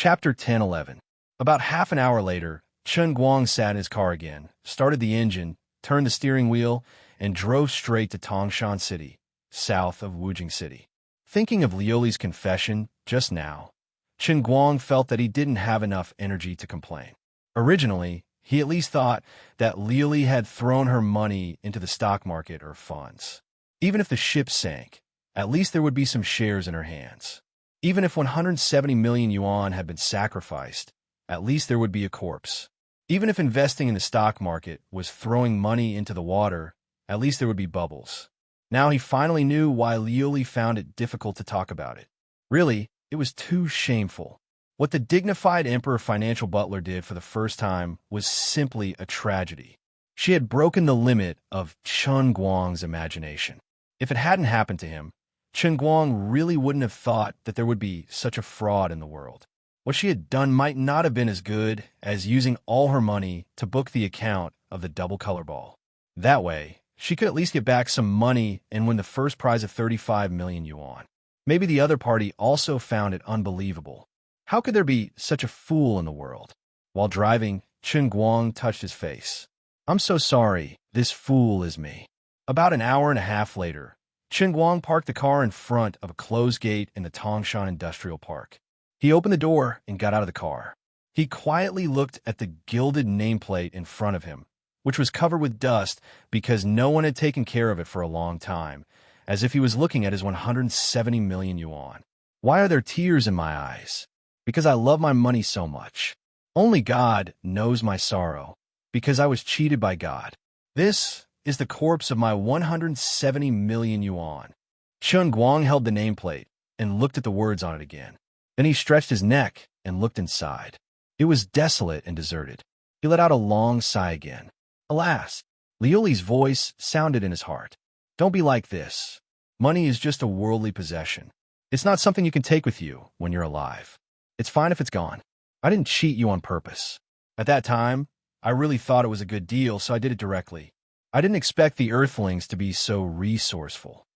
Chapter 10:11. About half an hour later, Chen Guang sat in his car again, started the engine, turned the steering wheel, and drove straight to Tongshan City, south of Wujing City. Thinking of Liuli's confession just now, Chen Guang felt that he didn't have enough energy to complain. Originally, he at least thought that Liuli had thrown her money into the stock market or funds. Even if the ship sank, at least there would be some shares in her hands. Even if 170 million yuan had been sacrificed, at least there would be a corpse. Even if investing in the stock market was throwing money into the water, at least there would be bubbles. Now he finally knew why Liuli found it difficult to talk about it. Really, it was too shameful. What the dignified emperor financial butler did for the first time was simply a tragedy. She had broken the limit of Chen Guang's imagination. If it hadn't happened to him, Chen Guang really wouldn't have thought that there would be such a fraud in the world. What she had done might not have been as good as using all her money to book the account of the double color ball. That way, she could at least get back some money and win the first prize of 35 million yuan. Maybe the other party also found it unbelievable. How could there be such a fool in the world? While driving, Chen Guang touched his face. "I'm so sorry, this fool is me." About an hour and a half later, Chen Guang parked the car in front of a closed gate in the Tongshan Industrial Park. He opened the door and got out of the car. He quietly looked at the gilded nameplate in front of him, which was covered with dust because no one had taken care of it for a long time, as if he was looking at his 170 million yuan. Why are there tears in my eyes? Because I love my money so much. Only God knows my sorrow, because I was cheated by God. This is the corpse of my 170 million yuan. Chen Guang held the nameplate and looked at the words on it again. Then he stretched his neck and looked inside. It was desolate and deserted. He let out a long sigh again. Alas, Liuli's voice sounded in his heart. "Don't be like this. Money is just a worldly possession. It's not something you can take with you when you're alive. It's fine if it's gone. I didn't cheat you on purpose. At that time, I really thought it was a good deal, so I did it directly. I didn't expect the Earthlings to be so resourceful."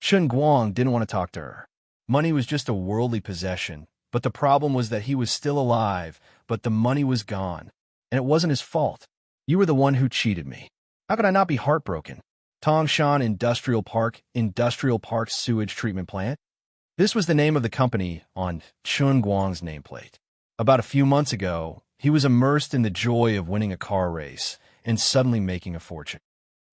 Chen Guang didn't want to talk to her. Money was just a worldly possession, but the problem was that he was still alive, but the money was gone. And it wasn't his fault. "You were the one who cheated me. How could I not be heartbroken?" Tongshan Industrial Park Sewage Treatment Plant. This was the name of the company on Chen Guang's nameplate. About a few months ago, he was immersed in the joy of winning a car race and suddenly making a fortune.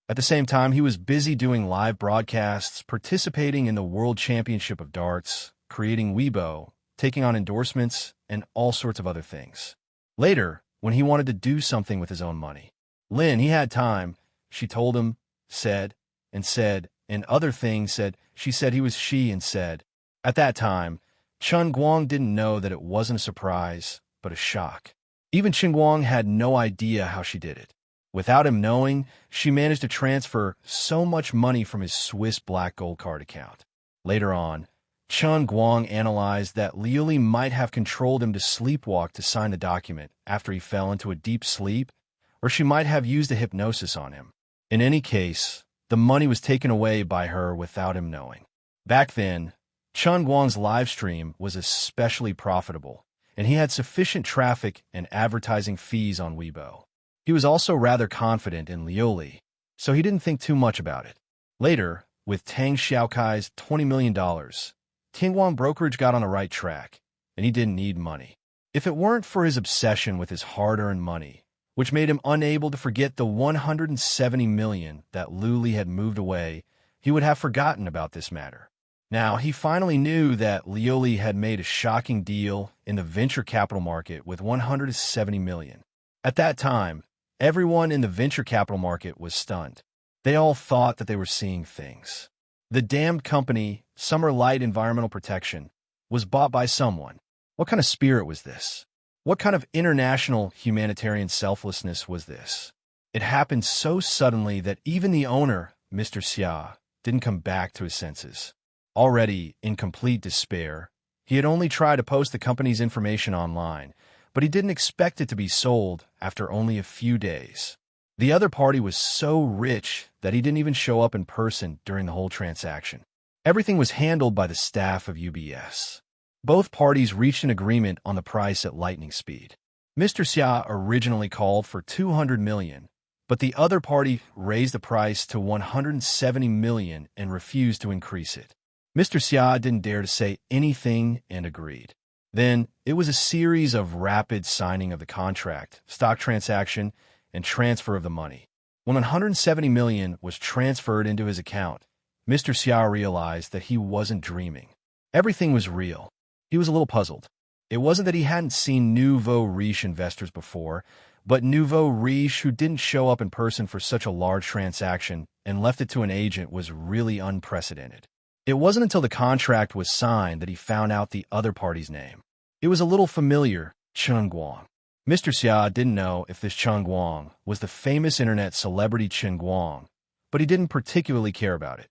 At the same time, he was busy doing live broadcasts, participating in the World Championship of Darts, creating Weibo, taking on endorsements, and all sorts of other things. Later, when he wanted to do something with his own money, Lin, he had time, she told him, said, and other things said, she said he was she and said. At that time, Chen Guang didn't know that it wasn't a surprise, but a shock. Even Chen Guang had no idea how she did it. Without him knowing, she managed to transfer so much money from his Swiss black gold card account. Later on, Chen Guang analyzed that Liuli might have controlled him to sleepwalk to sign the document after he fell into a deep sleep, or she might have used a hypnosis on him. In any case, the money was taken away by her without him knowing. Back then, Chen Guang's live stream was especially profitable, and he had sufficient traffic and advertising fees on Weibo. He was also rather confident in Liuli, so he didn't think too much about it. Later, with Tang Xiaokai's $20 million, Tingguang Brokerage got on the right track, and he didn't need money. If it weren't for his obsession with his hard-earned money, which made him unable to forget the 170 million that Liuli had moved away, he would have forgotten about this matter. Now, he finally knew that Liuli had made a shocking deal in the venture capital market with 170 million. At that time, everyone in the venture capital market was stunned. They all thought that they were seeing things. The damned company, Summer Light Environmental Protection, was bought by someone. What kind of spirit was this? What kind of international humanitarian selflessness was this? It happened so suddenly that even the owner, Mr. Xia, didn't come back to his senses. Already in complete despair, he had only tried to post the company's information online, but he didn't expect it to be sold after only a few days. The other party was so rich that he didn't even show up in person during the whole transaction. Everything was handled by the staff of UBS. Both parties reached an agreement on the price at lightning speed. Mr. Xia originally called for 200 million, but the other party raised the price to 170 million and refused to increase it. Mr. Xia didn't dare to say anything and agreed. Then, it was a series of rapid signing of the contract, stock transaction, and transfer of the money. When 170 million was transferred into his account, Mr. Xia realized that he wasn't dreaming. Everything was real. He was a little puzzled. It wasn't that he hadn't seen nouveau riche investors before, but nouveau riche who didn't show up in person for such a large transaction and left it to an agent was really unprecedented. It wasn't until the contract was signed that he found out the other party's name. It was a little familiar, Chen Guang. Mr. Xia didn't know if this Chen Guang was the famous internet celebrity Chen Guang, but he didn't particularly care about it.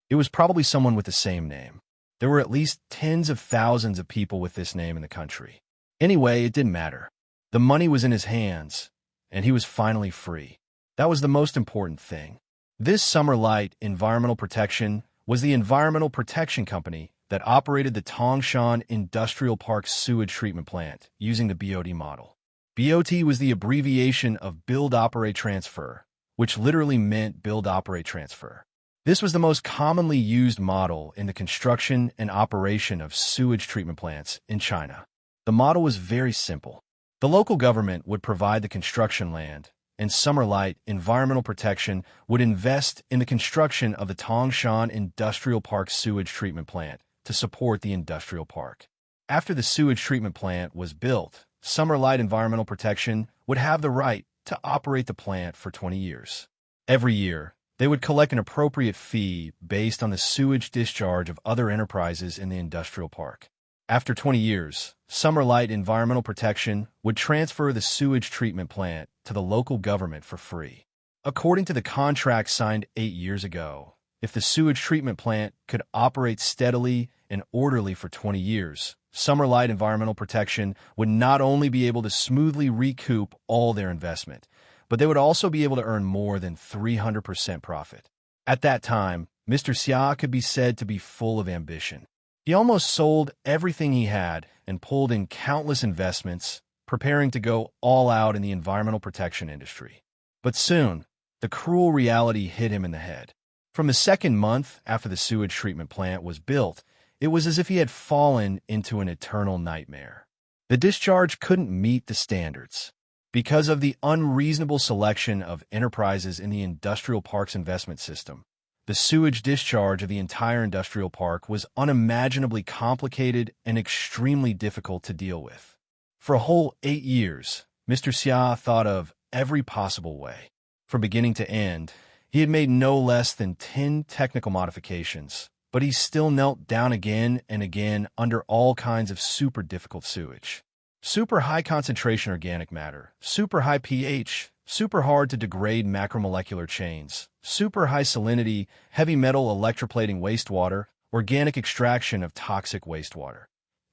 It was probably someone with the same name. There were at least tens of thousands of people with this name in the country. Anyway, it didn't matter. The money was in his hands, and he was finally free. That was the most important thing. This Summer Light Environmental Protection was the environmental protection company that operated the Tangshan Industrial Park sewage treatment plant using the BOT model. BOT was the abbreviation of Build Operate Transfer, which literally meant Build Operate Transfer. This was the most commonly used model in the construction and operation of sewage treatment plants in China. The model was very simple. The local government would provide the construction land, and Summer Light Environmental Protection would invest in the construction of the Tangshan Industrial Park sewage treatment plant to support the industrial park. After the sewage treatment plant was built, Summer Light Environmental Protection would have the right to operate the plant for 20 years. Every year, they would collect an appropriate fee based on the sewage discharge of other enterprises in the industrial park. After 20 years, Summer Light Environmental Protection would transfer the sewage treatment plant to the local government for free. According to the contract signed 8 years ago, if the sewage treatment plant could operate steadily and orderly for 20 years, Summer Light Environmental Protection would not only be able to smoothly recoup all their investment, but they would also be able to earn more than 300% profit. At that time, Mr. Xia could be said to be full of ambition. He almost sold everything he had and pulled in countless investments, preparing to go all out in the environmental protection industry. But soon, the cruel reality hit him in the head. From the second month after the sewage treatment plant was built, it was as if he had fallen into an eternal nightmare. The discharge couldn't meet the standards. Because of the unreasonable selection of enterprises in the industrial park's investment system, the sewage discharge of the entire industrial park was unimaginably complicated and extremely difficult to deal with. For a whole 8 years, Mr. Xia thought of every possible way. From beginning to end, he had made no less than 10 technical modifications, but he still knelt down again and again under all kinds of super difficult sewage. Super high concentration organic matter, super high pH, super hard to degrade macromolecular chains, super high salinity, heavy metal electroplating wastewater, organic extraction of toxic wastewater.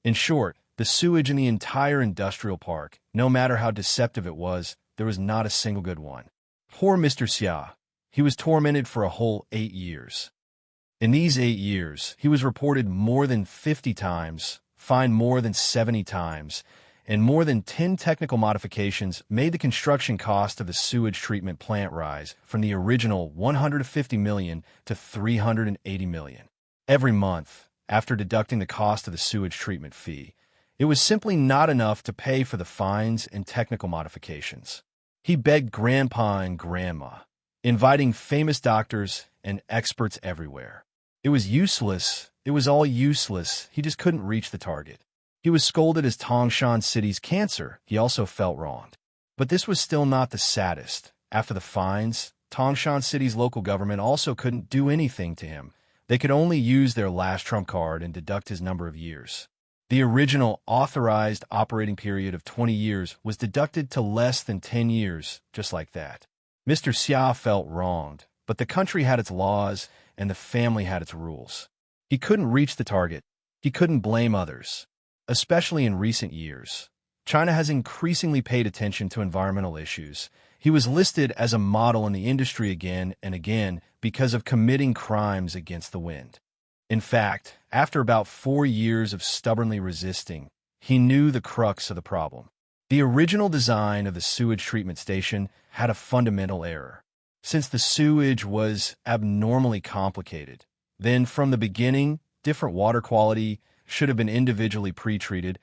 In short, the sewage in the entire industrial park, no matter how deceptive it was, there was not a single good one. Poor Mr. Xia. He was tormented for a whole 8 years. In these 8 years, he was reported more than 50 times, fined more than 70 times, and more than 10 technical modifications made the construction cost of the sewage treatment plant rise from the original 150 million to 380 million. Every month, after deducting the cost of the sewage treatment fee, it was simply not enough to pay for the fines and technical modifications. He begged grandpa and grandma, inviting famous doctors and experts everywhere. It was useless. It was all useless. He just couldn't reach the target. He was scolded as Tangshan City's cancer. He also felt wronged. But this was still not the saddest. After the fines, Tangshan City's local government also couldn't do anything to him. They could only use their last trump card and deduct his number of years. The original authorized operating period of 20 years was deducted to less than 10 years, just like that. Mr. Xia felt wronged, but the country had its laws and the family had its rules. He couldn't reach the target. He couldn't blame others. Especially in recent years, China has increasingly paid attention to environmental issues. He was listed as a model in the industry again and again because of committing crimes against the wind. In fact, after about 4 years of stubbornly resisting, he knew the crux of the problem. The original design of the sewage treatment station had a fundamental error. Since the sewage was abnormally complicated, then from the beginning, different water quality should have been individually pre-treated,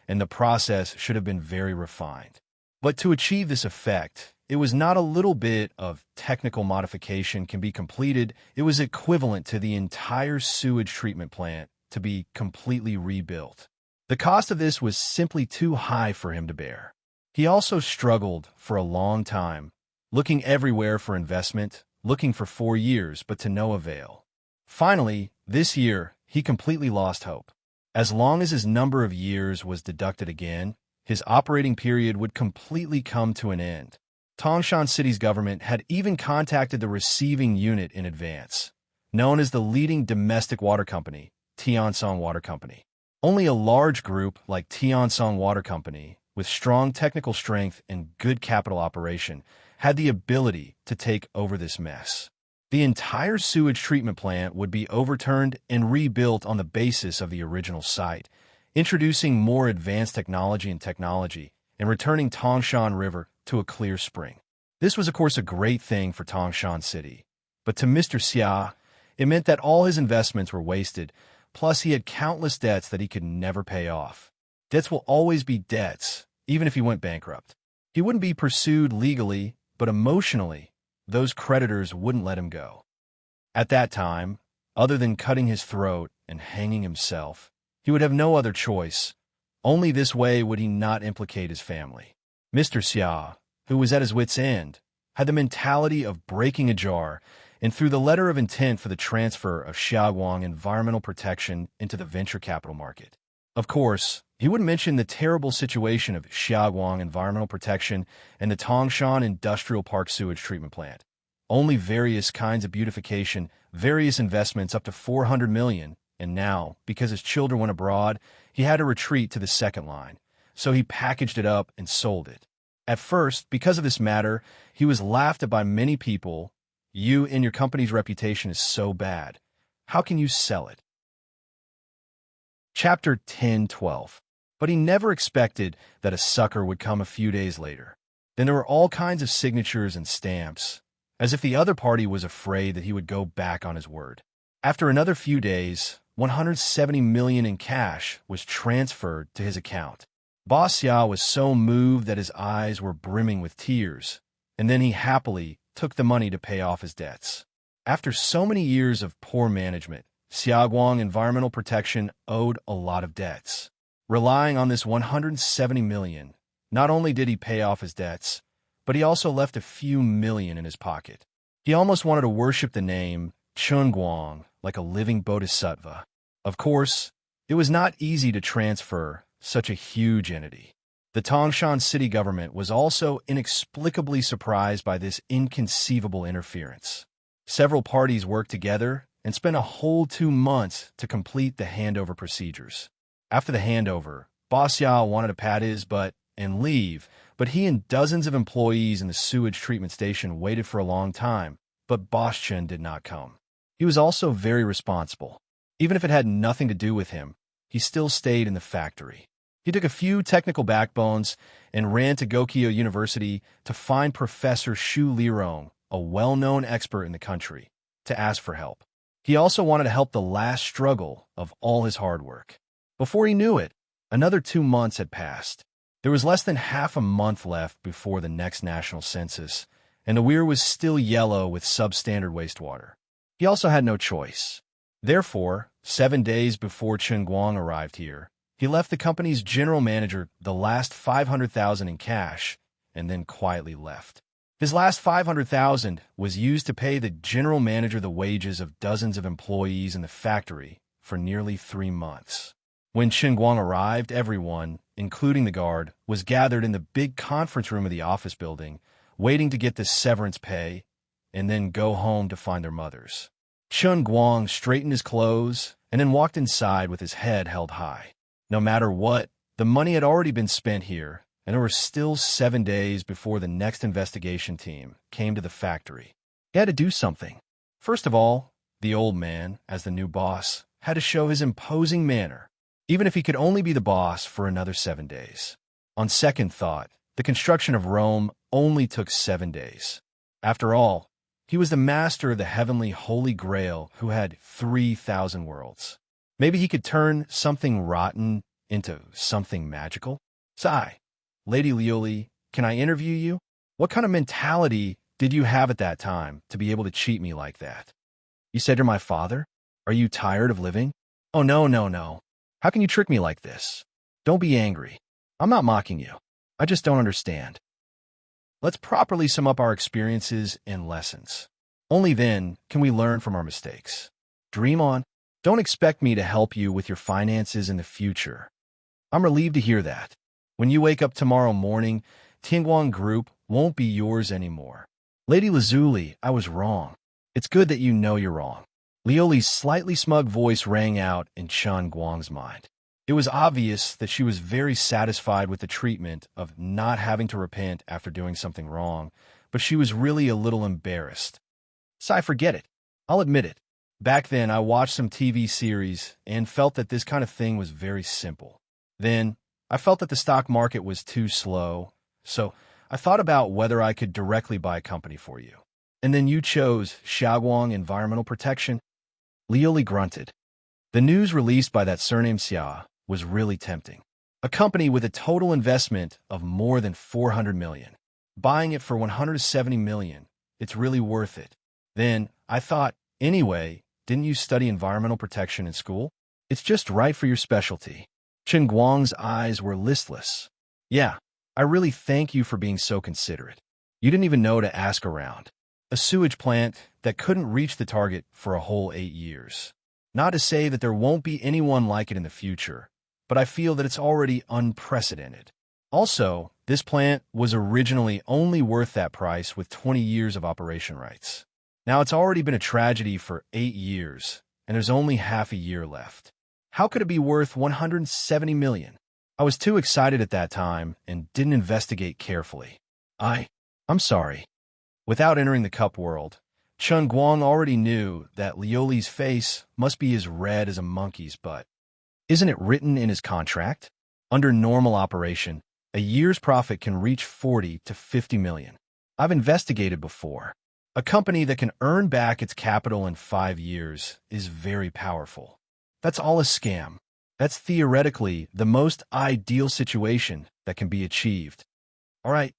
and the process should have been very refined. But to achieve this effect, it was not a little bit of technical modification can be completed. It was equivalent to the entire sewage treatment plant to be completely rebuilt. The cost of this was simply too high for him to bear. He also struggled for a long time, looking everywhere for investment, looking for 4 years, but to no avail. Finally, this year, he completely lost hope. As long as his number of years was deducted again, his operating period would completely come to an end. Tangshan City's government had even contacted the receiving unit in advance, known as the leading domestic water company, Tiansong Water Company. Only a large group like Tiansong Water Company, with strong technical strength and good capital operation, had the ability to take over this mess. The entire sewage treatment plant would be overturned and rebuilt on the basis of the original site, introducing more advanced technology and returning Tangshan River to a clear spring. This was, of course, a great thing for Tangshan City, but to Mr. Xia, it meant that all his investments were wasted, plus he had countless debts that he could never pay off. Debts will always be debts, even if he went bankrupt. He wouldn't be pursued legally, but emotionally, those creditors wouldn't let him go. At that time, other than cutting his throat and hanging himself, he would have no other choice. Only this way would he not implicate his family. Mr. Xia, who was at his wit's end, had the mentality of breaking a jar, and through the letter of intent for the transfer of Xiaoguang Environmental Protection into the venture capital market. Of course, he would mention the terrible situation of Xiaoguang Environmental Protection and the Tangshan Industrial Park Sewage Treatment Plant. Only various kinds of beautification, various investments up to 400 million, and now, because his children went abroad, he had to retreat to the second line, so he packaged it up and sold it. At first, because of this matter, he was laughed at by many people. You and your company's reputation is so bad. How can you sell it? Chapter 10-12. But he never expected that a sucker would come a few days later. Then there were all kinds of signatures and stamps, as if the other party was afraid that he would go back on his word. After another few days, 170 million in cash was transferred to his account. Boss Xia was so moved that his eyes were brimming with tears, and then he happily took the money to pay off his debts. After so many years of poor management, Xiaoguang Environmental Protection owed a lot of debts. Relying on this 170 million, not only did he pay off his debts, but he also left a few million in his pocket. He almost wanted to worship the name Chunguang like a living bodhisattva. Of course, it was not easy to transfer such a huge entity. The Tangshan city government was also inexplicably surprised by this inconceivable interference. Several parties worked together and spent a whole 2 months to complete the handover procedures. After the handover, Boss Yao wanted to pat his butt and leave, but he and dozens of employees in the sewage treatment station waited for a long time, but Boss Chen did not come. He was also very responsible. Even if it had nothing to do with him, he still stayed in the factory. He took a few technical backbones and ran to Gokyo University to find Professor Xu Lirong, a well-known expert in the country, to ask for help. He also wanted to help the last struggle of all his hard work. Before he knew it, another 2 months had passed. There was less than half a month left before the next national census, and the weir was still yellow with substandard wastewater. He also had no choice. Therefore, 7 days before Chen Guang arrived here, he left the company's general manager the last 500,000 in cash and then quietly left. His last 500,000 was used to pay the general manager the wages of dozens of employees in the factory for nearly 3 months. When Chen Guang arrived, everyone, including the guard, was gathered in the big conference room of the office building, waiting to get the severance pay and then go home to find their mothers. Chen Guang straightened his clothes and then walked inside with his head held high. No matter what, the money had already been spent here, and there were still 7 days before the next investigation team came to the factory. He had to do something. First of all, the old man, as the new boss, had to show his imposing manner, even if he could only be the boss for another 7 days. On second thought, the construction of Rome only took 7 days. After all, he was the master of the heavenly Holy Grail who had 3,000 worlds. Maybe he could turn something rotten into something magical? Sigh. Lady Lioli, can I interview you? What kind of mentality did you have at that time to be able to cheat me like that? You said you're my father? Are you tired of living? Oh, no, no, no. How can you trick me like this? Don't be angry. I'm not mocking you. I just don't understand. Let's properly sum up our experiences and lessons. Only then can we learn from our mistakes. Dream on. Don't expect me to help you with your finances in the future. I'm relieved to hear that. When you wake up tomorrow morning, Tianguang Group won't be yours anymore. Lady Lazuli, I was wrong. It's good that you know you're wrong. Lioli's slightly smug voice rang out in Chen Guang's mind. It was obvious that she was very satisfied with the treatment of not having to repent after doing something wrong, but she was really a little embarrassed. So I forget it. I'll admit it. Back then, I watched some TV series and felt that this kind of thing was very simple. Then, I felt that the stock market was too slow, so I thought about whether I could directly buy a company for you. And then you chose Xiaoguang Environmental Protection. Lioli grunted. The news released by that surname Xia was really tempting. A company with a total investment of more than 400 million. Buying it for 170 million, it's really worth it. Then, I thought, anyway, didn't you study environmental protection in school? It's just right for your specialty. Chen Guang's eyes were listless. Yeah, I really thank you for being so considerate. You didn't even know to ask around. A sewage plant that couldn't reach the target for a whole 8 years. Not to say that there won't be anyone like it in the future, but I feel that it's already unprecedented. Also, this plant was originally only worth that price with 20 years of operation rights. Now it's already been a tragedy for 8 years, and there's only half a year left. How could it be worth 170 million? I was too excited at that time and didn't investigate carefully. I'm sorry. Without entering the cup world, Chen Guang already knew that Lioli's face must be as red as a monkey's butt. Isn't it written in his contract? Under normal operation, a year's profit can reach 40 to 50 million. I've investigated before. A company that can earn back its capital in 5 years is very powerful. That's all a scam. That's theoretically the most ideal situation that can be achieved. All right.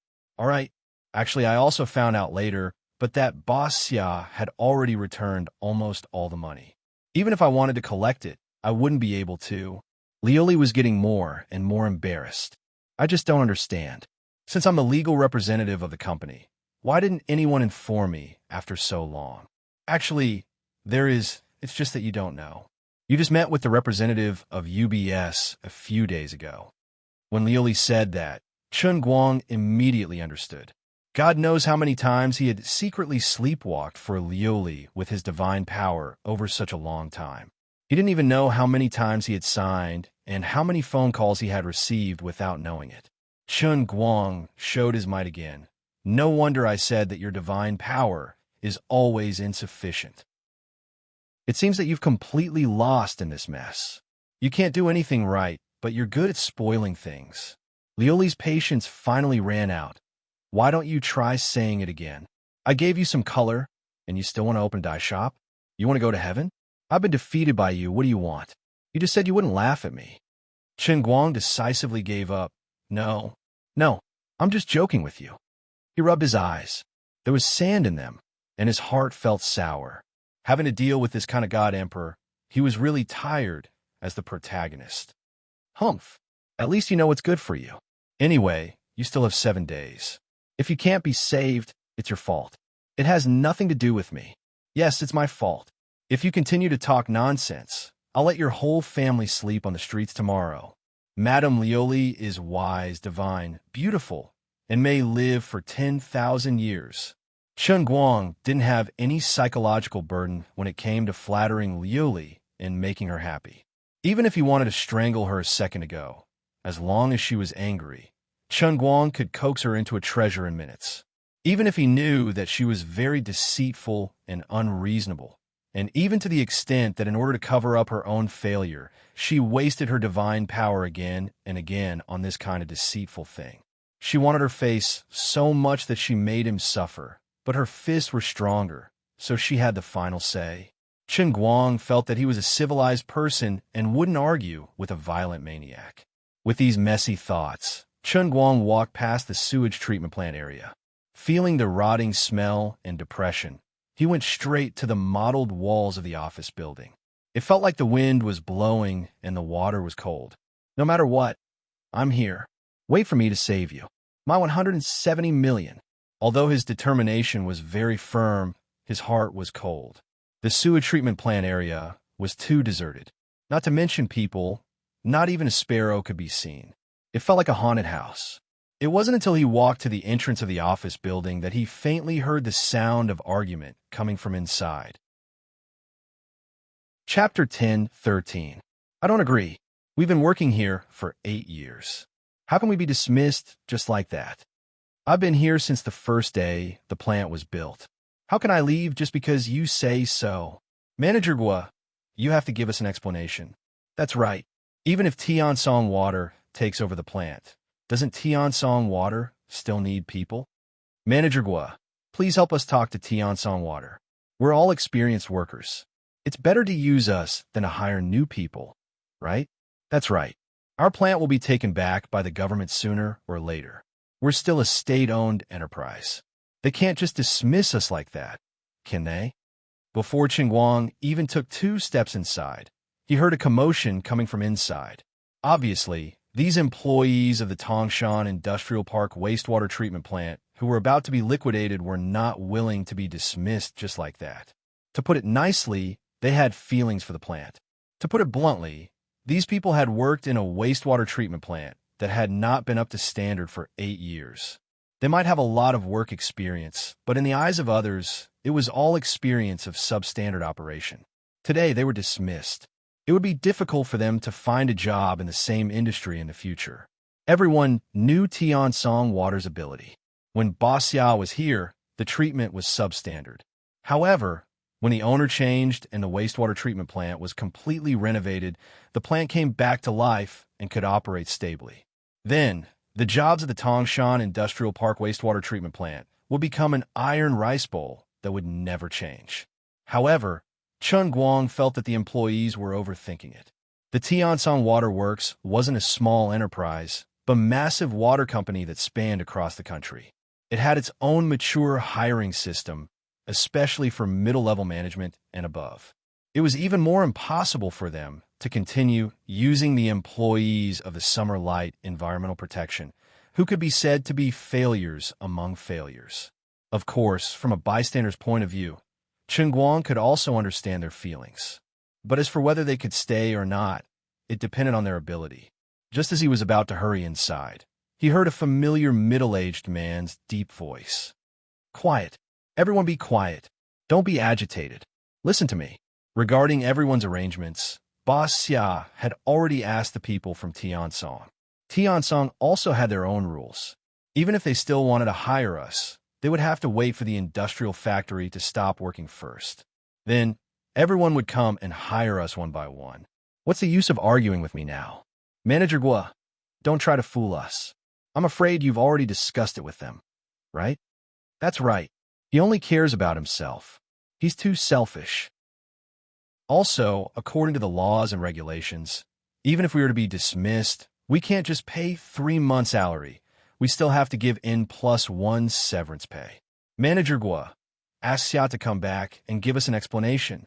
Actually, I also found out later, but that boss Xia had already returned almost all the money. Even if I wanted to collect it, I wouldn't be able to. Lioli was getting more and more embarrassed. I just don't understand. Since I'm the legal representative of the company, why didn't anyone inform me after so long? Actually, it's just that you don't know. You just met with the representative of UBS a few days ago. When Lioli said that, Chen Guang immediately understood. God knows how many times he had secretly sleepwalked for Lioli with his divine power over such a long time. He didn't even know how many times he had signed and how many phone calls he had received without knowing it. Chen Guang showed his might again. No wonder I said that your divine power is always insufficient. It seems that you've completely lost in this mess. You can't do anything right, but you're good at spoiling things. Lioli's patience finally ran out. Why don't you try saying it again? I gave you some color, and you still want to open a dye shop? You want to go to heaven? I've been defeated by you. What do you want? You just said you wouldn't laugh at me. Chen Guang decisively gave up. No, I'm just joking with you. He rubbed his eyes. There was sand in them, and his heart felt sour. Having to deal with this kind of god-emperor, he was really tired as the protagonist. Humph, at least you know what's good for you. Anyway, you still have 7 days. If you can't be saved, it's your fault. It has nothing to do with me. Yes, it's my fault. If you continue to talk nonsense, I'll let your whole family sleep on the streets tomorrow. Madame Lioli is wise, divine, beautiful, and may live for 10,000 years. Chen Guang didn't have any psychological burden when it came to flattering Lioli and making her happy. Even if he wanted to strangle her a second ago, as long as she was angry, Chen Guang could coax her into a treasure in minutes. Even if he knew that she was very deceitful and unreasonable, and even to the extent that in order to cover up her own failure, she wasted her divine power again and again on this kind of deceitful thing. She wanted her face so much that she made him suffer, but her fists were stronger, so she had the final say. Chen Guang felt that he was a civilized person and wouldn't argue with a violent maniac. With these messy thoughts, Chen Guang walked past the sewage treatment plant area. Feeling the rotting smell and depression, he went straight to the mottled walls of the office building. It felt like the wind was blowing and the water was cold. No matter what, I'm here. Wait for me to save you. My 170 million. Although his determination was very firm, his heart was cold. The sewage treatment plant area was too deserted. Not to mention people, not even a sparrow could be seen. It felt like a haunted house. It wasn't until he walked to the entrance of the office building that he faintly heard the sound of argument coming from inside. Chapter 10:13. I don't agree. We've been working here for 8 years. How can we be dismissed just like that? I've been here since the first day the plant was built. How can I leave just because you say so? Manager Gua, you have to give us an explanation. That's right. Even if Tiansong Water takes over the plant, doesn't Tiansong Water still need people? Manager Gua, please help us talk to Tiansong Water. We're all experienced workers. It's better to use us than to hire new people, right? That's right. Our plant will be taken back by the government sooner or later. We're still a state-owned enterprise. They can't just dismiss us like that, can they? Before Chen Guang even took 2 steps inside, he heard a commotion coming from inside. Obviously, these employees of the Tangshan Industrial Park wastewater treatment plant who were about to be liquidated were not willing to be dismissed just like that. To put it nicely, they had feelings for the plant. To put it bluntly, these people had worked in a wastewater treatment plant that had not been up to standard for 8 years. They might have a lot of work experience, but in the eyes of others, it was all experience of substandard operation. Today, they were dismissed. It would be difficult for them to find a job in the same industry in the future. Everyone knew Tiansong Water's ability. When Boss Xia was here, the treatment was substandard. However, when the owner changed and the wastewater treatment plant was completely renovated, the plant came back to life and could operate stably. Then, the jobs at the Tangshan Industrial Park wastewater treatment plant would become an iron rice bowl that would never change. However, Chen Guang felt that the employees were overthinking it. The Tiansong Water Works wasn't a small enterprise, but a massive water company that spanned across the country. It had its own mature hiring system, especially for middle-level management and above. It was even more impossible for them to continue using the employees of the Summer Light Environmental Protection, who could be said to be failures among failures. Of course, from a bystander's point of view, Chen Guang could also understand their feelings. But as for whether they could stay or not, it depended on their ability. Just as he was about to hurry inside, he heard a familiar middle-aged man's deep voice. Quiet. Everyone be quiet. Don't be agitated. Listen to me. Regarding everyone's arrangements, Boss Xia had already asked the people from Tiansong. Tiansong also had their own rules. Even if they still wanted to hire us, they would have to wait for the industrial factory to stop working first. Then, everyone would come and hire us one by one. What's the use of arguing with me now? Manager Gua, don't try to fool us. I'm afraid you've already discussed it with them, right? That's right. He only cares about himself. He's too selfish. Also, according to the laws and regulations, even if we were to be dismissed, we can't just pay 3 months' salary. We still have to give N+1 severance pay. Manager Gua, ask Xia to come back and give us an explanation.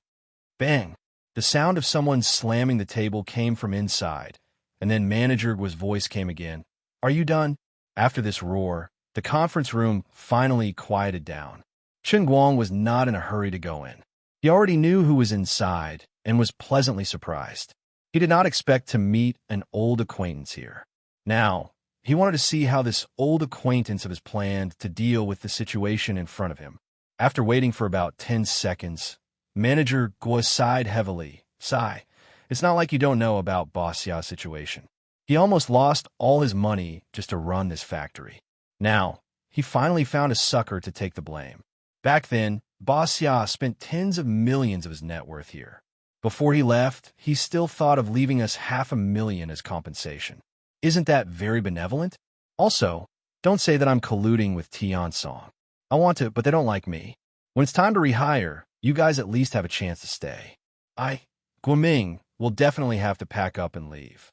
Bang! The sound of someone slamming the table came from inside, and then Manager Gua's voice came again. Are you done? After this roar, the conference room finally quieted down. Chen Guang was not in a hurry to go in. He already knew who was inside and was pleasantly surprised. He did not expect to meet an old acquaintance here. Now, he wanted to see how this old acquaintance of his planned to deal with the situation in front of him. After waiting for about 10 seconds, Manager Gua sighed heavily. Sigh, it's not like you don't know about Boss Xia's situation. He almost lost all his money just to run this factory. Now, he finally found a sucker to take the blame. Back then, Boss Ya spent tens of millions of his net worth here. Before he left, he still thought of leaving us $500,000 as compensation. Isn't that very benevolent? Also, don't say that I'm colluding with Tian Song. I want to, but they don't like me. When it's time to rehire, you guys at least have a chance to stay. Guoming, will definitely have to pack up and leave.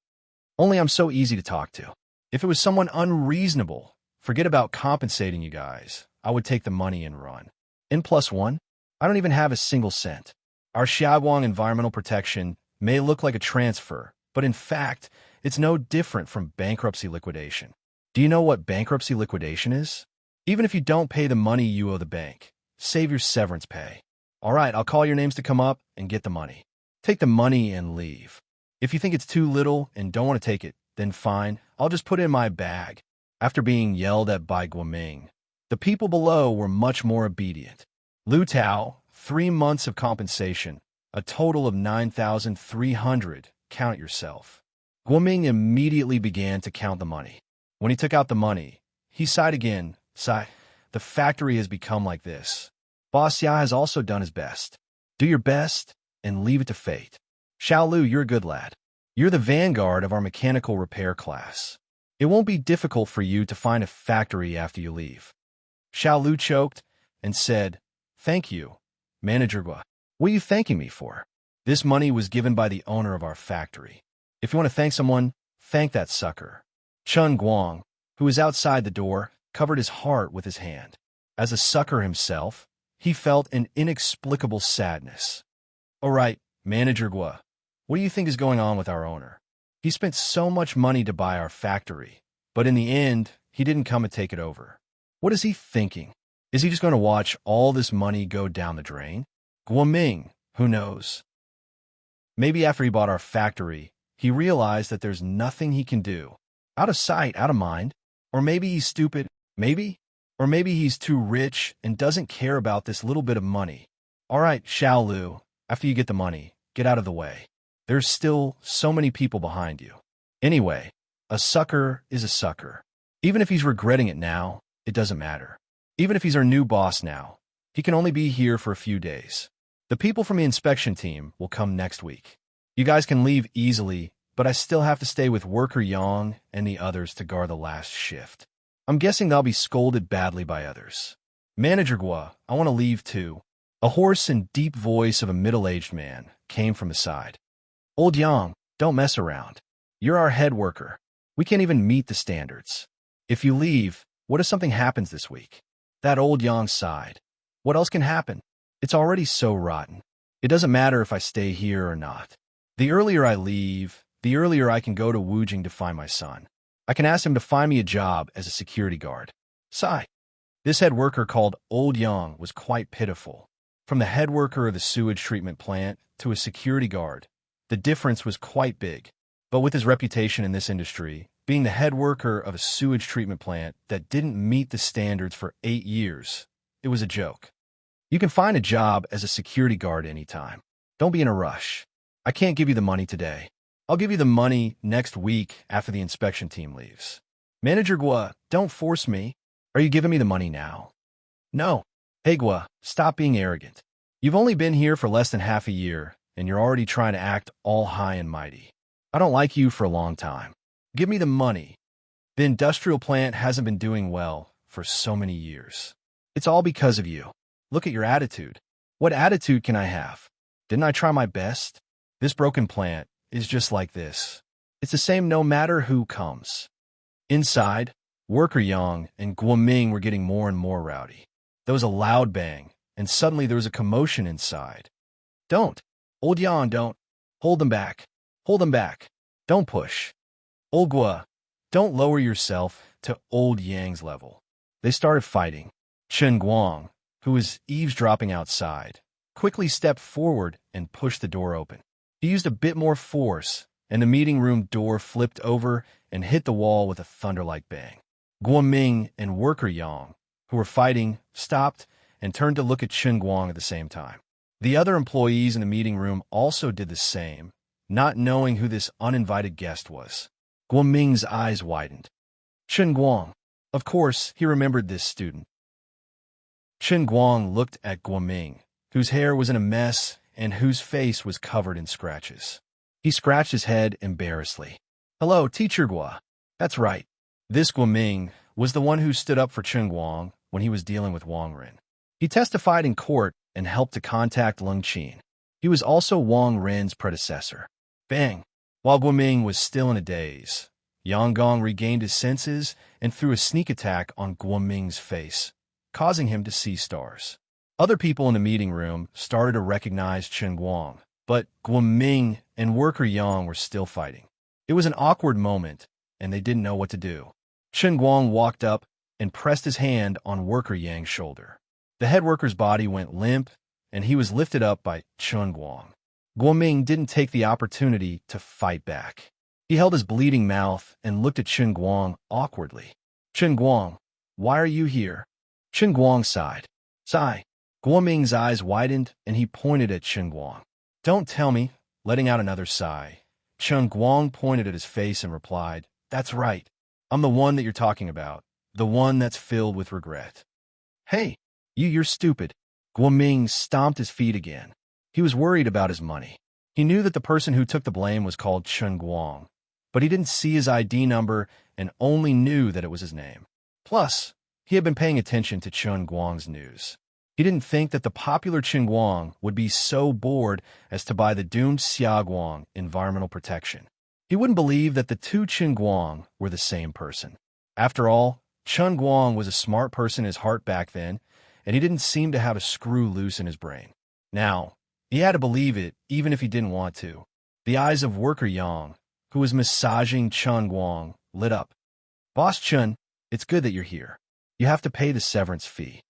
Only I'm so easy to talk to. If it was someone unreasonable, forget about compensating you guys. I would take the money and run. N+1? I don't even have a single cent. Our Xiaoguang environmental protection may look like a transfer, but in fact, it's no different from bankruptcy liquidation. Do you know what bankruptcy liquidation is? Even if you don't pay the money you owe the bank, save your severance pay. All right, I'll call your names to come up and get the money. Take the money and leave. If you think it's too little and don't want to take it, then fine, I'll just put it in my bag. After being yelled at by Guoming, the people below were much more obedient. Lu Tao, 3 months of compensation, a total of 9,300. Count yourself. Guoming immediately began to count the money. When he took out the money, he sighed again. Sigh, the factory has become like this. Boss Ya has also done his best. Do your best and leave it to fate. Xiao Lu, you're a good lad. You're the vanguard of our mechanical repair class. It won't be difficult for you to find a factory after you leave. Xiao Lu choked and said, Thank you, Manager Gua. What are you thanking me for? This money was given by the owner of our factory. If you want to thank someone, thank that sucker. Chun Guang, who was outside the door, covered his heart with his hand. As a sucker himself, he felt an inexplicable sadness. All right, Manager Gua, what do you think is going on with our owner? He spent so much money to buy our factory, but in the end, he didn't come and take it over. What is he thinking? Is he just going to watch all this money go down the drain? Guoming, who knows? Maybe after he bought our factory, he realized that there's nothing he can do. Out of sight, out of mind. Or maybe he's stupid. Maybe? Or maybe he's too rich and doesn't care about this little bit of money. All right, Xiao Lu, after you get the money, get out of the way. There's still so many people behind you. Anyway, a sucker is a sucker. Even if he's regretting it now, it doesn't matter. Even if he's our new boss now, he can only be here for a few days. The people from the inspection team will come next week. You guys can leave easily, but I still have to stay with Worker Yang and the others to guard the last shift. I'm guessing they'll be scolded badly by others. Manager Gua, I want to leave too. A hoarse and deep voice of a middle-aged man came from the side. Old Yang, don't mess around. You're our head worker. We can't even meet the standards. If you leave, what if something happens this week? That old Yang sighed. What else can happen? It's already so rotten. It doesn't matter if I stay here or not. The earlier I leave, the earlier I can go to Wujing to find my son. I can ask him to find me a job as a security guard. Sigh. This head worker called Old Yang was quite pitiful. From the head worker of the sewage treatment plant to a security guard, the difference was quite big. But with his reputation in this industry, being the head worker of a sewage treatment plant that didn't meet the standards for 8 years, it was a joke. You can find a job as a security guard anytime. Don't be in a rush. I can't give you the money today. I'll give you the money next week after the inspection team leaves. Manager Gua, don't force me. Are you giving me the money now? No. Hey Gua, stop being arrogant. You've only been here for less than half a year, and you're already trying to act all high and mighty. I don't like you for a long time. Give me the money. The industrial plant hasn't been doing well for so many years. It's all because of you. Look at your attitude. What attitude can I have? Didn't I try my best? This broken plant is just like this. It's the same no matter who comes. Inside, Worker Yang and Guoming were getting more and more rowdy. There was a loud bang, and suddenly there was a commotion inside. Don't. Old Yang, don't. Hold them back. Hold them back. Don't push. Old Gua, don't lower yourself to Old Yang's level. They started fighting. Chen Guang, who was eavesdropping outside, quickly stepped forward and pushed the door open. He used a bit more force, and the meeting room door flipped over and hit the wall with a thunder-like bang. Guoming and Worker Yang, who were fighting, stopped and turned to look at Chen Guang at the same time. The other employees in the meeting room also did the same, not knowing who this uninvited guest was. Guoming's eyes widened. Chen Guang. Of course, he remembered this student. Chen Guang looked at Guoming, whose hair was in a mess and whose face was covered in scratches. He scratched his head embarrassedly. "Hello, Teacher Gua." That's right. This Guoming was the one who stood up for Chen Guang when he was dealing with Wang Ren. He testified in court and helped to contact Leng Qin. He was also Wang Ren's predecessor. Bang! While Guoming was still in a daze, Yang Gong regained his senses and threw a sneak attack on Guoming's face, causing him to see stars. Other people in the meeting room started to recognize Chen Guang, but Guoming and Worker Yang were still fighting. It was an awkward moment, and they didn't know what to do. Chen Guang walked up and pressed his hand on Worker Yang's shoulder. The head worker's body went limp, and he was lifted up by Chen Guang. Guoming didn't take the opportunity to fight back. He held his bleeding mouth and looked at Chen Guang awkwardly. "Chen Guang, why are you here?" Chen Guang sighed. Sigh. Guoming's eyes widened, and he pointed at Chen Guang. "Don't tell me," letting out another sigh. Chen Guang pointed at his face and replied, "That's right. I'm the one that you're talking about, the one that's filled with regret." "Hey, you're stupid." Guoming stomped his feet again. He was worried about his money. He knew that the person who took the blame was called Chen Guang, but he didn't see his ID number and only knew that it was his name. Plus, he had been paying attention to Chen Guang's news. He didn't think that the popular Chen Guang would be so bored as to buy the doomed Xia Guang environmental protection. He wouldn't believe that the two Chen Guang were the same person. After all, Chen Guang was a smart person in his heart back then, and he didn't seem to have a screw loose in his brain. Now, he had to believe it, even if he didn't want to. The eyes of Worker Yang, who was massaging Chen Guang, lit up. "Boss Chen, it's good that you're here. You have to pay the severance fee,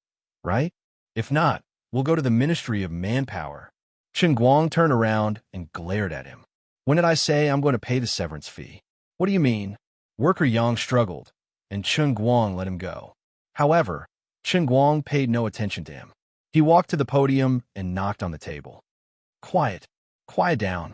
right? If not, we'll go to the Ministry of Manpower." Chen Guang turned around and glared at him. "When did I say I'm going to pay the severance fee? What do you mean?" Worker Yang struggled, and Chen Guang let him go. However, Chen Guang paid no attention to him. He walked to the podium and knocked on the table. "Quiet. Quiet down."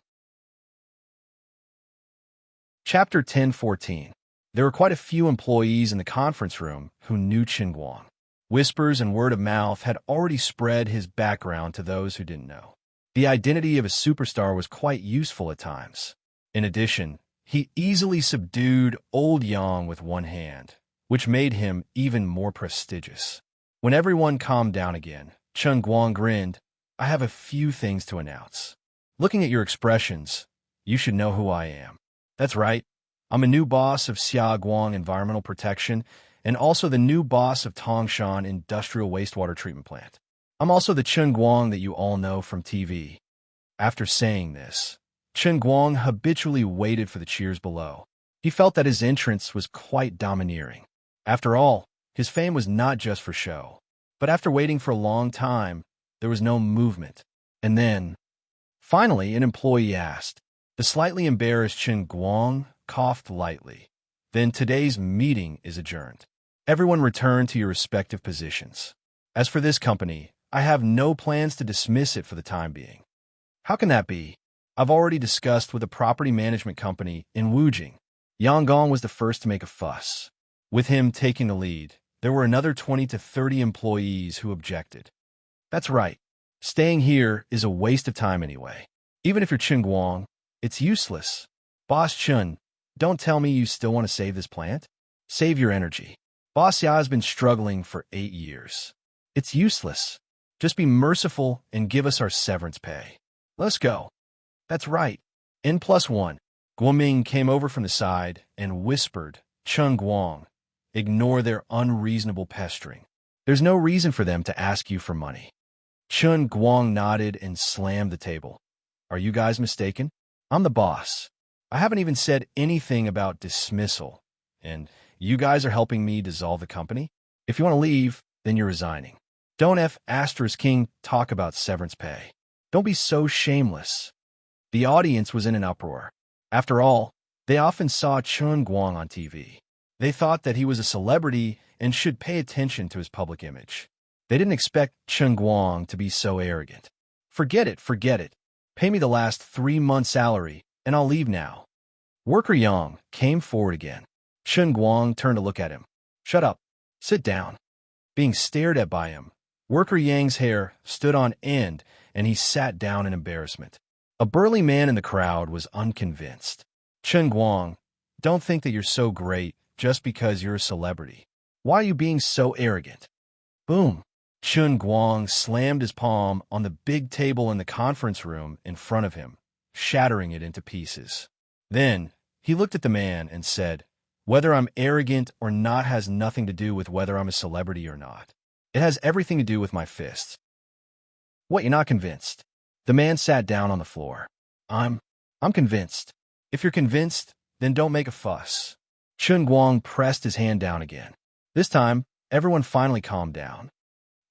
Chapter 10:14. There were quite a few employees in the conference room who knew Chen Guang. Whispers and word of mouth had already spread his background to those who didn't know. The identity of a superstar was quite useful at times. In addition, he easily subdued old Yang with one hand, which made him even more prestigious. When everyone calmed down again, Chen Guang grinned. "I have a few things to announce. Looking at your expressions, you should know who I am." "That's right. I'm a new boss of Xia Guang Environmental Protection and also the new boss of Tongshan Industrial Wastewater Treatment Plant. I'm also the Chen Guang that you all know from TV." After saying this, Chen Guang habitually waited for the cheers below. He felt that his entrance was quite domineering. After all, his fame was not just for show. But after waiting for a long time, there was no movement. And then, finally, an employee asked. The slightly embarrassed Chen Guang coughed lightly. "Then today's meeting is adjourned. Everyone return to your respective positions. As for this company, I have no plans to dismiss it for the time being." "How can that be? I've already discussed with a property management company in Wujing." Yang Gong was the first to make a fuss. With him taking the lead, there were another 20 to 30 employees who objected. "That's right. Staying here is a waste of time anyway. Even if you're Chen Guang, it's useless. Boss Chen, don't tell me you still want to save this plant? Save your energy. Boss Ya has been struggling for 8 years. It's useless. Just be merciful and give us our severance pay. Let's go." "That's right. N+1. Guoming came over from the side and whispered, "Chen Guang, ignore their unreasonable pestering. There's no reason for them to ask you for money." Chen Guang nodded and slammed the table. "Are you guys mistaken? I'm the boss. I haven't even said anything about dismissal, and you guys are helping me dissolve the company? If you want to leave, then you're resigning. Don't King talk about severance pay. Don't be so shameless." The audience was in an uproar. After all, they often saw Chen Guang on TV. They thought that he was a celebrity and should pay attention to his public image. They didn't expect Chen Guang to be so arrogant. Forget it. Pay me the last 3 months' salary, and I'll leave now." Worker Yang came forward again. Chen Guang turned to look at him. "Shut up. Sit down." Being stared at by him, Worker Yang's hair stood on end, and he sat down in embarrassment. A burly man in the crowd was unconvinced. Chen Guang, don't think that you're so great just because you're a celebrity. Why are you being so arrogant? Boom. Chen Guang slammed his palm on the big table in the conference room in front of him, shattering it into pieces. Then, he looked at the man and said, "Whether I'm arrogant or not has nothing to do with whether I'm a celebrity or not. It has everything to do with my fists." What, you're not convinced? The man sat down on the floor. I'm convinced. If you're convinced, then don't make a fuss. Chen Guang pressed his hand down again. This time, everyone finally calmed down.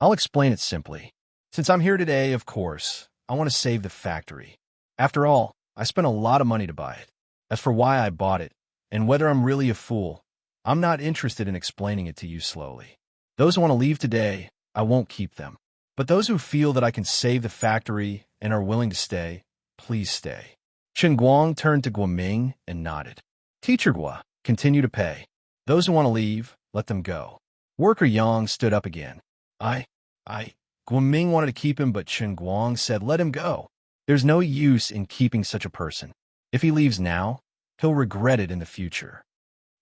I'll explain it simply. Since I'm here today, of course, I want to save the factory. After all, I spent a lot of money to buy it. As for why I bought it, and whether I'm really a fool, I'm not interested in explaining it to you slowly. Those who want to leave today, I won't keep them. But those who feel that I can save the factory and are willing to stay, please stay. Chen Guang turned to Guoming and nodded. Teacher Gua, continue to pay. Those who want to leave, let them go. Worker Yang stood up again. Guoming wanted to keep him, but Chen Guang said, let him go. There's no use in keeping such a person. If he leaves now, he'll regret it in the future.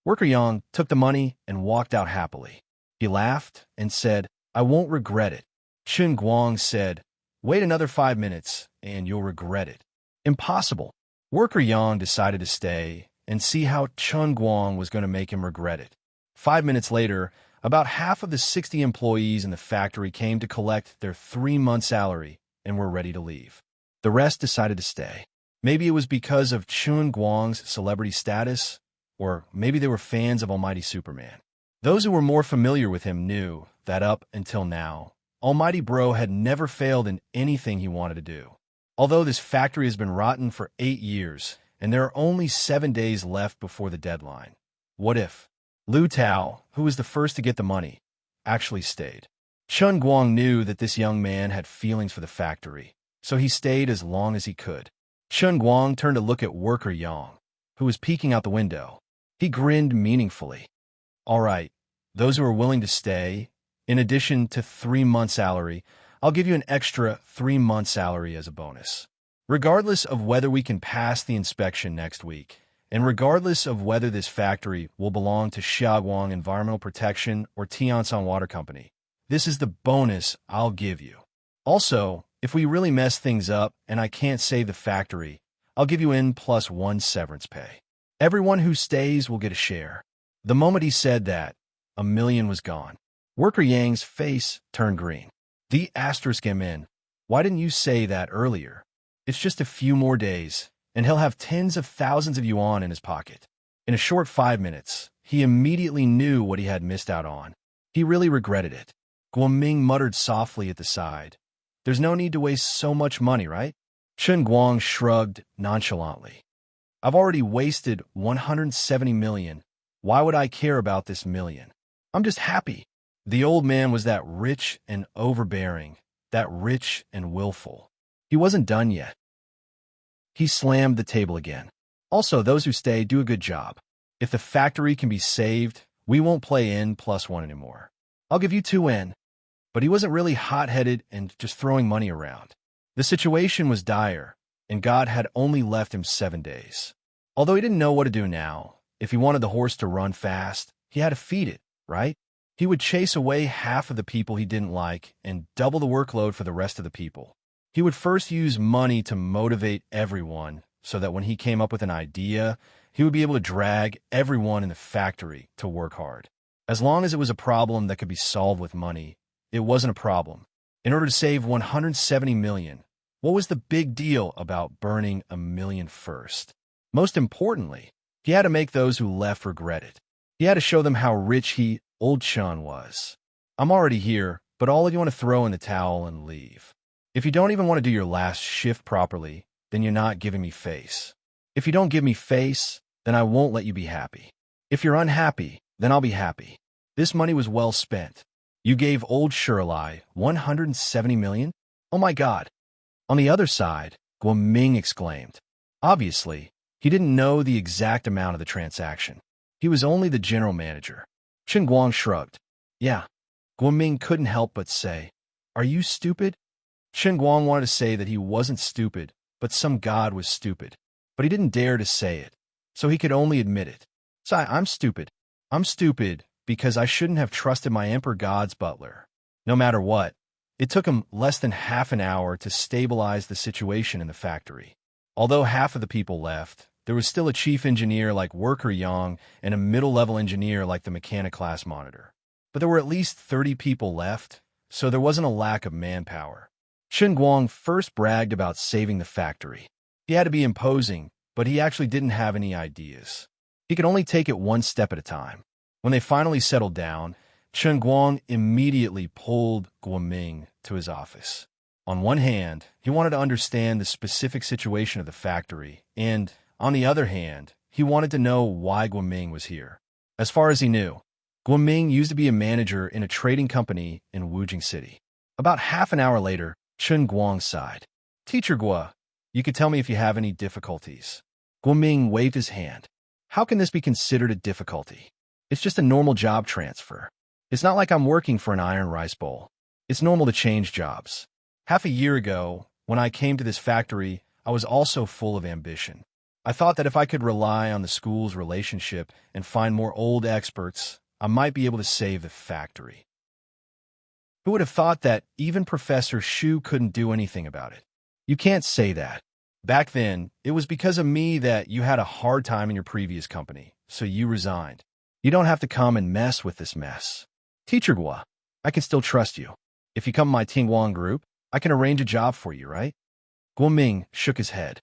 Worker Yang took the money and walked out happily. He laughed and said, I won't regret it. Chen Guang said, wait another 5 minutes and you'll regret it. Impossible. Worker Yang decided to stay and see how Chen Guang was going to make him regret it. 5 minutes later, about half of the 60 employees in the factory came to collect their 3-month salary and were ready to leave. The rest decided to stay. Maybe it was because of Chen Guang's celebrity status, or maybe they were fans of Almighty Superman. Those who were more familiar with him knew that up until now, Almighty Bro had never failed in anything he wanted to do. Although this factory has been rotten for 8 years, and there are only 7 days left before the deadline. What if Lu Tao, who was the first to get the money, actually stayed? Chen Guang knew that this young man had feelings for the factory, so he stayed as long as he could. Chen Guang turned to look at Worker Yang, who was peeking out the window. He grinned meaningfully. All right, those who are willing to stay, in addition to 3-month salary, I'll give you an extra 3-month salary as a bonus. Regardless of whether we can pass the inspection next week, and regardless of whether this factory will belong to Xiaoguang Environmental Protection or Tiansan Water Company, this is the bonus I'll give you. Also, if we really mess things up and I can't save the factory, I'll give you N+1 severance pay. Everyone who stays will get a share. The moment he said that, $1 million was gone. Worker Yang's face turned green. The *in. Why didn't you say that earlier? It's just a few more days, and he'll have tens of thousands of yuan in his pocket. In a short 5 minutes, he immediately knew what he had missed out on. He really regretted it. Guoming muttered softly at the side. There's no need to waste so much money, right? Chen Guang shrugged nonchalantly. I've already wasted 170 million. Why would I care about this million? I'm just happy. The old man was that rich and overbearing, that rich and willful. He wasn't done yet. He slammed the table again. Also, those who stay do a good job. If the factory can be saved, we won't play N+1 anymore. I'll give you 2 N. But he wasn't really hot-headed and just throwing money around. The situation was dire, and God had only left him 7 days. Although he didn't know what to do now, if he wanted the horse to run fast, he had to feed it, right? He would chase away half of the people he didn't like and double the workload for the rest of the people. He would first use money to motivate everyone so that when he came up with an idea, he would be able to drag everyone in the factory to work hard. As long as it was a problem that could be solved with money, it wasn't a problem. In order to save 170 million, what was the big deal about burning $1 million first? Most importantly, he had to make those who left regret it. He had to show them how rich Old Chen was. I'm already here, but all of you want to throw in the towel and leave. If you don't even want to do your last shift properly, then you're not giving me face. If you don't give me face, then I won't let you be happy. If you're unhappy, then I'll be happy. This money was well spent. You gave old Shirley 170 million? Oh my God. On the other side, Guoming exclaimed. Obviously, he didn't know the exact amount of the transaction. He was only the general manager. Chen Guang shrugged. Yeah. Guoming couldn't help but say, Are you stupid? Chen Guang wanted to say that he wasn't stupid, but some god was stupid. But he didn't dare to say it, so he could only admit it. I'm stupid. I'm stupid because I shouldn't have trusted my emperor god's butler. No matter what, it took him less than half an hour to stabilize the situation in the factory. Although half of the people left, there was still a chief engineer like Worker Yang and a middle-level engineer like the mechanic class monitor. But there were at least 30 people left, so there wasn't a lack of manpower. Chen Guang first bragged about saving the factory. He had to be imposing, but he actually didn't have any ideas. He could only take it one step at a time. When they finally settled down, Chen Guang immediately pulled Guoming to his office. On one hand, he wanted to understand the specific situation of the factory, and, on the other hand, he wanted to know why Guoming was here. As far as he knew, Guoming used to be a manager in a trading company in Wujing City. About half an hour later, Chen Guang sighed. Teacher Guo, you could tell me if you have any difficulties. Guoming waved his hand. How can this be considered a difficulty? It's just a normal job transfer. It's not like I'm working for an iron rice bowl. It's normal to change jobs. Half a year ago, when I came to this factory, I was also full of ambition. I thought that if I could rely on the school's relationship and find more old experts, I might be able to save the factory. Who would have thought that even Professor Shu couldn't do anything about it? You can't say that. Back then, it was because of me that you had a hard time in your previous company, so you resigned. You don't have to come and mess with this mess. Teacher Guo, I can still trust you. If you come to my Tingguang group, I can arrange a job for you, right? Guoming shook his head.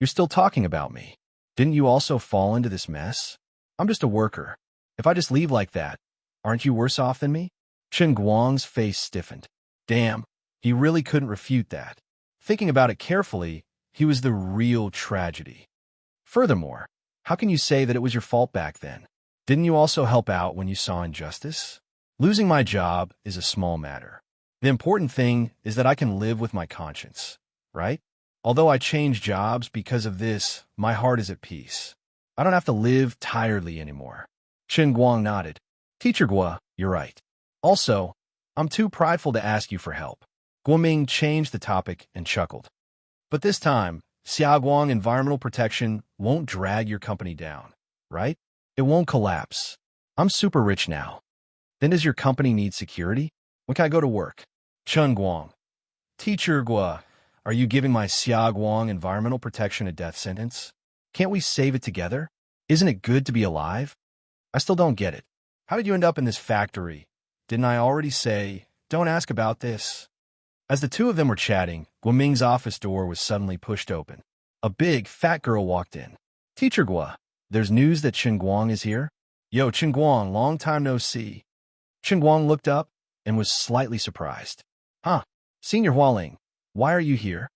You're still talking about me. Didn't you also fall into this mess? I'm just a worker. If I just leave like that, aren't you worse off than me? Chen Guang's face stiffened. Damn, he really couldn't refute that. Thinking about it carefully, he was the real tragedy. Furthermore, how can you say that it was your fault back then? Didn't you also help out when you saw injustice? Losing my job is a small matter. The important thing is that I can live with my conscience, right? Although I changed jobs because of this, my heart is at peace. I don't have to live tiredly anymore. Chen Guang nodded. Teacher Guo, you're right. Also, I'm too prideful to ask you for help. Guoming changed the topic and chuckled. But this time, Xiaoguang Environmental Protection won't drag your company down, right? It won't collapse. I'm super rich now. Then does your company need security? When can I go to work? Chen Guang. Teacher Guo, are you giving my Xiaoguang Environmental Protection a death sentence? Can't we save it together? Isn't it good to be alive? I still don't get it. How did you end up in this factory? Didn't I already say, don't ask about this? As the two of them were chatting, Guoming's office door was suddenly pushed open. A big, fat girl walked in. Teacher Guo, there's news that Chen Guang is here? Yo, Chen Guang, long time no see. Chen Guang looked up and was slightly surprised. Huh, Senior Hualing, why are you here?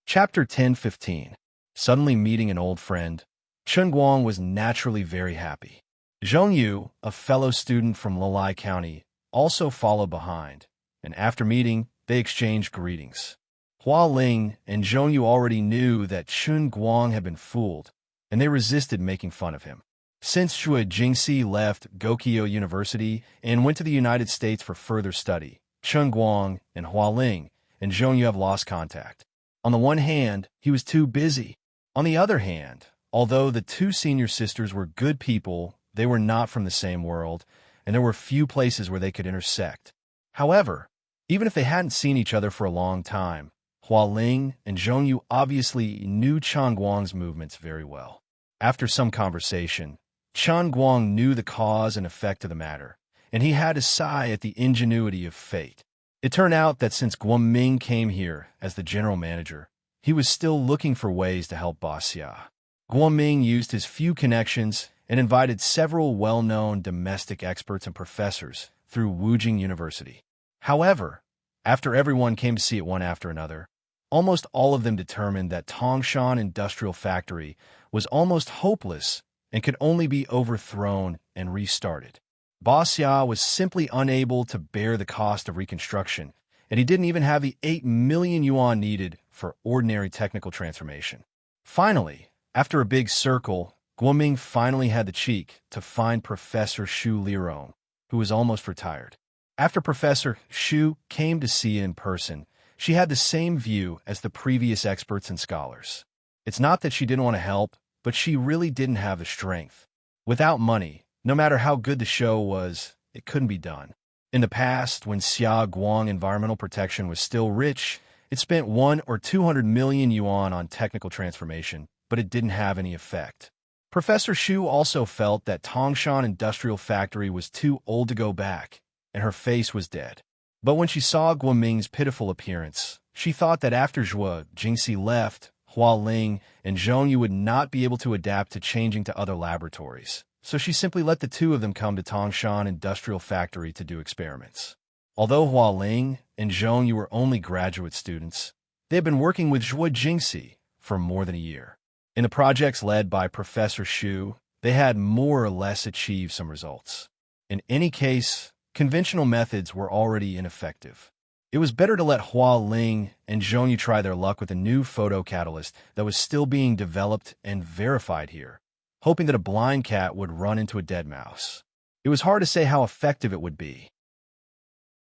Chapter 10:15. Suddenly meeting an old friend, Chen Guang was naturally very happy. Zhong Yu, a fellow student from Lilai County, also followed behind, and after meeting, they exchanged greetings. Hua Ling and Zhong Yu already knew that Chen Guang had been fooled, and they resisted making fun of him. Since Shui Jingxi left Gokyo University and went to the United States for further study, Chen Guang and Hua Ling and Zhong Yu have lost contact. On the one hand, he was too busy. On the other hand, although the two senior sisters were good people, they were not from the same world, and there were few places where they could intersect. However, even if they hadn't seen each other for a long time, Hua Ling and Zhong Yu obviously knew Chen Guang's movements very well. After some conversation, Chen Guang knew the cause and effect of the matter, and he had to sigh at the ingenuity of fate. It turned out that since Guoming came here as the general manager, he was still looking for ways to help Boss Xia. Guoming used his few connections and invited several well-known domestic experts and professors through Wujing University. However, after everyone came to see it one after another, almost all of them determined that Tongshan Industrial Factory was almost hopeless and could only be overthrown and restarted. Boss Xia was simply unable to bear the cost of reconstruction, and he didn't even have the 8 million yuan needed for ordinary technical transformation. Finally, after a big circle, Guoming finally had the cheek to find Professor Shu Lirong, who was almost retired. After Professor Shu came to see it in person, she had the same view as the previous experts and scholars. It's not that she didn't want to help, but she really didn't have the strength. Without money, no matter how good the show was, it couldn't be done. In the past, when Xia Guang Environmental Protection was still rich, it spent 1 or 200 million yuan on technical transformation, but it didn't have any effect. Professor Shu also felt that Tongshan Industrial Factory was too old to go back, and her face was dead. But when she saw Guoming's pitiful appearance, she thought that after Zhuo Jingxi left, Hua Ling and Zhong Yu would not be able to adapt to changing to other laboratories, so she simply let the two of them come to Tongshan Industrial Factory to do experiments. Although Hua Ling and Zhong Yu were only graduate students, they had been working with Zhuo Jingxi for more than a year. In the projects led by Professor Shu, they had more or less achieved some results. In any case, conventional methods were already ineffective. It was better to let Hua Ling and Zhong Yu try their luck with a new photocatalyst that was still being developed and verified here, hoping that a blind cat would run into a dead mouse. It was hard to say how effective it would be.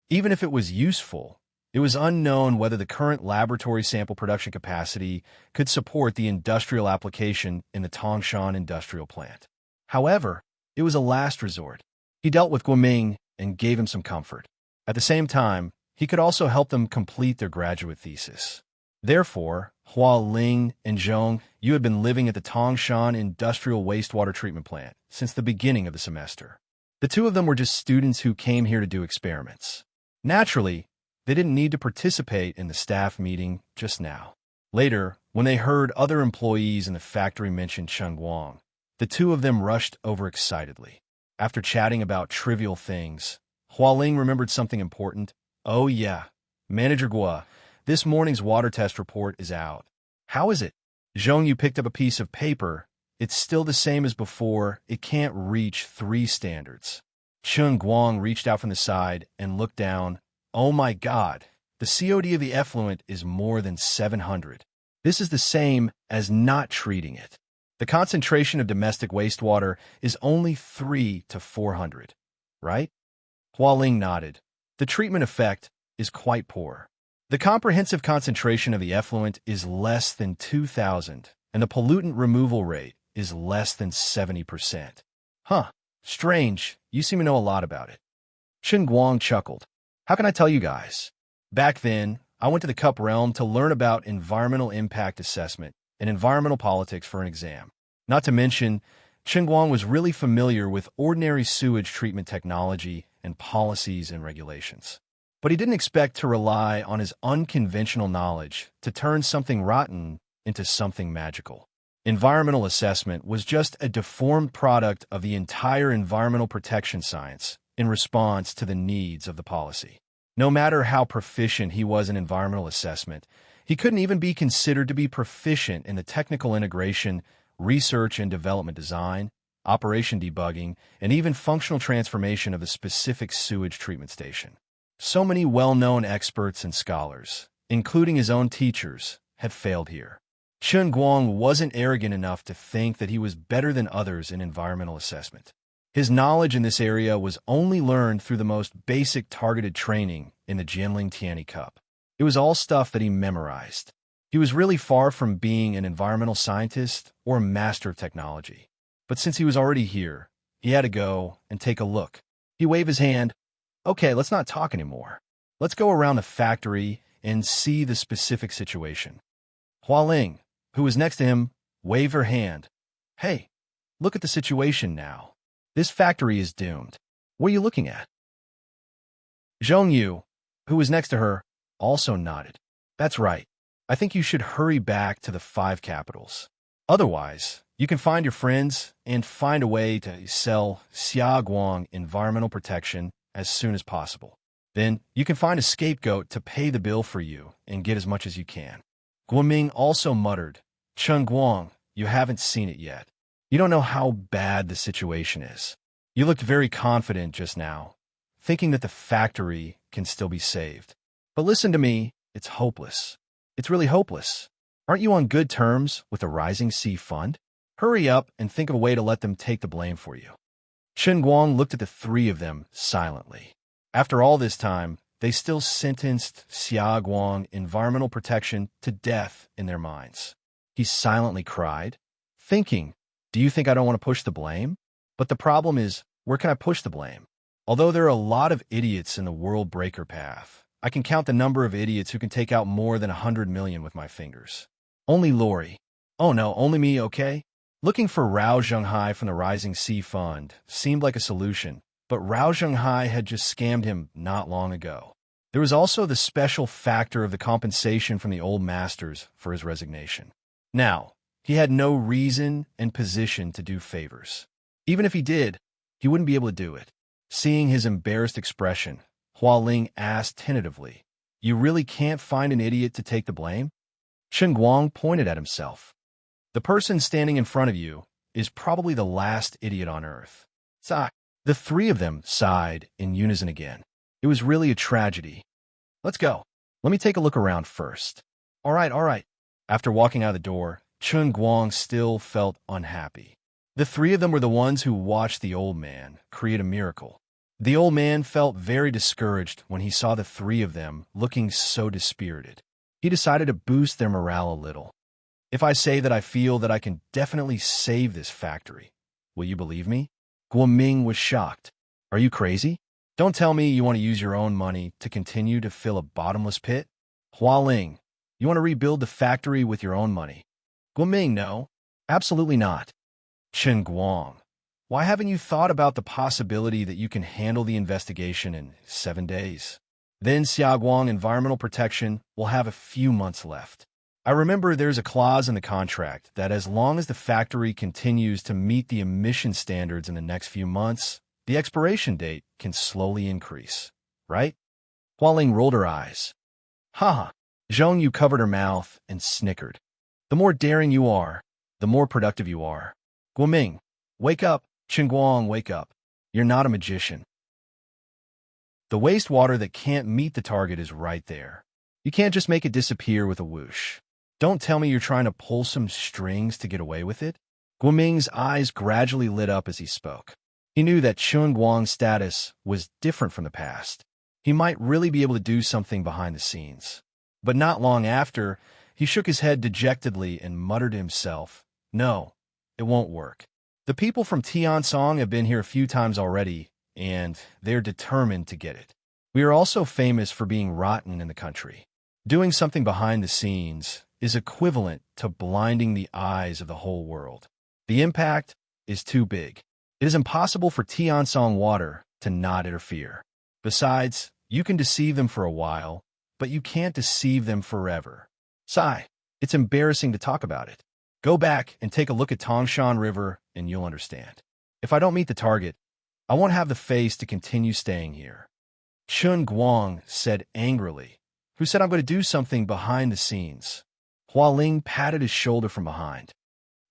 Even if it was useful, it was unknown whether the current laboratory sample production capacity could support the industrial application in the Tongshan industrial plant. However, it was a last resort. He dealt with Guoming and gave him some comfort. At the same time, he could also help them complete their graduate thesis. Therefore, Hua Ling and Zhong Yu had been living at the Tongshan Industrial Wastewater Treatment Plant since the beginning of the semester. The two of them were just students who came here to do experiments. Naturally, they didn't need to participate in the staff meeting just now. Later, when they heard other employees in the factory mention Chen Guang, the two of them rushed over excitedly. After chatting about trivial things, Hua Ling remembered something important. Oh yeah, Manager Guo, this morning's water test report is out. How is it? Zhong Yu picked up a piece of paper. It's still the same as before. It can't reach 3 standards. Chen Guang reached out from the side and looked down. Oh my God, the COD of the effluent is more than 700. This is the same as not treating it. The concentration of domestic wastewater is only 3 to 400, right? Hua Ling nodded. The treatment effect is quite poor. The comprehensive concentration of the effluent is less than 2,000, and the pollutant removal rate is less than 70%. Huh, strange. You seem to know a lot about it. Chen Guang chuckled. How can I tell you guys? Back then, I went to the Cup realm to learn about environmental impact assessment and environmental politics for an exam. Not to mention, Chen Guang was really familiar with ordinary sewage treatment technology and policies and regulations. But he didn't expect to rely on his unconventional knowledge to turn something rotten into something magical. Environmental assessment was just a deformed product of the entire environmental protection science in response to the needs of the policy. No matter how proficient he was in environmental assessment, he couldn't even be considered to be proficient in the technical integration, research and development design, operation debugging, and even functional transformation of a specific sewage treatment station. So many well-known experts and scholars, including his own teachers, had failed here. Chen Guang wasn't arrogant enough to think that he was better than others in environmental assessment. His knowledge in this area was only learned through the most basic targeted training in the Jianling Tianyi Cup. It was all stuff that he memorized. He was really far from being an environmental scientist or a master of technology. But since he was already here, he had to go and take a look. He waved his hand. Okay, let's not talk anymore. Let's go around the factory and see the specific situation. Hua Ling, who was next to him, waved her hand. Hey, look at the situation now. This factory is doomed. What are you looking at? Zhong Yu, who was next to her, also nodded. That's right. I think you should hurry back to the 5 capitals. Otherwise, you can find your friends and find a way to sell Xia Guang environmental protection as soon as possible. Then you can find a scapegoat to pay the bill for you and get as much as you can. Guoming also muttered, Chen Guang, you haven't seen it yet. You don't know how bad the situation is. You looked very confident just now, thinking that the factory can still be saved. But listen to me, it's hopeless. It's really hopeless. Aren't you on good terms with the Rising Sea Fund? Hurry up and think of a way to let them take the blame for you. Chen Guang looked at the 3 of them silently. After all this time, they still sentenced Xia Guang environmental protection to death in their minds. He silently cried, thinking, do you think I don't want to push the blame? But the problem is, where can I push the blame? Although there are a lot of idiots in the world breaker path, I can count the number of idiots who can take out more than 100 million with my fingers. Only Lori. Oh no, only me, okay? Looking for Rao Zhenghai from the Rising Sea Fund seemed like a solution, but Rao Zhenghai had just scammed him not long ago. There was also the special factor of the compensation from the old masters for his resignation. Now, he had no reason and position to do favors. Even if he did, he wouldn't be able to do it. Seeing his embarrassed expression, Hua Ling asked tentatively, you really can't find an idiot to take the blame? Chen Guang pointed at himself. The person standing in front of you is probably the last idiot on earth. Sigh. The three of them sighed in unison again. It was really a tragedy. Let's go. Let me take a look around first. All right. After walking out of the door, Chen Guang still felt unhappy. The three of them were the ones who watched the old man create a miracle. The old man felt very discouraged when he saw the three of them looking so dispirited. He decided to boost their morale a little. If I say that I feel that I can definitely save this factory, will you believe me? Guoming was shocked. Are you crazy? Don't tell me you want to use your own money to continue to fill a bottomless pit? Hua Ling, you want to rebuild the factory with your own money? Guoming, no. Absolutely not. Chen Guang, why haven't you thought about the possibility that you can handle the investigation in 7 days? Then Xiaoguang Environmental Protection will have a few months left. I remember there's a clause in the contract that as long as the factory continues to meet the emission standards in the next few months, the expiration date can slowly increase, right? Hualing rolled her eyes. Ha! Zhong Yu covered her mouth and snickered. The more daring you are, the more productive you are. Guoming, wake up. Qingguang, wake up. You're not a magician. The wastewater that can't meet the target is right there. You can't just make it disappear with a whoosh. Don't tell me you're trying to pull some strings to get away with it. Guoming's eyes gradually lit up as he spoke. He knew that Qingguang's status was different from the past. He might really be able to do something behind the scenes. But not long after, he shook his head dejectedly and muttered to himself, no, it won't work. The people from Tiansong have been here a few times already, and they're determined to get it. We are also famous for being rotten in the country. Doing something behind the scenes is equivalent to blinding the eyes of the whole world. The impact is too big. It is impossible for Tiansong water to not interfere. Besides, you can deceive them for a while, but you can't deceive them forever. Sigh, it's embarrassing to talk about it. Go back and take a look at Tongshan River and you'll understand. If I don't meet the target, I won't have the face to continue staying here. Chun Guang said angrily. Who said I'm going to do something behind the scenes? Hua Ling patted his shoulder from behind.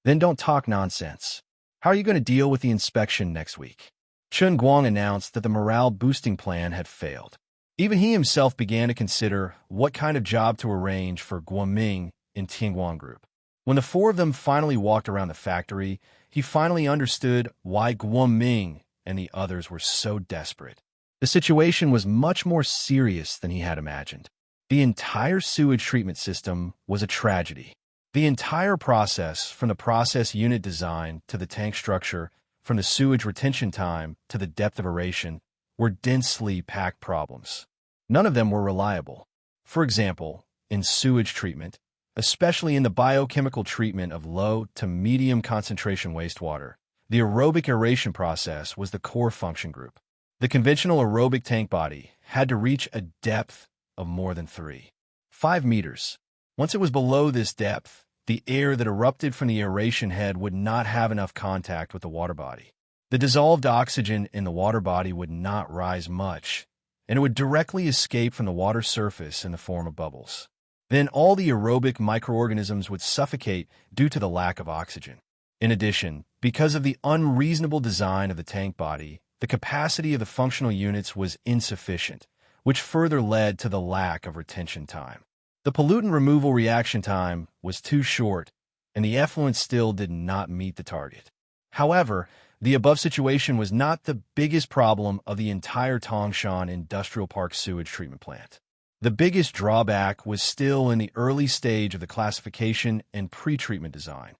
Then don't talk nonsense. How are you going to deal with the inspection next week? Chun Guang announced that the morale-boosting plan had failed. Even he himself began to consider what kind of job to arrange for Guoming in Tianguang Group. When the four of them finally walked around the factory, he finally understood why Guoming and the others were so desperate. The situation was much more serious than he had imagined. The entire sewage treatment system was a tragedy. The entire process, from the process unit design to the tank structure, from the sewage retention time to the depth of aeration, were densely packed problems. None of them were reliable. For example, in sewage treatment, especially in the biochemical treatment of low to medium concentration wastewater, the aerobic aeration process was the core function group. The conventional aerobic tank body had to reach a depth of more than 5 meters. Once it was below this depth, the air that erupted from the aeration head would not have enough contact with the water body. The dissolved oxygen in the water body would not rise much, and it would directly escape from the water surface in the form of bubbles. Then all the aerobic microorganisms would suffocate due to the lack of oxygen. In addition, because of the unreasonable design of the tank body, the capacity of the functional units was insufficient, which further led to the lack of retention time. The pollutant removal reaction time was too short, and the effluent still did not meet the target. However, The above situation was not the biggest problem of the entire Tangshan Industrial Park sewage treatment plant. The biggest drawback was still in the early stage of the classification and pre-treatment design.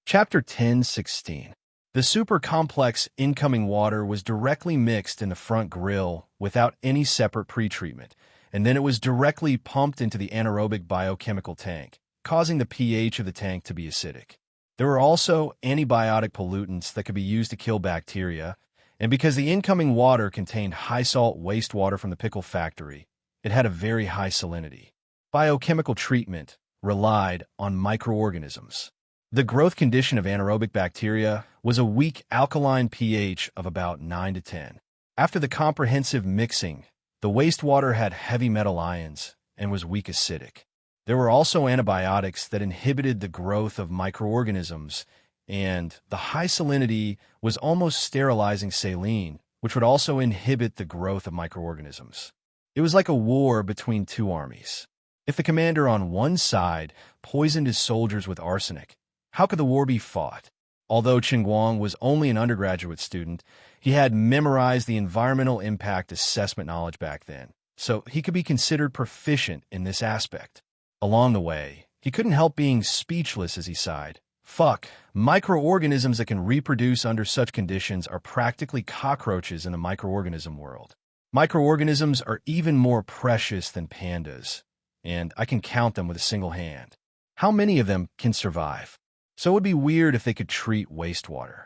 Chapter 10:16. The super complex incoming water was directly mixed in the front grill without any separate pre-treatment, and then it was directly pumped into the anaerobic biochemical tank, causing the pH of the tank to be acidic. There were also antibiotic pollutants that could be used to kill bacteria, and because the incoming water contained high-salt wastewater from the pickle factory, it had a very high salinity. Biochemical treatment relied on microorganisms. The growth condition of anaerobic bacteria was a weak alkaline pH of about 9 to 10. After the comprehensive mixing, the wastewater had heavy metal ions and was weak acidic. There were also antibiotics that inhibited the growth of microorganisms, and the high salinity was almost sterilizing saline, which would also inhibit the growth of microorganisms. It was like a war between two armies. If the commander on one side poisoned his soldiers with arsenic, how could the war be fought? Although Chen Guang was only an undergraduate student, he had memorized the environmental impact assessment knowledge back then, so he could be considered proficient in this aspect. Along the way, he couldn't help being speechless as he sighed. Fuck, microorganisms that can reproduce under such conditions are practically cockroaches in the microorganism world. Microorganisms are even more precious than pandas, and I can count them with a single hand. How many of them can survive? So it would be weird if they could treat wastewater.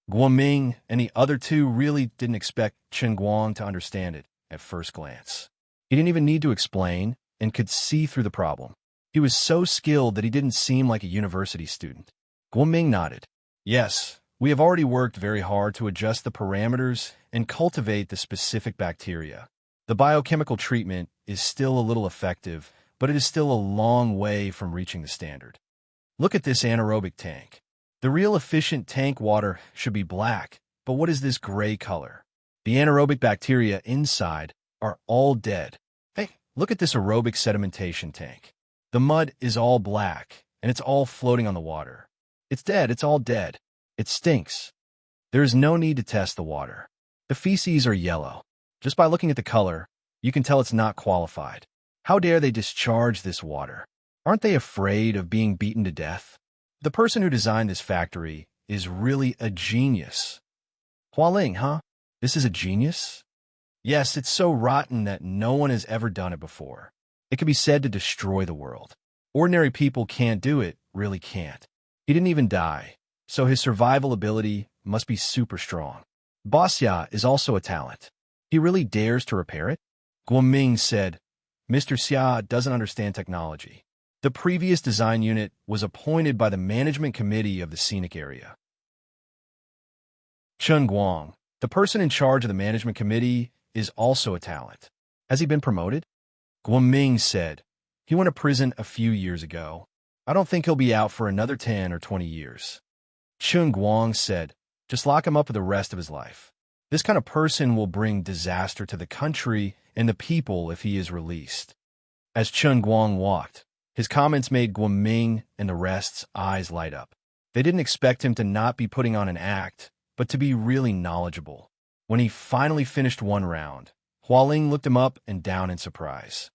Guoming and the other two really didn't expect Chen Guang to understand it at first glance. He didn't even need to explain and could see through the problem. He was so skilled that he didn't seem like a university student. Guoming nodded. Yes, we have already worked very hard to adjust the parameters and cultivate the specific bacteria. The biochemical treatment is still a little effective, but it is still a long way from reaching the standard. Look at this anaerobic tank. The real efficient tank water should be black, but what is this gray color? The anaerobic bacteria inside are all dead. Hey, look at this aerobic sedimentation tank. The mud is all black, and it's all floating on the water. It's dead, it's all dead. It stinks. There is no need to test the water. The feces are yellow. Just by looking at the color, you can tell it's not qualified. How dare they discharge this water? Aren't they afraid of being beaten to death? The person who designed this factory is really a genius. Hualing, huh? This is a genius? Yes, it's so rotten that no one has ever done it before. It could be said to destroy the world. Ordinary people can't do it, really can't. He didn't even die, so his survival ability must be super strong. Basya is also a talent. He really dares to repair it? Guoming said, Mr. Xia doesn't understand technology. The previous design unit was appointed by the management committee of the scenic area. Chen Guang, the person in charge of the management committee, is also a talent. Has he been promoted? Guoming said, he went to prison a few years ago. I don't think he'll be out for another 10 or 20 years. Chen Guang said, just lock him up for the rest of his life. This kind of person will bring disaster to the country and the people if he is released. As Chen Guang walked, his comments made Guoming and the rest's eyes light up. They didn't expect him to not be putting on an act, but to be really knowledgeable. When he finally finished one round, Hualing looked him up and down in surprise.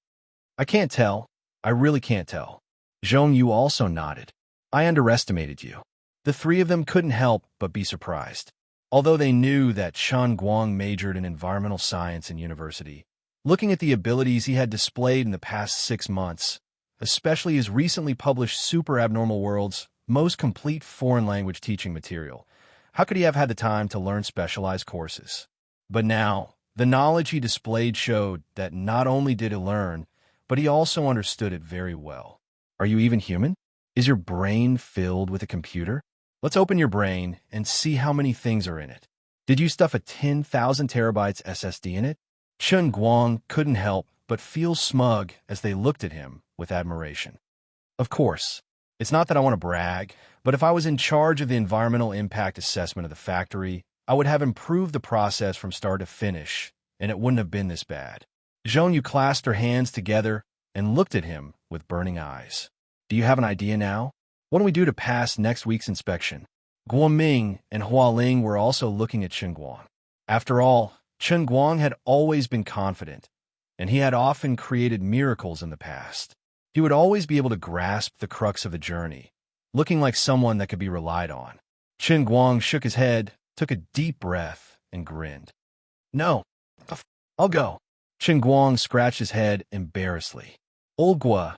I can't tell. I really can't tell. Zhong Yu also nodded. I underestimated you. The three of them couldn't help but be surprised. Although they knew that Chen Guang majored in environmental science in university, looking at the abilities he had displayed in the past 6 months, especially his recently published Super Abnormal World's most complete foreign language teaching material, how could he have had the time to learn specialized courses? But now, the knowledge he displayed showed that not only did he learn, but he also understood it very well. Are you even human? Is your brain filled with a computer? Let's open your brain and see how many things are in it. Did you stuff a 10,000 terabytes SSD in it? Chen Guang couldn't help but feel smug as they looked at him with admiration. Of course, it's not that I want to brag, but if I was in charge of the environmental impact assessment of the factory, I would have improved the process from start to finish, and it wouldn't have been this bad. Zhong Yu clasped her hands together and looked at him with burning eyes. Do you have an idea now? What do we do to pass next week's inspection? Guoming and Hualing were also looking at Chen Guang. After all, Chen Guang had always been confident, and he had often created miracles in the past. He would always be able to grasp the crux of the journey, looking like someone that could be relied on. Chen Guang shook his head, took a deep breath, and grinned. No, I'll go. Chen Guang scratched his head embarrassedly. Old Gua,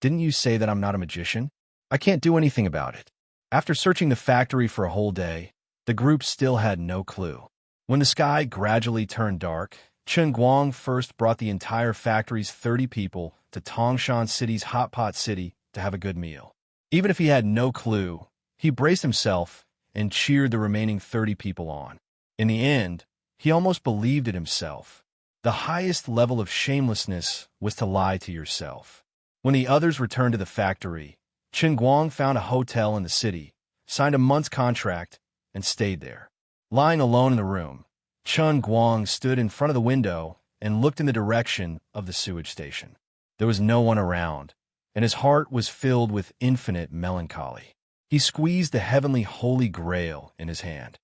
didn't you say that I'm not a magician? I can't do anything about it. After searching the factory for a whole day, the group still had no clue. When the sky gradually turned dark, Chen Guang first brought the entire factory's 30 people to Tangshan City's Hot Pot City to have a good meal. Even if he had no clue, he braced himself and cheered the remaining 30 people on. In the end, he almost believed it himself. The highest level of shamelessness was to lie to yourself. When the others returned to the factory, Chen Guang found a hotel in the city, signed a month's contract, and stayed there. Lying alone in the room, Chen Guang stood in front of the window and looked in the direction of the sewage station. There was no one around, and his heart was filled with infinite melancholy. He squeezed the heavenly Holy Grail in his hand.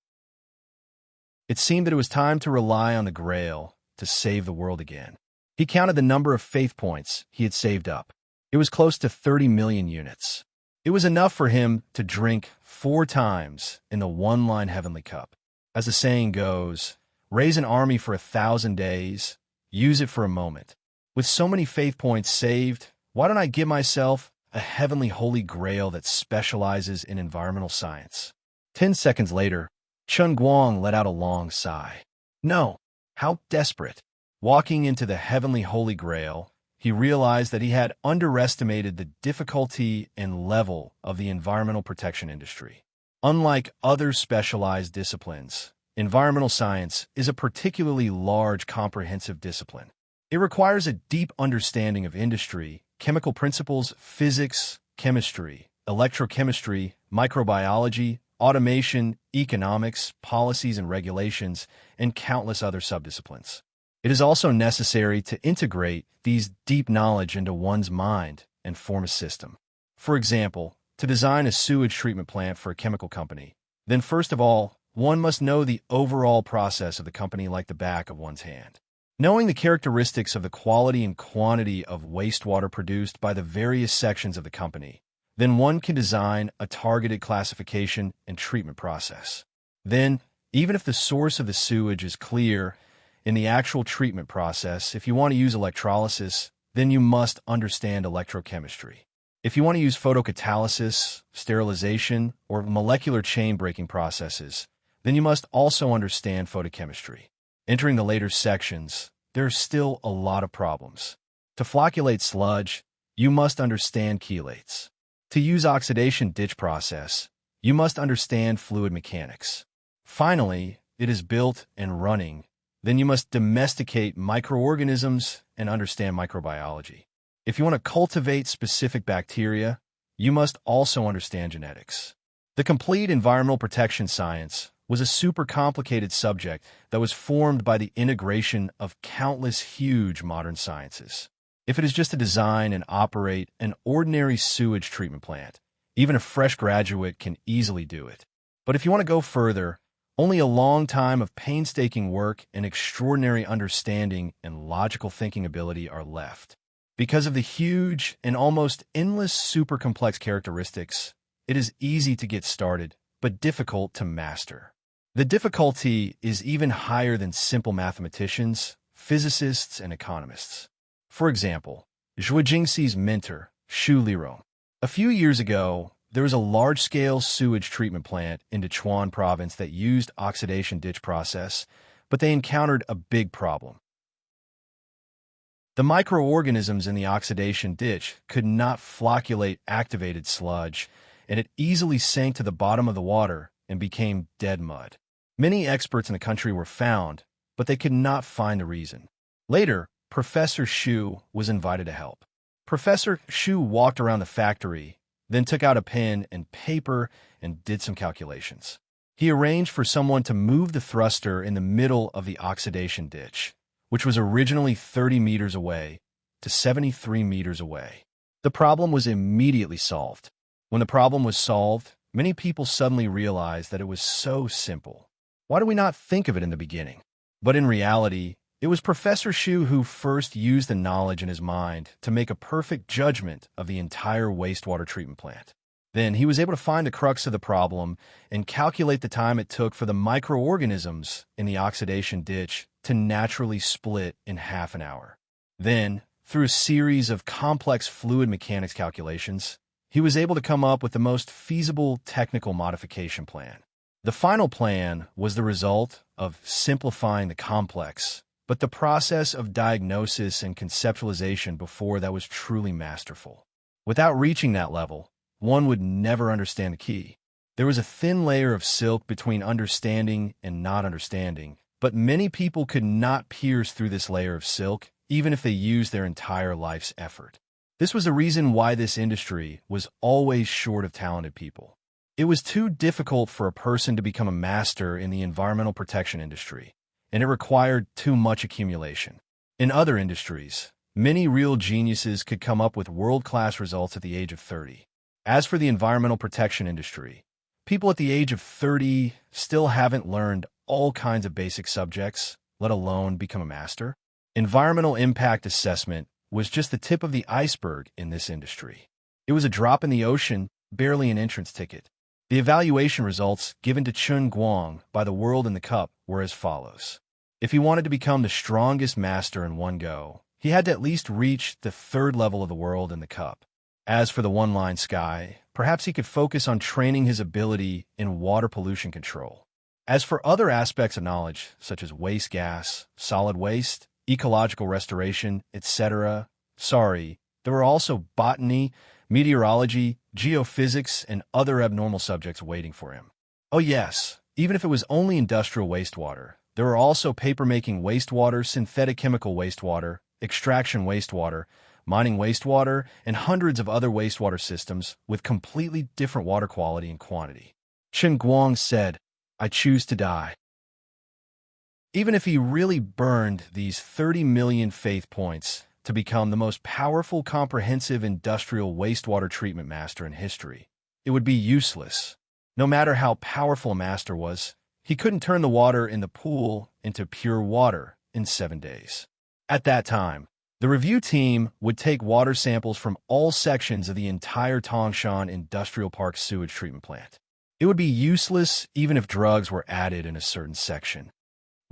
It seemed that it was time to rely on the Grail to save the world again. He counted the number of faith points he had saved up. It was close to 30 million units. It was enough for him to drink 4 times in the one-line heavenly cup. As the saying goes, raise an army for 1,000 days, use it for a moment. With so many faith points saved, why don't I give myself a heavenly Holy Grail that specializes in environmental science? 10 seconds later, Chen Guang let out a long sigh. No, how desperate. Walking into the heavenly Holy Grail, he realized that he had underestimated the difficulty and level of the environmental protection industry. Unlike other specialized disciplines, environmental science is a particularly large, comprehensive discipline. It requires a deep understanding of industry, chemical principles, physics, chemistry, electrochemistry, microbiology, automation, economics, policies and regulations, and countless other subdisciplines. It is also necessary to integrate these deep knowledge into one's mind and form a system. For example, to design a sewage treatment plant for a chemical company, then first of all, one must know the overall process of the company like the back of one's hand. Knowing the characteristics of the quality and quantity of wastewater produced by the various sections of the company, then one can design a targeted classification and treatment process. Then, even if the source of the sewage is clear, in the actual treatment process, if you want to use electrolysis, then you must understand electrochemistry. If you want to use photocatalysis, sterilization, or molecular chain breaking processes, then you must also understand photochemistry. Entering the later sections, there are still a lot of problems. To flocculate sludge, you must understand chelates. To use oxidation ditch process, you must understand fluid mechanics. Finally, it is built and running, then you must domesticate microorganisms and understand microbiology. If you want to cultivate specific bacteria, you must also understand genetics. The complete environmental protection science was a super complicated subject that was formed by the integration of countless huge modern sciences. If it is just to design and operate an ordinary sewage treatment plant, even a fresh graduate can easily do it. But if you want to go further, only a long time of painstaking work and extraordinary understanding and logical thinking ability are left. Because of the huge and almost endless super complex characteristics, it is easy to get started, but difficult to master. The difficulty is even higher than simple mathematicians, physicists, and economists. For example, Zhuo Jingxi's mentor, Xu Lirong. A few years ago, there was a large-scale sewage treatment plant in Sichuan province that used oxidation ditch process, but they encountered a big problem. The microorganisms in the oxidation ditch could not flocculate activated sludge, and it easily sank to the bottom of the water and became dead mud. Many experts in the country were found, but they could not find the reason. Later, Professor Xu was invited to help. Professor Xu walked around the factory, then took out a pen and paper and did some calculations. He arranged for someone to move the thruster in the middle of the oxidation ditch, which was originally 30 meters away, to 73 meters away. The problem was immediately solved. When the problem was solved, many people suddenly realized that it was so simple. Why did we not think of it in the beginning? But in reality, it was Professor Shu who first used the knowledge in his mind to make a perfect judgment of the entire wastewater treatment plant. Then he was able to find the crux of the problem and calculate the time it took for the microorganisms in the oxidation ditch to naturally split in half an hour. Then, through a series of complex fluid mechanics calculations, he was able to come up with the most feasible technical modification plan. The final plan was the result of simplifying the complex, but the process of diagnosis and conceptualization before that was truly masterful. Without reaching that level, one would never understand the key. There was a thin layer of silk between understanding and not understanding, but many people could not pierce through this layer of silk, even if they used their entire life's effort. This was the reason why this industry was always short of talented people. It was too difficult for a person to become a master in the environmental protection industry, and it required too much accumulation. In other industries, many real geniuses could come up with world-class results at the age of 30. As for the environmental protection industry, people at the age of 30 still haven't learned all kinds of basic subjects, let alone become a master. Environmental impact assessment was just the tip of the iceberg in this industry. It was a drop in the ocean, barely an entrance ticket. The evaluation results given to Chun Guang by the World in the Cup were as follows. If he wanted to become the strongest master in one go, he had to at least reach the third level of the World in the Cup. As for the one-line sky, perhaps he could focus on training his ability in water pollution control. As for other aspects of knowledge, such as waste gas, solid waste, ecological restoration, etc., there were also botany, meteorology, geophysics, and other abnormal subjects waiting for him. Oh yes, even if it was only industrial wastewater, there were also paper-making wastewater, synthetic chemical wastewater, extraction wastewater, mining wastewater, and hundreds of other wastewater systems with completely different water quality and quantity. Chen Guang said, "I choose to die." Even if he really burned these 30 million faith points to become the most powerful comprehensive industrial wastewater treatment master in history, it would be useless. No matter how powerful a master was, he couldn't turn the water in the pool into pure water in 7 days. At that time, the review team would take water samples from all sections of the entire Tangshan Industrial Park sewage treatment plant. It would be useless even if drugs were added in a certain section.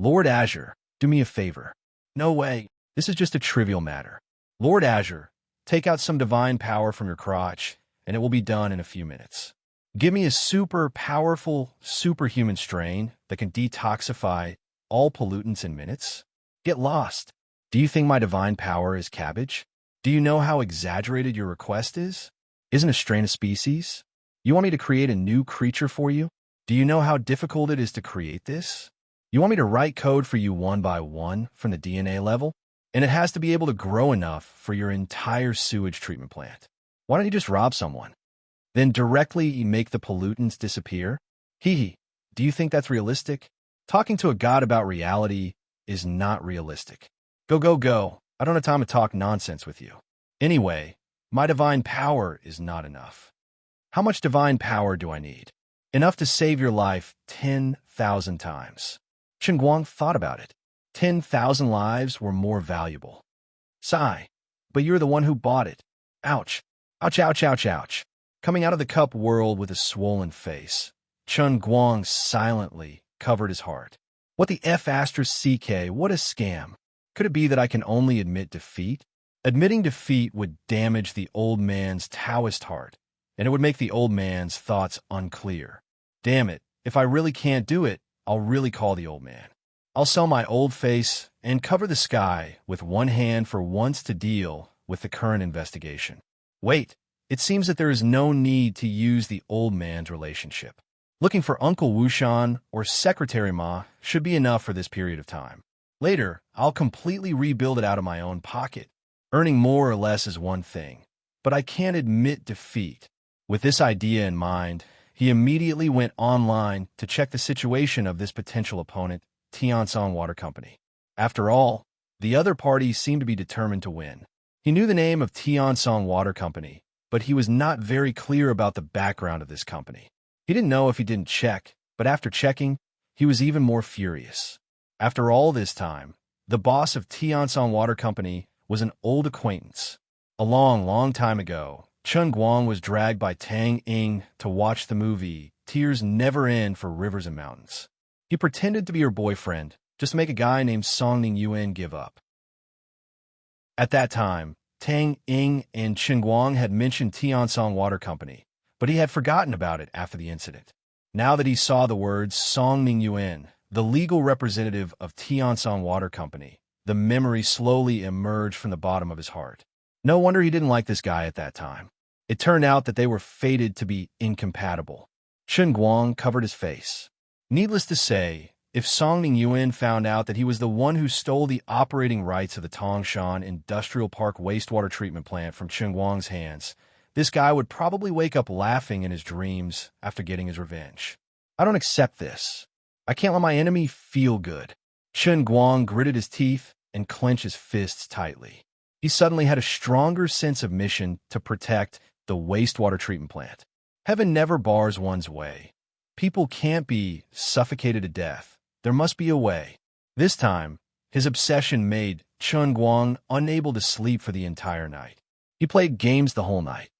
Lord Azure, do me a favor. No way, this is just a trivial matter. Lord Azure, take out some divine power from your crotch, and it will be done in a few minutes. Give me a super powerful, superhuman strain that can detoxify all pollutants in minutes. Get lost. Do you think my divine power is cabbage? Do you know how exaggerated your request is? Isn't a strain a species? You want me to create a new creature for you? Do you know how difficult it is to create this? You want me to write code for you one by one from the DNA level? And it has to be able to grow enough for your entire sewage treatment plant. Why don't you just rob someone? Then directly make the pollutants disappear? Hee. Do you think that's realistic? Talking to a god about reality is not realistic. Go. I don't have time to talk nonsense with you. Anyway, my divine power is not enough. How much divine power do I need? Enough to save your life 10,000 times. Chen Guang thought about it. 10,000 lives were more valuable. Sigh, but you're the one who bought it. Ouch. Ouch. Coming out of the cup world with a swollen face, Chen Guang silently covered his heart. What the F***, what a scam. Could it be that I can only admit defeat? Admitting defeat would damage the old man's Taoist heart, and it would make the old man's thoughts unclear. Damn it, if I really can't do it, I'll really call the old man. I'll sell my old face and cover the sky with one hand for once to deal with the current investigation. Wait, it seems that there is no need to use the old man's relationship. Looking for Uncle Wushan or Secretary Ma should be enough for this period of time. Later, I'll completely rebuild it out of my own pocket. Earning more or less is one thing, but I can't admit defeat. With this idea in mind, he immediately went online to check the situation of this potential opponent, Tiansong Water Company. After all, the other party seemed to be determined to win. He knew the name of Tiansong Water Company, but he was not very clear about the background of this company. He didn't know if he didn't check, but after checking, he was even more furious. After all this time, the boss of Tianshan Water Company was an old acquaintance. A long, long time ago, Chen Guang was dragged by Tang Ying to watch the movie Tears Never End for Rivers and Mountains. He pretended to be her boyfriend, just to make a guy named Songning Yuan give up. At that time, Tang Ying and Chen Guang had mentioned Tianshan Water Company, but he had forgotten about it after the incident. Now that he saw the words Songning Yuan, the legal representative of Tianshan Water Company, the memory slowly emerged from the bottom of his heart. No wonder he didn't like this guy at that time. It turned out that they were fated to be incompatible. Chen Guang covered his face. Needless to say, if Songning Yuan found out that he was the one who stole the operating rights of the Tangshan Industrial Park wastewater treatment plant from Chen Guang's hands, this guy would probably wake up laughing in his dreams after getting his revenge. I don't accept this. I can't let my enemy feel good. Chen Guang gritted his teeth and clenched his fists tightly. He suddenly had a stronger sense of mission to protect the wastewater treatment plant. Heaven never bars one's way. People can't be suffocated to death. There must be a way. This time, his obsession made Chen Guang unable to sleep for the entire night. He played games the whole night.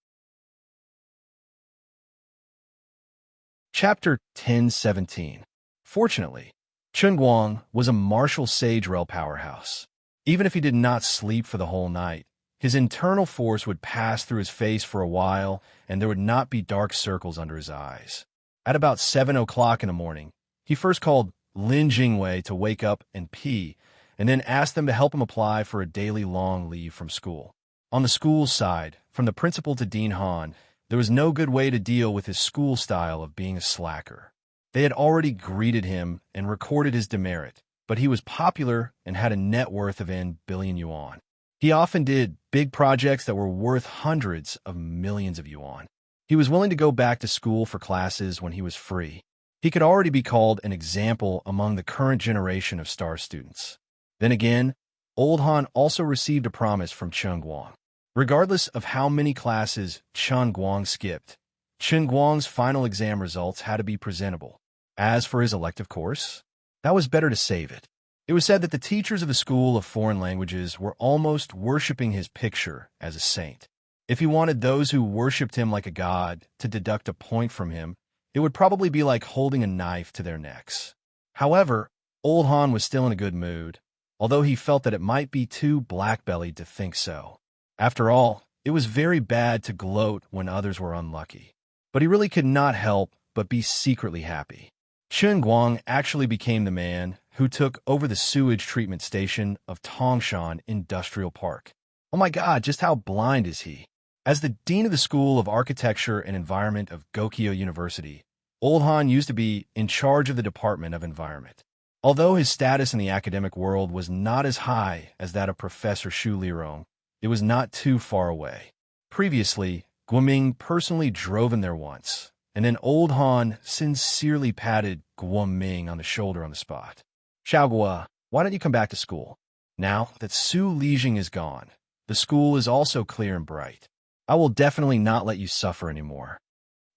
Chapter 10:17. Fortunately, Chen Guang was a martial sage rail powerhouse. Even if he did not sleep for the whole night, his internal force would pass through his face for a while, and there would not be dark circles under his eyes. At about 7 o'clock in the morning, he first called Lin Jingwei to wake up and pee, and then asked them to help him apply for a daily long leave from school. On the school side, from the principal to Dean Han, there was no good way to deal with his school style of being a slacker. They had already greeted him and recorded his demerit, but he was popular and had a net worth of N billion yuan. He often did big projects that were worth hundreds of millions of yuan. He was willing to go back to school for classes when he was free. He could already be called an example among the current generation of star students. Then again, Old Han also received a promise from Chen Guang. Regardless of how many classes Chen Guang skipped, Chen Guang's final exam results had to be presentable. As for his elective course, that was better to save it. It was said that the teachers of the School of Foreign Languages were almost worshipping his picture as a saint. If he wanted those who worshipped him like a god to deduct a point from him, it would probably be like holding a knife to their necks. However, Old Han was still in a good mood, although he felt that it might be too black-bellied to think so. After all, it was very bad to gloat when others were unlucky. But he really could not help but be secretly happy. Chen Guang actually became the man who took over the sewage treatment station of Tangshan Industrial Park. Oh my God, just how blind is he? As the dean of the School of Architecture and Environment of Gokyo University, Old Han used to be in charge of the Department of Environment. Although his status in the academic world was not as high as that of Professor Xu Lirong, it was not too far away. Previously, Guoming personally drove him there once, and then Old Han sincerely patted Guoming on the shoulder on the spot. Xiaogua, why don't you come back to school? Now that Su Lijing is gone, the school is also clear and bright. I will definitely not let you suffer anymore.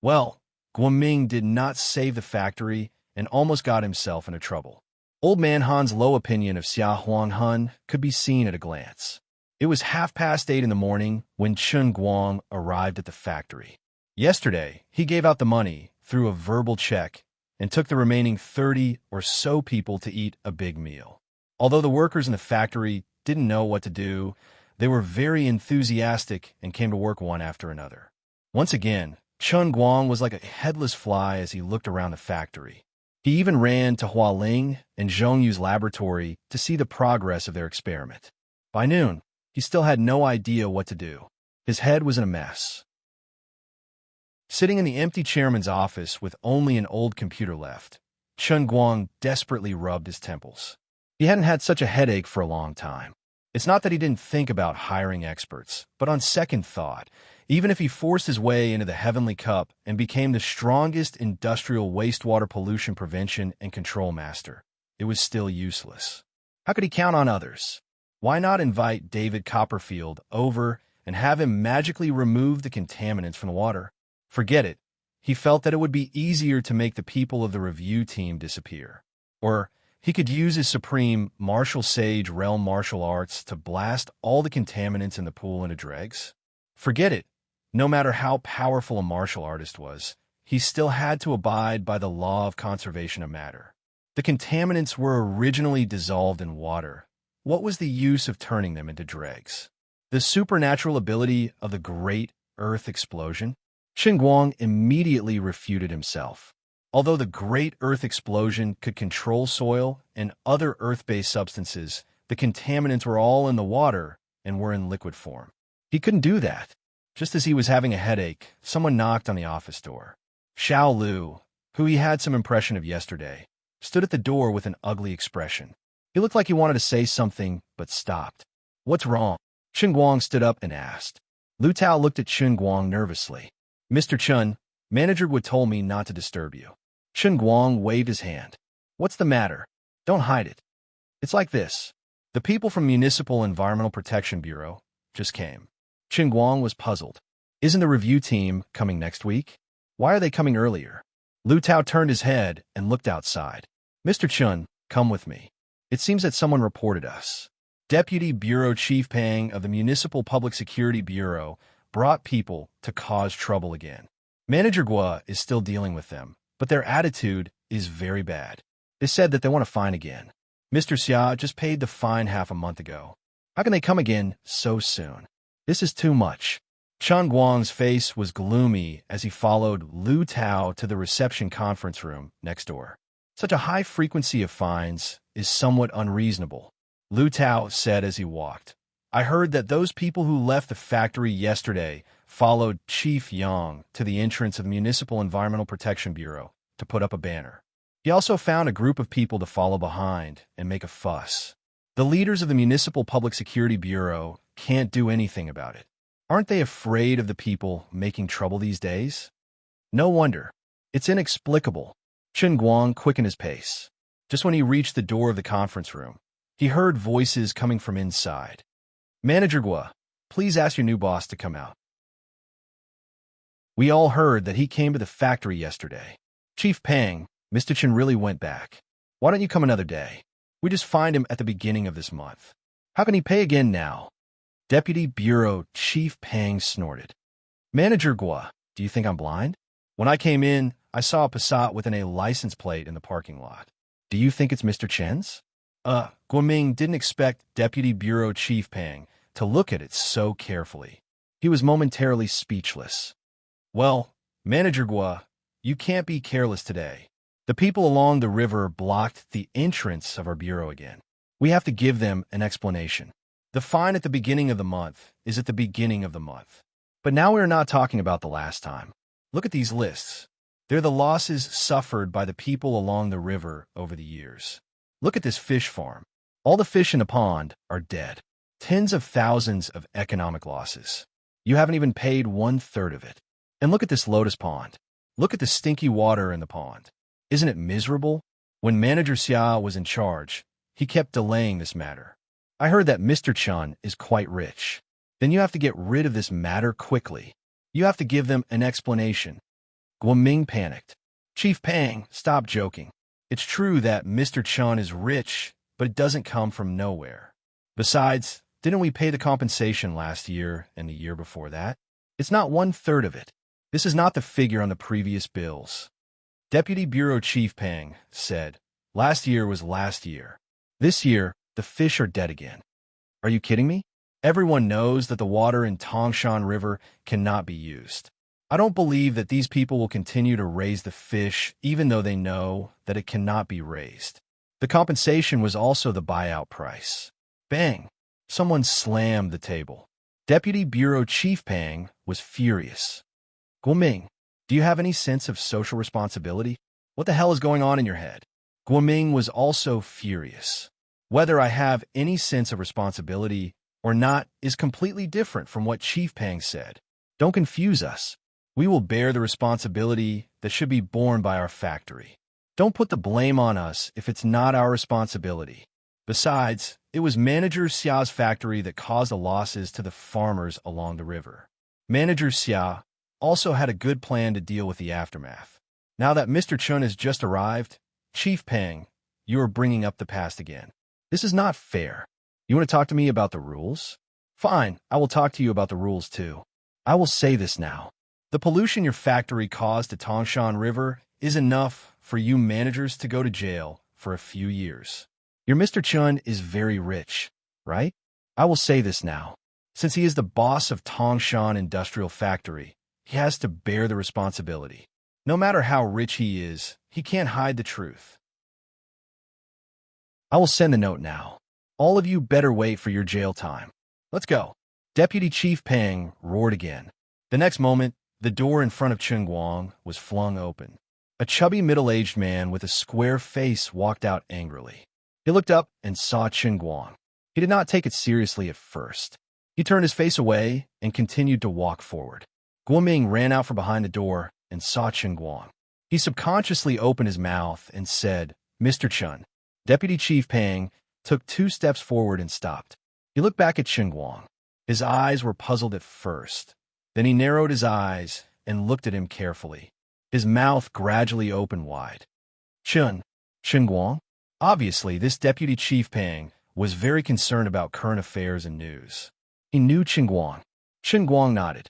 Well, Guoming did not save the factory and almost got himself into trouble. Old Man Han's low opinion of Xia Huanghan could be seen at a glance. It was 8:30 in the morning when Chen Guang arrived at the factory. Yesterday, he gave out the money through a verbal check and took the remaining 30 or so people to eat a big meal. Although the workers in the factory didn't know what to do, they were very enthusiastic and came to work one after another. Once again, Chen Guang was like a headless fly as he looked around the factory. He even ran to Hualing and Zhongyu's laboratory to see the progress of their experiment. By noon, he still had no idea what to do. His head was in a mess. Sitting in the empty chairman's office with only an old computer left, Chen Guang desperately rubbed his temples. He hadn't had such a headache for a long time. It's not that he didn't think about hiring experts, but on second thought, even if he forced his way into the Heavenly Cup and became the strongest industrial wastewater pollution prevention and control master, it was still useless. How could he count on others? Why not invite David Copperfield over and have him magically remove the contaminants from the water. Forget it. He felt that it would be easier to make the people of the review team disappear. Or he could use his supreme martial sage realm martial arts to blast all the contaminants in the pool into dregs. Forget it. No matter how powerful a martial artist was, he still had to abide by the law of conservation of matter. The contaminants were originally dissolved in water. What was the use of turning them into dregs? The supernatural ability of the Great Earth Explosion? Qin Guang immediately refuted himself. Although the Great Earth Explosion could control soil and other earth-based substances, the contaminants were all in the water and were in liquid form. He couldn't do that. Just as he was having a headache, someone knocked on the office door. Xiao Lu, who he had some impression of yesterday, stood at the door with an ugly expression. He looked like he wanted to say something, but stopped. "What's wrong?" Qin Guang stood up and asked. Lu Tao looked at Qin Guang nervously. "Mr. Chun, Manager Wu told me not to disturb you." Qin Guang waved his hand. "What's the matter? Don't hide it. It's like this. The people from Municipal Environmental Protection Bureau just came." Qin Guang was puzzled. "Isn't the review team coming next week? Why are they coming earlier?" Lu Tao turned his head and looked outside. "Mr. Chun, come with me. It seems that someone reported us." Deputy Bureau Chief Pang of the Municipal Public Security Bureau brought people to cause trouble again. Manager Gua is still dealing with them, but their attitude is very bad. They said that they want to fine again. Mr. Xia just paid the fine half a month ago. How can they come again so soon? This is too much. Qin Guang's face was gloomy as he followed Lu Tao to the reception conference room next door. Such a high frequency of fines is somewhat unreasonable, Lu Tao said as he walked. "I heard that those people who left the factory yesterday followed Chief Yang to the entrance of the Municipal Environmental Protection Bureau to put up a banner. He also found a group of people to follow behind and make a fuss. The leaders of the Municipal Public Security Bureau can't do anything about it. Aren't they afraid of the people making trouble these days? No wonder. It's inexplicable." Qin Guang quickened his pace. Just when he reached the door of the conference room, he heard voices coming from inside. "Manager Gua, please ask your new boss to come out. We all heard that he came to the factory yesterday." "Chief Pang, Mr. Chen really went back. Why don't you come another day? We just fined him at the beginning of this month. How can he pay again now?" Deputy Bureau Chief Pang snorted. "Manager Gua, do you think I'm blind? When I came in, I saw a Passat with a license plate in the parking lot. Do you think it's Mr. Chen's?" Guoming didn't expect Deputy Bureau Chief Pang to look at it so carefully. He was momentarily speechless. "Well, Manager Gua, you can't be careless today. The people along the river blocked the entrance of our bureau again. We have to give them an explanation. The fine at the beginning of the month is at the beginning of the month. But now we are not talking about the last time. Look at these lists. They're the losses suffered by the people along the river over the years. Look at this fish farm. All the fish in the pond are dead. Tens of thousands of economic losses. You haven't even paid 1/3 of it. And look at this lotus pond. Look at the stinky water in the pond. Isn't it miserable? When Manager Xia was in charge, he kept delaying this matter. I heard that Mr. Chun is quite rich. Then you have to get rid of this matter quickly. You have to give them an explanation." Guoming panicked. "Chief Pang, stop joking. It's true that Mr. Chun is rich, but it doesn't come from nowhere. Besides, didn't we pay the compensation last year and the year before that? It's not 1/3 of it. This is not the figure on the previous bills." Deputy Bureau Chief Pang said, "Last year was last year. This year, the fish are dead again. Are you kidding me? Everyone knows that the water in Tangshan River cannot be used. I don't believe that these people will continue to raise the fish even though they know that it cannot be raised. The compensation was also the buyout price." Bang! Someone slammed the table. Deputy Bureau Chief Pang was furious. "Guoming, do you have any sense of social responsibility? What the hell is going on in your head?" Guoming was also furious. "Whether I have any sense of responsibility or not is completely different from what Chief Pang said. Don't confuse us. We will bear the responsibility that should be borne by our factory. Don't put the blame on us if it's not our responsibility. Besides, it was Manager Xia's factory that caused the losses to the farmers along the river. Manager Xia also had a good plan to deal with the aftermath. Now that Mr. Chun has just arrived, Chief Peng, you are bringing up the past again. This is not fair. You want to talk to me about the rules? Fine, I will talk to you about the rules too. I will say this now. The pollution your factory caused to Tangshan River is enough for you managers to go to jail for a few years. Your Mr. Chun is very rich, right? I will say this now. Since he is the boss of Tangshan Industrial Factory, he has to bear the responsibility. No matter how rich he is, he can't hide the truth. I will send the note now. All of you better wait for your jail time. Let's go. Deputy Chief Peng roared again. The next moment, the door in front of Chen Guang was flung open. A chubby middle-aged man with a square face walked out angrily. He looked up and saw Chen Guang. He did not take it seriously at first. He turned his face away and continued to walk forward. Guoming ran out from behind the door and saw Chen Guang. He subconsciously opened his mouth and said, "Mr. Chun." Deputy Chief Peng took 2 steps forward and stopped. He looked back at Chen Guang. His eyes were puzzled at first. Then he narrowed his eyes and looked at him carefully. His mouth gradually opened wide. Chen Guang? Obviously, this Deputy Chief Peng was very concerned about current affairs and news. He knew Chen Guang. Chen Guang nodded.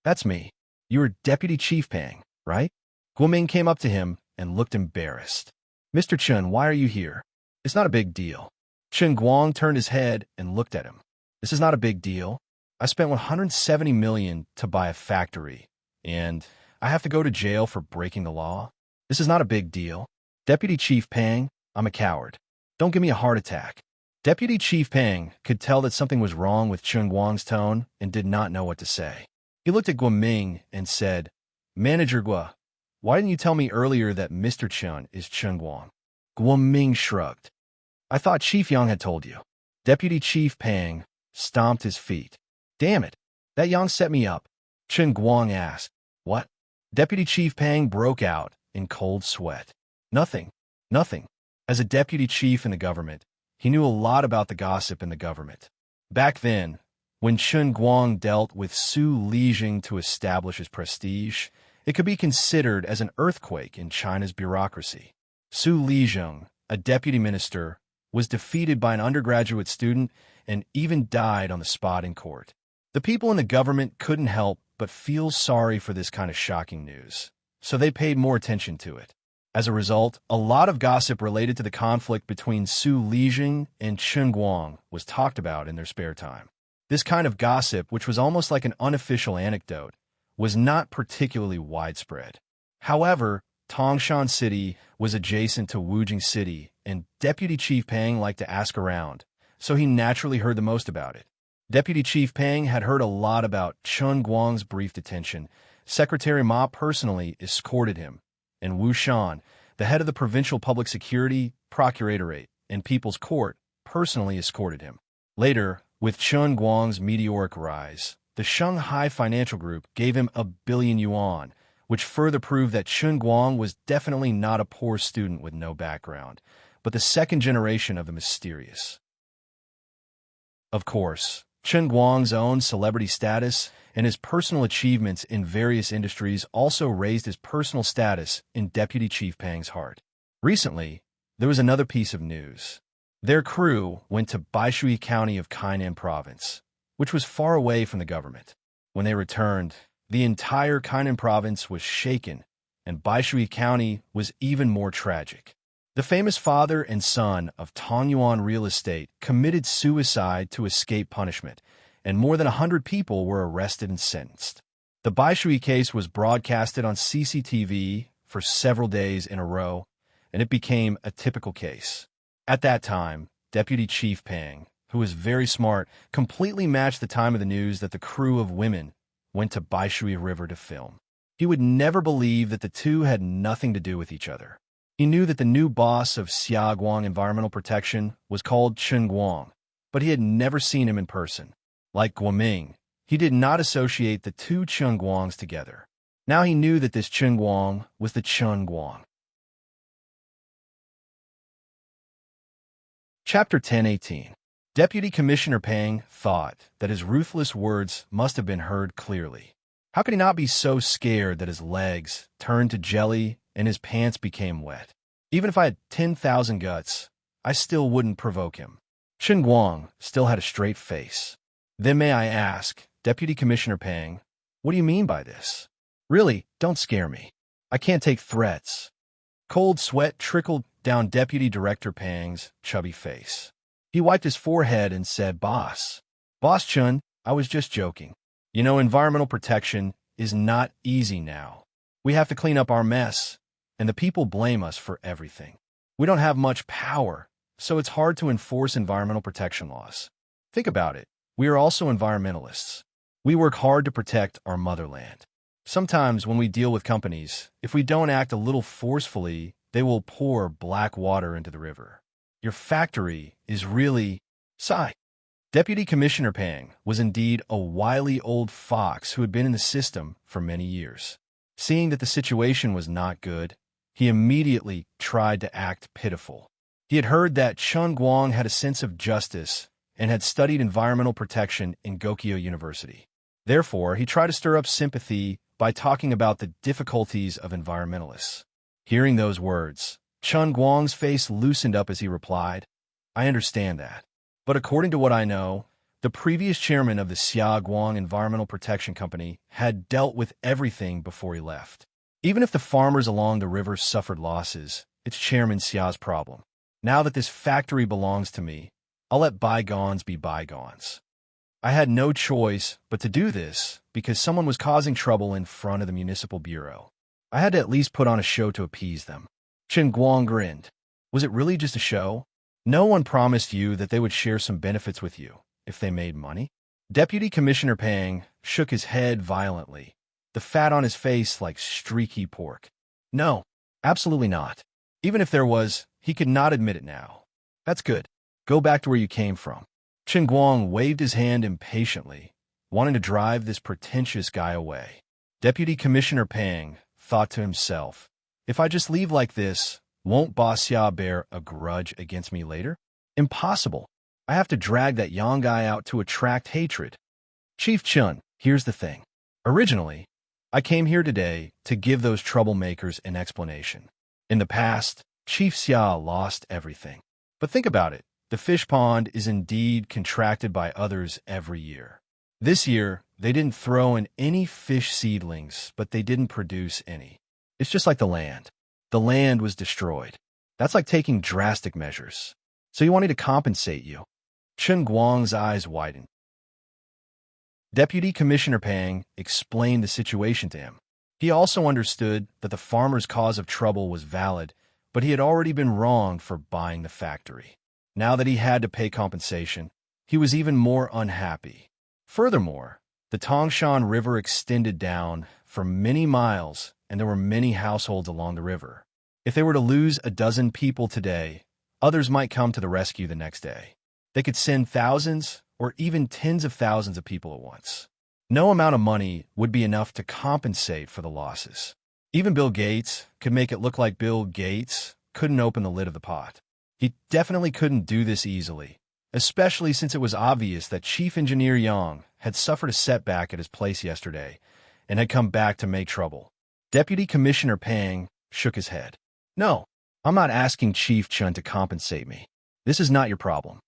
That's me. You are Deputy Chief Peng, right? Guoming came up to him and looked embarrassed. Mr. Chen, why are you here? It's not a big deal. Chen Guang turned his head and looked at him. This is not a big deal. I spent 170 million to buy a factory, and I have to go to jail for breaking the law. This is not a big deal. Deputy Chief Peng, I'm a coward. Don't give me a heart attack. Deputy Chief Peng could tell that something was wrong with Chen Guang's tone and did not know what to say. He looked at Guoming and said, Manager Gua, why didn't you tell me earlier that Mr. Chun is Chen Guang? Guoming shrugged. I thought Chief Yang had told you. Deputy Chief Peng stomped his feet. Damn it, that Yang set me up. Chen Guang asked. What? Deputy Chief Peng broke out in cold sweat. Nothing. As a deputy chief in the government, he knew a lot about the gossip in the government. Back then, when Chen Guang dealt with Su Lijing to establish his prestige, it could be considered as an earthquake in China's bureaucracy. Su Lijing, a deputy minister, was defeated by an undergraduate student and even died on the spot in court. The people in the government couldn't help but feel sorry for this kind of shocking news, so they paid more attention to it. As a result, a lot of gossip related to the conflict between Su Lijing and Chen Guang was talked about in their spare time. This kind of gossip, which was almost like an unofficial anecdote, was not particularly widespread. However, Tangshan City was adjacent to Wujing City, and Deputy Chief Peng liked to ask around, so he naturally heard the most about it. Deputy Chief Peng had heard a lot about Chen Guang's brief detention. Secretary Ma personally escorted him, and Wu Shan, the head of the Provincial Public Security, Procuratorate, and People's Court, personally escorted him. Later, with Chen Guang's meteoric rise, the Shanghai Financial Group gave him 1 billion yuan, which further proved that Chen Guang was definitely not a poor student with no background, but the second generation of the mysterious. Of course, Chen Guang's own celebrity status and his personal achievements in various industries also raised his personal status in Deputy Chief Peng's heart. Recently, there was another piece of news. Their crew went to Baishui County of Kainan Province, which was far away from the government. When they returned, the entire Kainan Province was shaken, and Baishui County was even more tragic. The famous father and son of Tongyuan Real Estate committed suicide to escape punishment, and more than 100 people were arrested and sentenced. The Baishui case was broadcasted on CCTV for several days in a row, and it became a typical case. At that time, Deputy Chief Peng, who was very smart, completely matched the time of the news that the crew of women went to Baishui River to film. He would never believe that the two had nothing to do with each other. He knew that the new boss of Xiaguang Environmental Protection was called Chen Guang, but he had never seen him in person. Like Guoming, he did not associate the two Chen Guangs together. Now he knew that this Chen Guang was the Chen Guang. Chapter 10:18. Deputy Commissioner Pang thought that his ruthless words must have been heard clearly. How could he not be so scared that his legs turned to jelly and his pants became wet? Even if I had 10,000 guts, I still wouldn't provoke him. Chen Guang still had a straight face. Then may I ask, Deputy Commissioner Pang, what do you mean by this? Really, don't scare me. I can't take threats. Cold sweat trickled down Deputy Director Pang's chubby face. He wiped his forehead and said, Boss Chun, I was just joking. You know, environmental protection is not easy now. We have to clean up our mess, and the people blame us for everything. We don't have much power, so it's hard to enforce environmental protection laws. Think about it. We are also environmentalists. We work hard to protect our motherland. Sometimes when we deal with companies, if we don't act a little forcefully, they will pour black water into the river. Your factory is really... Sigh. Deputy Commissioner Pang was indeed a wily old fox who had been in the system for many years. Seeing that the situation was not good, he immediately tried to act pitiful. He had heard that Chen Guang had a sense of justice and had studied environmental protection in Gokyo University. Therefore, he tried to stir up sympathy by talking about the difficulties of environmentalists. Hearing those words, Chen Guang's face loosened up as he replied, I understand that. But according to what I know, the previous chairman of the Xia Guang Environmental Protection Company had dealt with everything before he left. Even if the farmers along the river suffered losses, it's Chairman Xia's problem. Now that this factory belongs to me, I'll let bygones be bygones. I had no choice but to do this because someone was causing trouble in front of the municipal bureau. I had to at least put on a show to appease them. Chen Guang grinned. Was it really just a show? No one promised you that they would share some benefits with you if they made money? Deputy Commissioner Pang shook his head violently, the fat on his face like streaky pork. No, absolutely not. Even if there was, he could not admit it now. That's good. Go back to where you came from. Chen Guang waved his hand impatiently, wanting to drive this pretentious guy away. Deputy Commissioner Pang thought to himself, if I just leave like this, won't Boss Xia bear a grudge against me later? Impossible. I have to drag that young guy out to attract hatred. Chief Chun, here's the thing. Originally, I came here today to give those troublemakers an explanation. In the past, Chief Xia lost everything. But think about it. The fish pond is indeed contracted by others every year. This year, they didn't throw in any fish seedlings, but they didn't produce any. It's just like the land. The land was destroyed. That's like taking drastic measures. So you want me to compensate you? Chen Guang's eyes widened. Deputy Commissioner Pang explained the situation to him. He also understood that the farmer's cause of trouble was valid, but he had already been wronged for buying the factory. Now that he had to pay compensation, he was even more unhappy. Furthermore, the Tangshan River extended down for many miles, and there were many households along the river. If they were to lose a dozen people today, others might come to the rescue the next day. They could send thousands or even tens of thousands of people at once. No amount of money would be enough to compensate for the losses. Even Bill Gates could make it look like Bill Gates couldn't open the lid of the pot. He definitely couldn't do this easily, especially since it was obvious that Chief Engineer Yang had suffered a setback at his place yesterday and had come back to make trouble. Deputy Commissioner Pang shook his head. No, I'm not asking Chief Chun to compensate me. This is not your problem.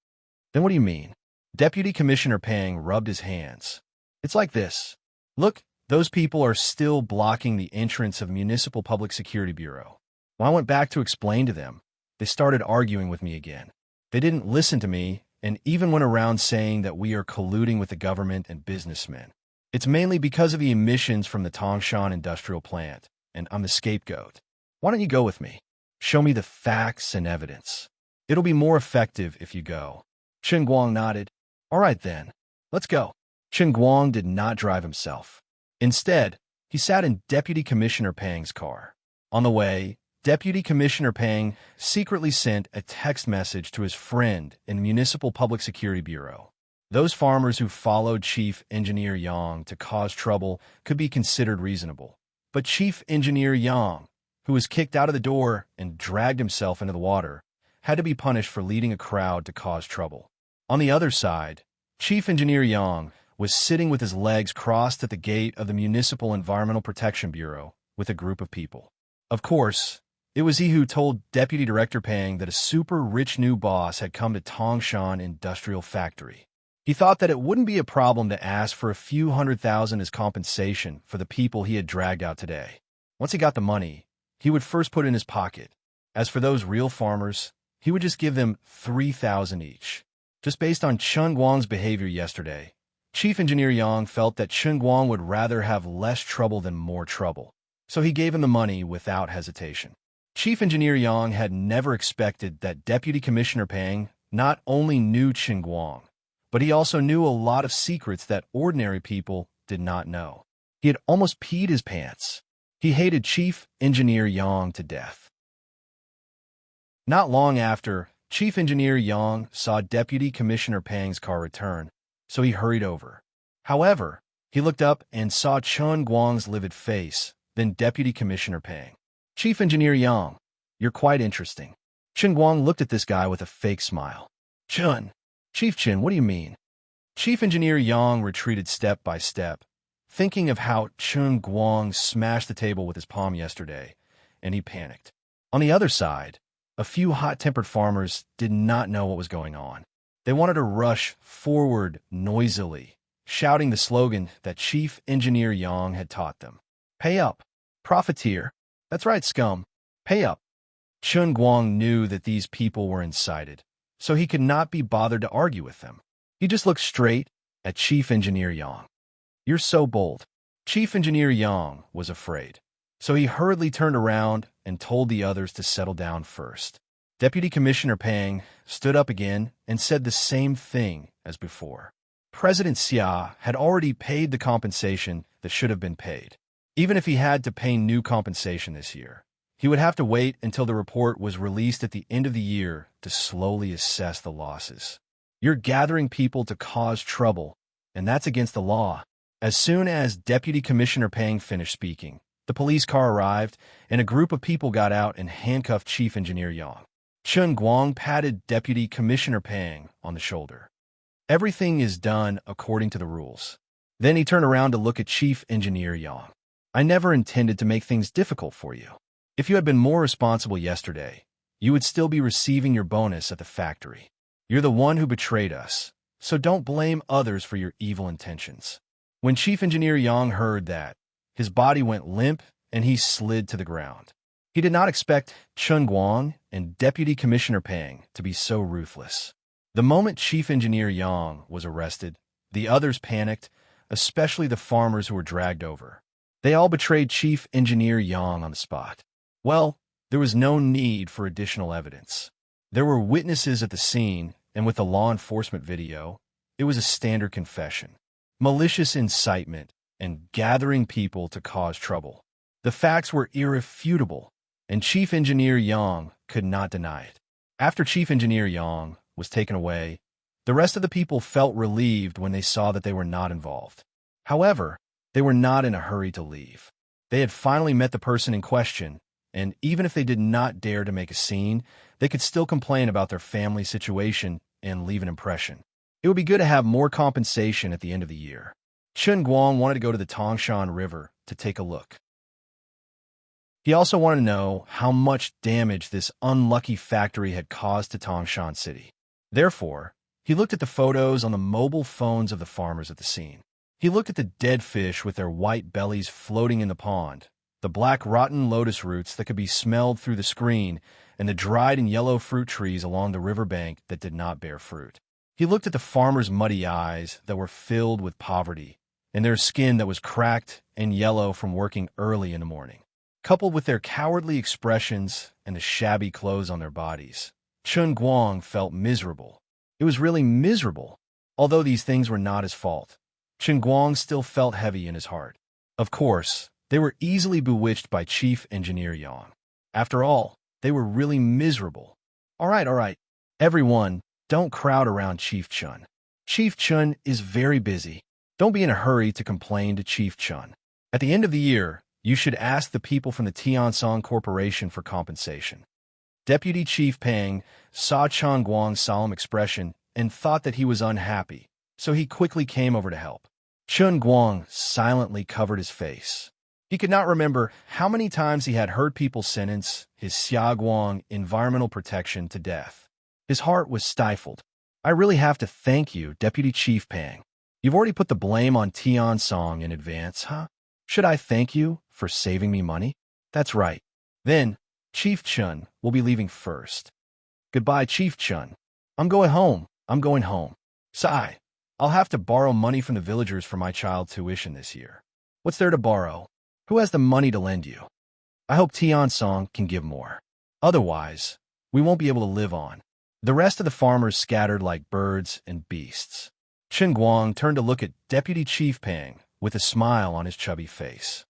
Then what do you mean? Deputy Commissioner Pang rubbed his hands. It's like this. Look, those people are still blocking the entrance of Municipal Public Security Bureau. When I went back to explain to them, they started arguing with me again. They didn't listen to me and even went around saying that we are colluding with the government and businessmen. It's mainly because of the emissions from the Tangshan industrial plant, and I'm the scapegoat. Why don't you go with me? Show me the facts and evidence. It'll be more effective if you go. Chen Guang nodded. All right then, let's go. Chen Guang did not drive himself. Instead, he sat in Deputy Commissioner Pang's car. On the way, Deputy Commissioner Pang secretly sent a text message to his friend in the Municipal Public Security Bureau. Those farmers who followed Chief Engineer Yang to cause trouble could be considered reasonable. But Chief Engineer Yang, who was kicked out of the door and dragged himself into the water, had to be punished for leading a crowd to cause trouble. On the other side, Chief Engineer Yang was sitting with his legs crossed at the gate of the Municipal Environmental Protection Bureau with a group of people. Of course, it was he who told Deputy Director Pang that a super rich new boss had come to Tongshan Industrial Factory. He thought that it wouldn't be a problem to ask for a few $100,000 as compensation for the people he had dragged out today. Once he got the money, he would first put it in his pocket. As for those real farmers, he would just give them $3,000 each. Just based on Chen Guang's behavior yesterday, Chief Engineer Yang felt that Chen Guang would rather have less trouble than more trouble, so he gave him the money without hesitation. Chief Engineer Yang had never expected that Deputy Commissioner Pang not only knew Chen Guang, but he also knew a lot of secrets that ordinary people did not know. He had almost peed his pants. He hated Chief Engineer Yang to death. Not long after, Chief Engineer Yang saw Deputy Commissioner Pang's car return, so he hurried over. However, he looked up and saw Chen Guang's livid face, then Deputy Commissioner Pang. Chief Engineer Yang, you're quite interesting. Chen Guang looked at this guy with a fake smile. Chief Chen, what do you mean? Chief Engineer Yang retreated step by step, thinking of how Chen Guang smashed the table with his palm yesterday, and he panicked. On the other side, a few hot-tempered farmers did not know what was going on. They wanted to rush forward noisily, shouting the slogan that Chief Engineer Yang had taught them. Pay up, profiteer. That's right, scum. Pay up. Chen Guang knew that these people were incited, so he could not be bothered to argue with them. He just looked straight at Chief Engineer Yang. You're so bold. Chief Engineer Yang was afraid, so he hurriedly turned around and told the others to settle down first. Deputy Commissioner Pang stood up again and said the same thing as before. President Xia had already paid the compensation that should have been paid. Even if he had to pay new compensation this year, he would have to wait until the report was released at the end of the year to slowly assess the losses. You're gathering people to cause trouble, and that's against the law. As soon as Deputy Commissioner Pang finished speaking, the police car arrived, and a group of people got out and handcuffed Chief Engineer Yang. Chen Guang patted Deputy Commissioner Pang on the shoulder. Everything is done according to the rules. Then he turned around to look at Chief Engineer Yang. I never intended to make things difficult for you. If you had been more responsible yesterday, you would still be receiving your bonus at the factory. You're the one who betrayed us, so don't blame others for your evil intentions. When Chief Engineer Yang heard that, his body went limp and he slid to the ground. He did not expect Chen Guang and Deputy Commissioner Pang to be so ruthless. The moment Chief Engineer Yang was arrested, the others panicked, especially the farmers who were dragged over. They all betrayed Chief Engineer Yang on the spot. Well, there was no need for additional evidence. There were witnesses at the scene, and with the law enforcement video, it was a standard confession. Malicious incitement and gathering people to cause trouble. The facts were irrefutable, and Chief Engineer Yang could not deny it. After Chief Engineer Yang was taken away, the rest of the people felt relieved when they saw that they were not involved. However, they were not in a hurry to leave. They had finally met the person in question, and even if they did not dare to make a scene, they could still complain about their family situation and leave an impression. It would be good to have more compensation at the end of the year. Chen Guang wanted to go to the Tongshan River to take a look. He also wanted to know how much damage this unlucky factory had caused to Tongshan City. Therefore, he looked at the photos on the mobile phones of the farmers at the scene. He looked at the dead fish with their white bellies floating in the pond, the black rotten lotus roots that could be smelled through the screen, and the dried and yellow fruit trees along the riverbank that did not bear fruit. He looked at the farmers' muddy eyes that were filled with poverty, and their skin that was cracked and yellow from working early in the morning. Coupled with their cowardly expressions and the shabby clothes on their bodies, Chen Guang felt miserable. It was really miserable. Although these things were not his fault, Chen Guang still felt heavy in his heart. Of course, they were easily bewitched by Chief Engineer Yang. After all, they were really miserable. All right. Everyone, don't crowd around Chief Chen. Chief Chen is very busy. Don't be in a hurry to complain to Chief Chen. At the end of the year, you should ask the people from the Tiansong Corporation for compensation. Deputy Chief Pang saw Chen Guang's solemn expression and thought that he was unhappy, so he quickly came over to help. Chen Guang silently covered his face. He could not remember how many times he had heard people sentence his Xiaoguang environmental protection to death. His heart was stifled. I really have to thank you, Deputy Chief Pang. You've already put the blame on Tian Song in advance, huh? Should I thank you for saving me money? That's right. Then, Chief Chen will be leaving first. Goodbye, Chief Chen. I'm going home. I'm going home. Sigh. I'll have to borrow money from the villagers for my child's tuition this year. What's there to borrow? Who has the money to lend you? I hope Tian Song can give more. Otherwise, we won't be able to live on. The rest of the farmers scattered like birds and beasts. Chen Guang turned to look at Deputy Chief Pang with a smile on his chubby face.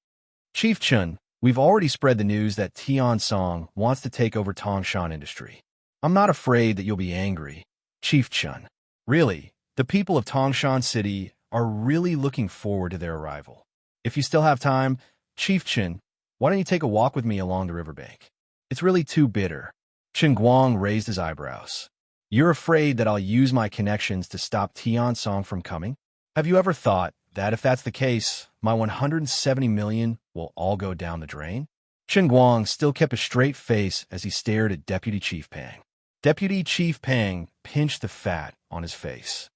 Chief Chen, we've already spread the news that Tian Song wants to take over Tangshan industry. I'm not afraid that you'll be angry, Chief Chen. Really, the people of Tangshan City are really looking forward to their arrival. If you still have time, Chief Chen, why don't you take a walk with me along the riverbank? It's really too bitter. Chen Guang raised his eyebrows. You're afraid that I'll use my connections to stop Tian Song from coming? Have you ever thought that if that's the case, my 170 million will all go down the drain? Chen Guang still kept a straight face as he stared at Deputy Chief Pang. Deputy Chief Pang pinched the fat on his face.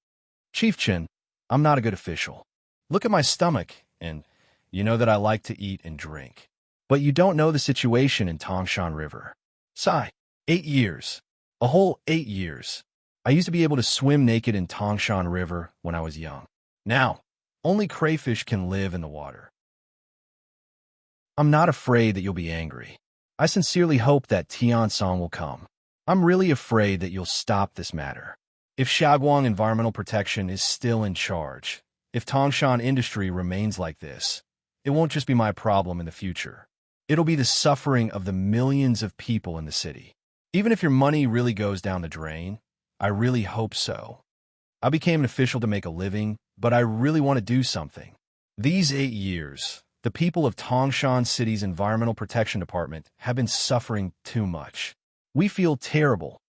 Chief Chen, I'm not a good official. Look at my stomach, and you know that I like to eat and drink. But you don't know the situation in Tangshan River. Sigh. 8 years. A whole 8 years. I used to be able to swim naked in Tangshan River when I was young. Now, only crayfish can live in the water. I'm not afraid that you'll be angry. I sincerely hope that Tian Song will come. I'm really afraid that you'll stop this matter. If Xiaoguang Environmental Protection is still in charge, if Tangshan industry remains like this, it won't just be my problem in the future. It'll be the suffering of the millions of people in the city. Even if your money really goes down the drain, I really hope so. I became an official to make a living, but I really want to do something. These 8 years, the people of Tangshan City's Environmental Protection Department have been suffering too much. We feel terrible.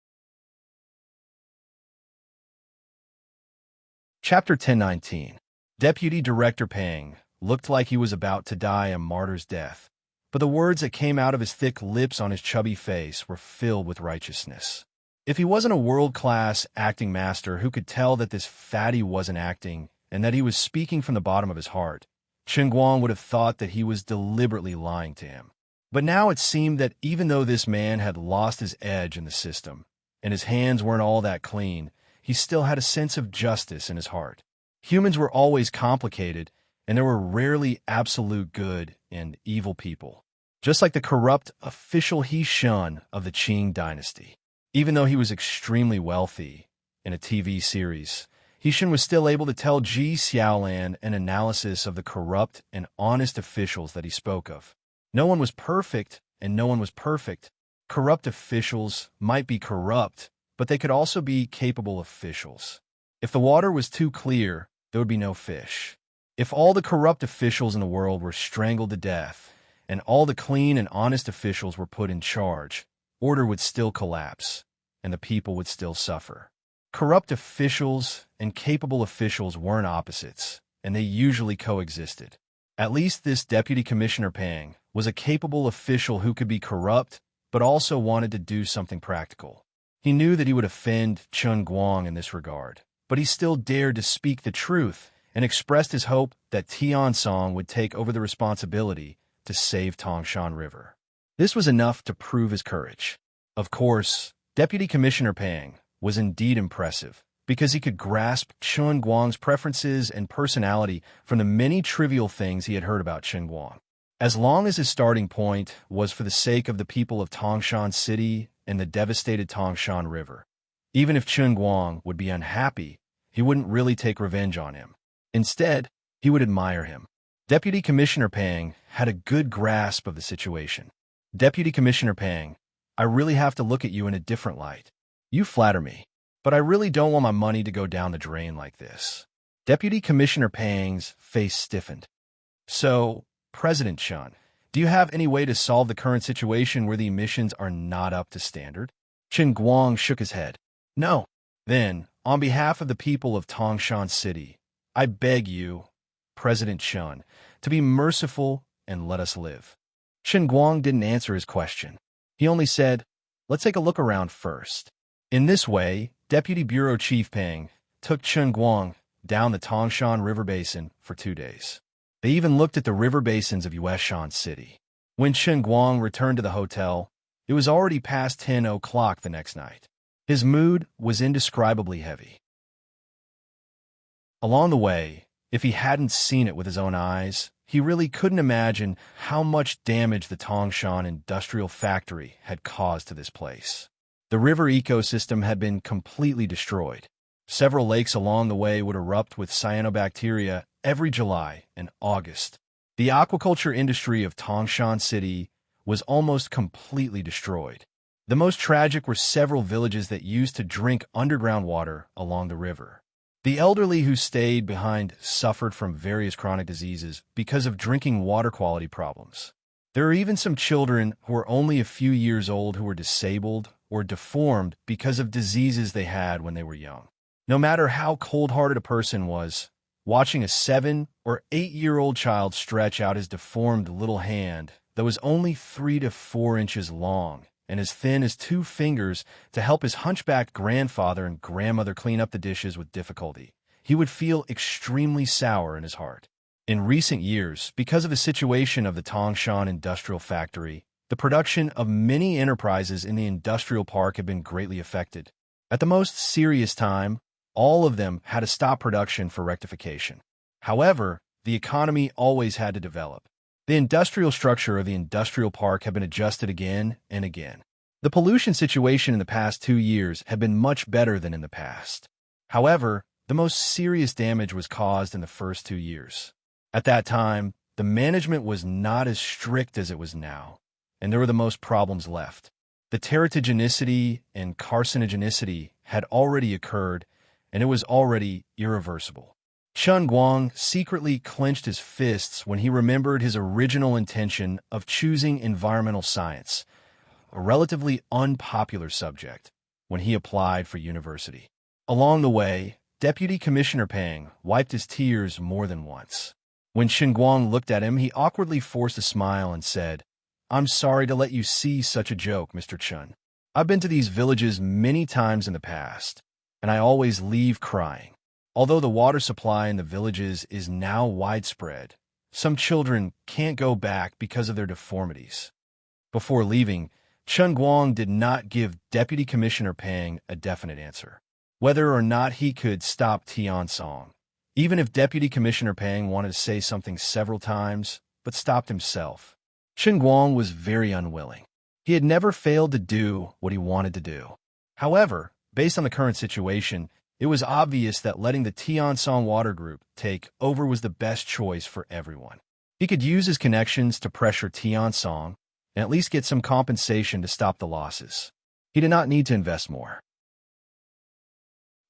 Chapter 1019. Deputy Director Pang looked like he was about to die a martyr's death, but the words that came out of his thick lips on his chubby face were filled with righteousness. If he wasn't a world-class acting master who could tell that this fatty wasn't acting and that he was speaking from the bottom of his heart, Chen Guang would have thought that he was deliberately lying to him. But now it seemed that even though this man had lost his edge in the system, and his hands weren't all that clean, he still had a sense of justice in his heart. Humans were always complicated, and there were rarely absolute good and evil people. Just like the corrupt official He Shun of the Qing dynasty. Even though he was extremely wealthy in a TV series, He Shun was still able to tell Ji Xiaolan an analysis of the corrupt and honest officials that he spoke of. No one was perfect, and no one was perfect. Corrupt officials might be corrupt, but they could also be capable officials. If the water was too clear, there would be no fish. If all the corrupt officials in the world were strangled to death, and all the clean and honest officials were put in charge, order would still collapse, and the people would still suffer. Corrupt officials and capable officials weren't opposites, and they usually coexisted. At least this Deputy Commissioner Pang was a capable official who could be corrupt, but also wanted to do something practical. He knew that he would offend Chen Guang in this regard, but he still dared to speak the truth and expressed his hope that Tian Song would take over the responsibility to save Tangshan River. This was enough to prove his courage. Of course, Deputy Commissioner Pang was indeed impressive, because he could grasp Chen Guang's preferences and personality from the many trivial things he had heard about Chen Guang. As long as his starting point was for the sake of the people of Tangshan City and the devastated Tangshan River, even if Chen Guang would be unhappy, he wouldn't really take revenge on him. Instead, he would admire him. Deputy Commissioner Pang had a good grasp of the situation. Deputy Commissioner Pang, I really have to look at you in a different light. You flatter me, but I really don't want my money to go down the drain like this. Deputy Commissioner Pang's face stiffened. So, President Chen, Do you have any way to solve the current situation where the emissions are not up to standard? Chen Guang shook his head. No. Then, on behalf of the people of Tangshan City, I beg you, President Chen, to be merciful and let us live. Chen Guang didn't answer his question. He only said, let's take a look around first. In this way, Deputy Bureau Chief Peng took Chen Guang down the Tangshan River Basin for 2 days. They even looked at the river basins of Yueshan City. When Chen Guang returned to the hotel, it was already past 10 o'clock the next night. His mood was indescribably heavy. Along the way, if he hadn't seen it with his own eyes, he really couldn't imagine how much damage the Tangshan industrial factory had caused to this place. The river ecosystem had been completely destroyed. Several lakes along the way would erupt with cyanobacteria every July and August. The aquaculture industry of Tangshan City was almost completely destroyed. The most tragic were several villages that used to drink underground water along the river. The elderly who stayed behind suffered from various chronic diseases because of drinking water quality problems. There are even some children who were only a few years old who were disabled or deformed because of diseases they had when they were young. No matter how cold-hearted a person was, watching a 7- or 8-year-old child stretch out his deformed little hand that was only 3 to 4 inches long and as thin as 2 fingers to help his hunchbacked grandfather and grandmother clean up the dishes with difficulty, he would feel extremely sour in his heart. In recent years, because of the situation of the Tangshan industrial factory, the production of many enterprises in the industrial park had been greatly affected. At the most serious time, all of them had to stop production for rectification. However, the economy always had to develop. The industrial structure of the industrial park had been adjusted again and again. The pollution situation in the past 2 years had been much better than in the past. However, the most serious damage was caused in the first 2 years. At that time, the management was not as strict as it was now, and there were the most problems left. The teratogenicity and carcinogenicity had already occurred, and it was already irreversible. Chen Guang secretly clenched his fists when he remembered his original intention of choosing environmental science, a relatively unpopular subject, when he applied for university. Along the way, Deputy Commissioner Peng wiped his tears more than once. When Chen Guang looked at him, he awkwardly forced a smile and said, I'm sorry to let you see such a joke, Mr. Chen. I've been to these villages many times in the past, and I always leave crying. Although the water supply in the villages is now widespread, some children can't go back because of their deformities. Before leaving, Chen Guang did not give Deputy Commissioner Peng a definite answer, whether or not he could stop Tiansong. Even if Deputy Commissioner Peng wanted to say something several times, but stopped himself. Chen Guang was very unwilling. He had never failed to do what he wanted to do. However, based on the current situation, it was obvious that letting the Tiansong Water Group take over was the best choice for everyone. He could use his connections to pressure Tiansong and at least get some compensation to stop the losses. He did not need to invest more.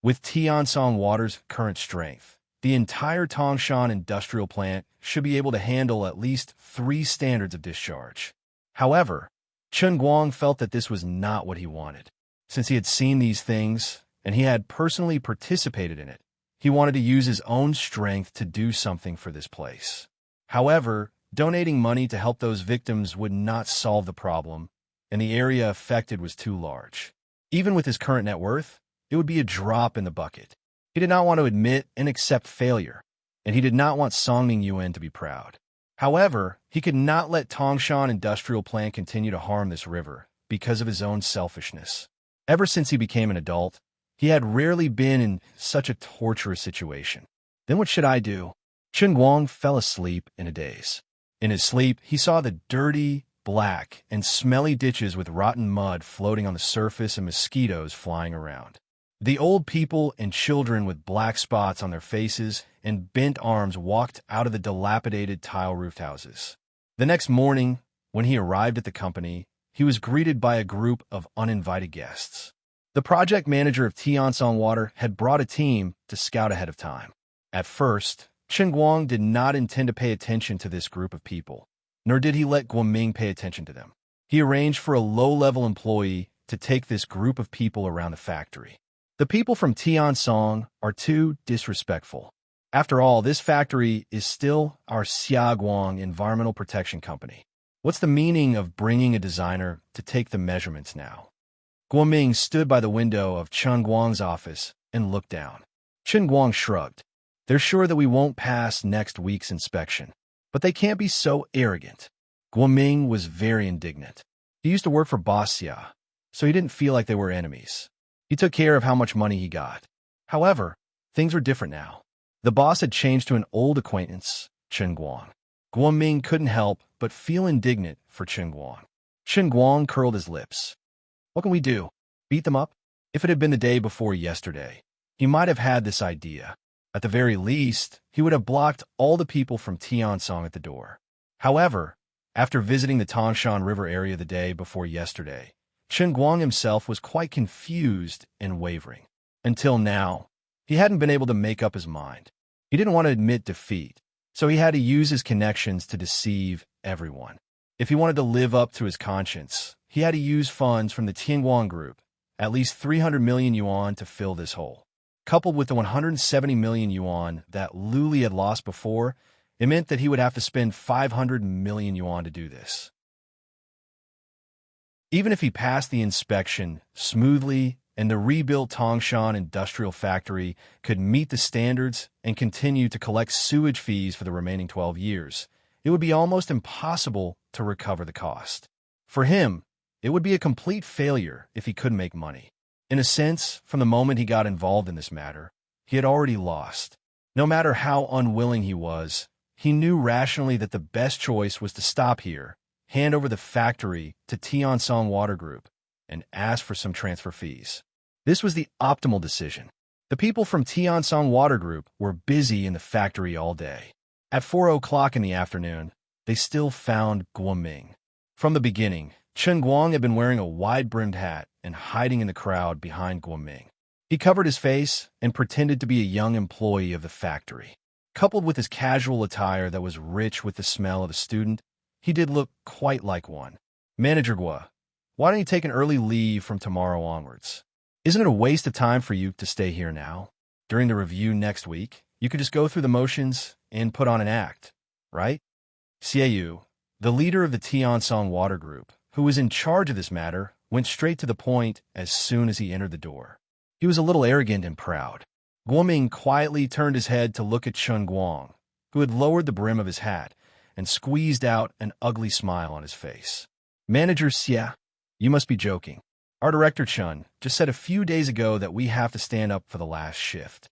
With Tiansong Water's current strength, the entire Tangshan industrial plant should be able to handle at least 3 standards of discharge. However, Chen Guang felt that this was not what he wanted. Since he had seen these things, and he had personally participated in it, he wanted to use his own strength to do something for this place. However, donating money to help those victims would not solve the problem, and the area affected was too large. Even with his current net worth, it would be a drop in the bucket. He did not want to admit and accept failure, and he did not want Songning Yuan to be proud. However, he could not let Tangshan industrial plant continue to harm this river because of his own selfishness. Ever since he became an adult, he had rarely been in such a torturous situation. Then what should I do? Chen Guang fell asleep in a daze. In his sleep, he saw the dirty, black, and smelly ditches with rotten mud floating on the surface and mosquitoes flying around. The old people and children with black spots on their faces and bent arms walked out of the dilapidated tile-roofed houses. The next morning, when he arrived at the company, he was greeted by a group of uninvited guests. The project manager of Tiansong Water had brought a team to scout ahead of time. At first, Chen Guang did not intend to pay attention to this group of people. nor did he let Guoming pay attention to them. He arranged for a low-level employee to take this group of people around the factory. The people from Tiansong are too disrespectful. After all, this factory is still our Xiaoguang Environmental Protection Company. What's the meaning of bringing a designer to take the measurements now? Guoming stood by the window of Chen Guang's office and looked down. Chen Guang shrugged. They're sure that we won't pass next week's inspection, but they can't be so arrogant. Guoming was very indignant. He used to work for Boss Xia, so he didn't feel like they were enemies. He took care of how much money he got. However, things were different now. The boss had changed to an old acquaintance, Chen Guang. Guoming couldn't help but feel indignant for Chen Guang. Chen Guang curled his lips. What can we do? Beat them up? If it had been the day before yesterday, he might have had this idea. At the very least, he would have blocked all the people from Tiansong at the door. However, after visiting the Tangshan River area the day before yesterday, Chen Guang himself was quite confused and wavering. Until now, he hadn't been able to make up his mind. He didn't want to admit defeat, so he had to use his connections to deceive everyone. If he wanted to live up to his conscience, he had to use funds from the Tianguang Group, at least 300 million yuan to fill this hole. Coupled with the 170 million yuan that Luli had lost before, it meant that he would have to spend 500 million yuan to do this. Even if he passed the inspection smoothly and the rebuilt Tangshan industrial factory could meet the standards and continue to collect sewage fees for the remaining 12 years, it would be almost impossible to recover the cost. For him, it would be a complete failure if he couldn't make money. In a sense, from the moment he got involved in this matter, he had already lost. No matter how unwilling he was, he knew rationally that the best choice was to stop here, hand over the factory to Tiansong Water Group, and ask for some transfer fees. This was the optimal decision. The people from Tiansong Water Group were busy in the factory all day. At 4 o'clock in the afternoon, they still found Guoming. From the beginning, Chen Guang had been wearing a wide-brimmed hat and hiding in the crowd behind Guoming. He covered his face and pretended to be a young employee of the factory. Coupled with his casual attire that was rich with the smell of a student, he did look quite like one. Manager Gua, why don't you take an early leave from tomorrow onwards? Isn't it a waste of time for you to stay here now? During the review next week, you could just go through the motions and put on an act, right? Xiaoyu, the leader of the Tiansong Water Group, who was in charge of this matter, went straight to the point as soon as he entered the door. He was a little arrogant and proud. Guoming quietly turned his head to look at Chen Guang, who had lowered the brim of his hat and squeezed out an ugly smile on his face. Manager Xia, you must be joking. Our director Chen just said a few days ago that we have to stand up for the last shift.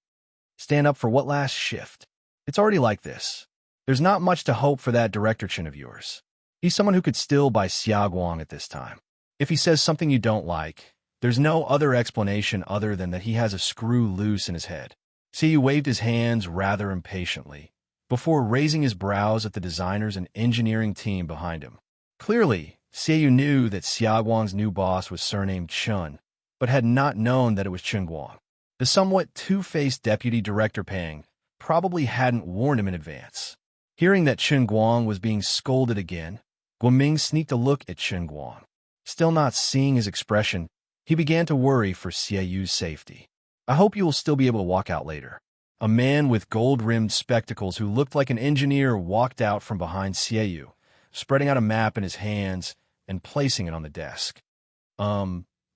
Stand up for what last shift? It's already like this. There's not much to hope for that director Chen of yours. He's someone who could still buy Xiaoguang at this time. If he says something you don't like, there's no other explanation other than that he has a screw loose in his head. Xiaoyu waved his hands rather impatiently, before raising his brows at the designers and engineering team behind him. Clearly, Xiaoyu knew that Xiaoguang's new boss was surnamed Chen, but had not known that it was Chen Guang. The somewhat two-faced deputy director Pang probably hadn't warned him in advance. Hearing that Chen Guang was being scolded again, Guoming sneaked a look at Chen Guang. Still not seeing his expression, he began to worry for Xiaoyu's safety. I hope you will still be able to walk out later. A man with gold-rimmed spectacles who looked like an engineer walked out from behind Xiaoyu, spreading out a map in his hands and placing it on the desk.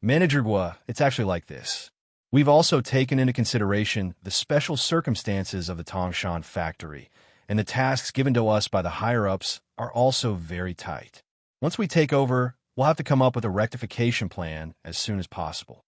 Manager Gua, it's actually like this. We've also taken into consideration the special circumstances of the Tangshan factory, and the tasks given to us by the higher-ups are also very tight. Once we take over, we'll have to come up with a rectification plan as soon as possible.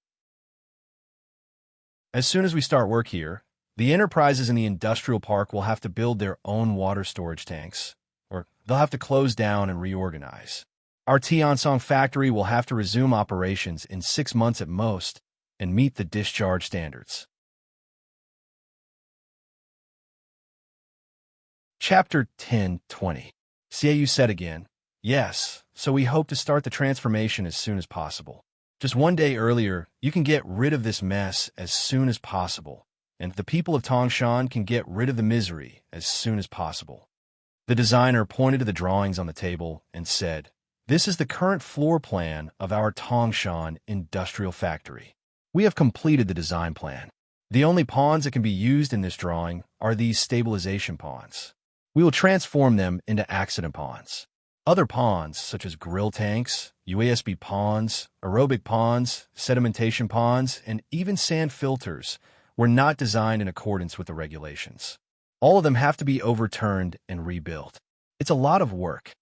As soon as we start work here, the enterprises in the industrial park will have to build their own water storage tanks, or they'll have to close down and reorganize. Our Tiansong factory will have to resume operations in 6 months at most and meet the discharge standards. Chapter 10:20. Xiaoyu said again, yes, so we hope to start the transformation as soon as possible. Just 1 day earlier, you can get rid of this mess as soon as possible, and the people of Tangshan can get rid of the misery as soon as possible. The designer pointed to the drawings on the table and said, "This is the current floor plan of our Tangshan industrial factory. We have completed the design plan. The only pawns that can be used in this drawing are these stabilization pawns. We will transform them into accident pawns. Other pawns, such as grill tanks, USB pawns, aerobic pawns, sedimentation pawns, and even sand filters, were not designed in accordance with the regulations. All of them have to be overturned and rebuilt. It's a lot of work."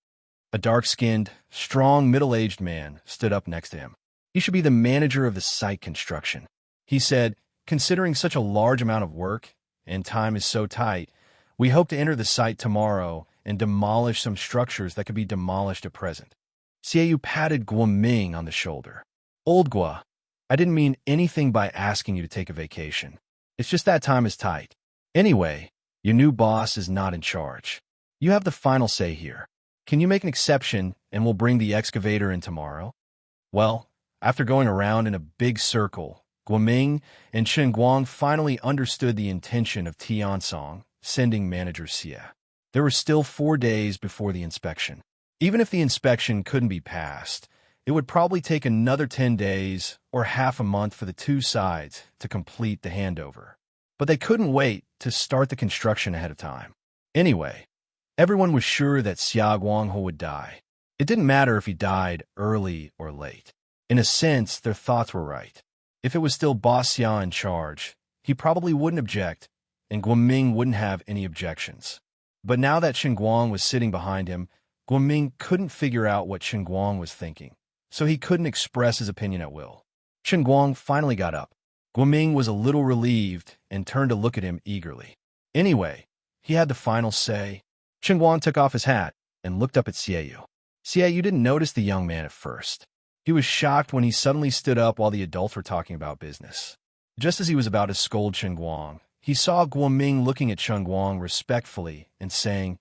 A dark-skinned, strong, middle-aged man stood up next to him. "He should be the manager of the site construction," he said. "Considering such a large amount of work, and time is so tight, we hope to enter the site tomorrow and demolish some structures that could be demolished at present." Xiaoyu patted Guoming on the shoulder. "Old Gua, I didn't mean anything by asking you to take a vacation. It's just that time is tight. Anyway, your new boss is not in charge. You have the final say here. Can you make an exception and we'll bring the excavator in tomorrow?" Well, after going around in a big circle, Guoming and Chen Guang finally understood the intention of Tiansong sending manager Xie. There were still 4 days before the inspection. Even if the inspection couldn't be passed, it would probably take another 10 days or half a month for the two sides to complete the handover. But they couldn't wait to start the construction ahead of time. Anyway, everyone was sure that Xia Guanghe would die. It didn't matter if he died early or late. In a sense, their thoughts were right. If it was still Boss Xia in charge, he probably wouldn't object, and Guoming wouldn't have any objections. But now that Chen Guang was sitting behind him, Guoming couldn't figure out what Chen Guang was thinking, so he couldn't express his opinion at will. Chen Guang finally got up. Guoming was a little relieved and turned to look at him eagerly. Anyway, he had the final say. Chen Guang took off his hat and looked up at Xiaoyu. Xiaoyu didn't notice the young man at first. He was shocked when he suddenly stood up while the adults were talking about business. Just as he was about to scold Chen Guang, he saw Guoming looking at Chen Guang respectfully and saying,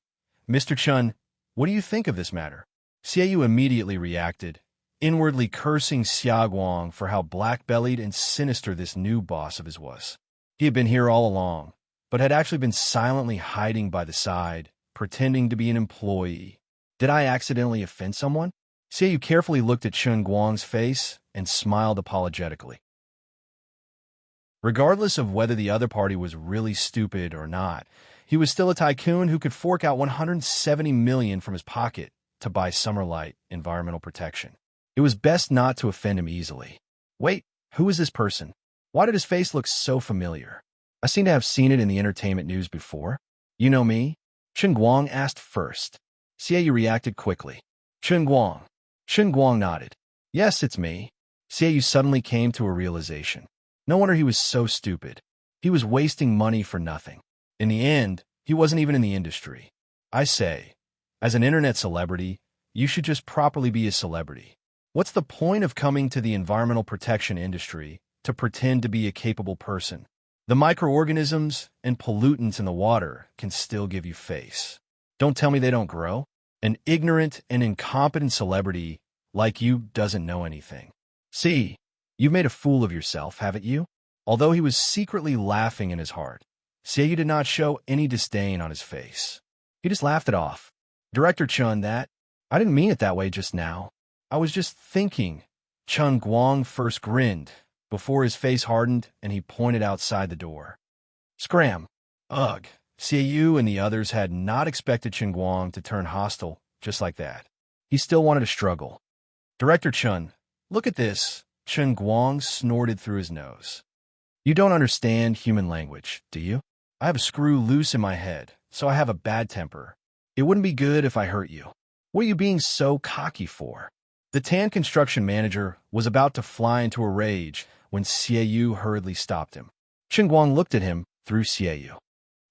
"Mr. Chen, what do you think of this matter?" Xiaoyu immediately reacted, inwardly cursing Xia Guang for how black-bellied and sinister this new boss of his was. He had been here all along, but had actually been silently hiding by the side, pretending to be an employee. Did I accidentally offend someone? Xiaoyu carefully looked at Chen Guang's face and smiled apologetically. Regardless of whether the other party was really stupid or not, he was still a tycoon who could fork out $170 million from his pocket to buy Summerlight environmental protection. It was best not to offend him easily. Wait, who is this person? Why did his face look so familiar? I seem to have seen it in the entertainment news before. You know me? Chen Guang asked first. Xiaoyu reacted quickly. Chen Guang. Chen Guang nodded. Yes, it's me. Xiaoyu suddenly came to a realization. No wonder he was so stupid. He was wasting money for nothing. In the end, he wasn't even in the industry. I say, as an internet celebrity, you should just properly be a celebrity. What's the point of coming to the environmental protection industry to pretend to be a capable person? The microorganisms and pollutants in the water can still give you face. Don't tell me they don't grow. An ignorant and incompetent celebrity like you doesn't know anything. See, you've made a fool of yourself, haven't you? Although he was secretly laughing in his heart, Xiaoyu did not show any disdain on his face. He just laughed it off. Director Chun, I didn't mean it that way just now. I was just thinking. Chen Guang first grinned, before his face hardened and he pointed outside the door. Scram. Ugh. Xiaoyu and the others had not expected Chen Guang to turn hostile just like that. He still wanted to struggle. Director Chun, look at this. Chen Guang snorted through his nose. You don't understand human language, do you? I have a screw loose in my head, so I have a bad temper. It wouldn't be good if I hurt you. What are you being so cocky for? The Tan construction manager was about to fly into a rage when Xiaoyu hurriedly stopped him. Chen Guang looked at him through Xiaoyu.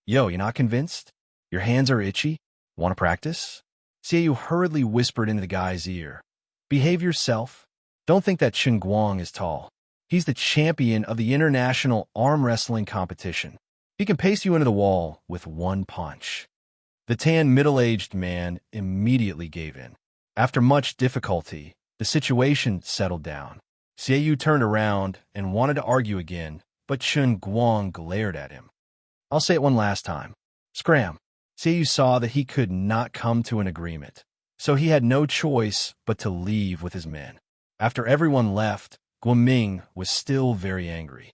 Yo, you not convinced? Your hands are itchy? Want to practice? Xiaoyu hurriedly whispered into the guy's ear. Behave yourself. Don't think that Chen Guang is tall. He's the champion of the international arm wrestling competition. He can pace you into the wall with one punch. The tan middle-aged man immediately gave in. After much difficulty, the situation settled down. Xiaoyu turned around and wanted to argue again, but Chen Guang glared at him. I'll say it one last time. Scram. Xiaoyu saw that he could not come to an agreement, so he had no choice but to leave with his men. After everyone left, Guoming was still very angry.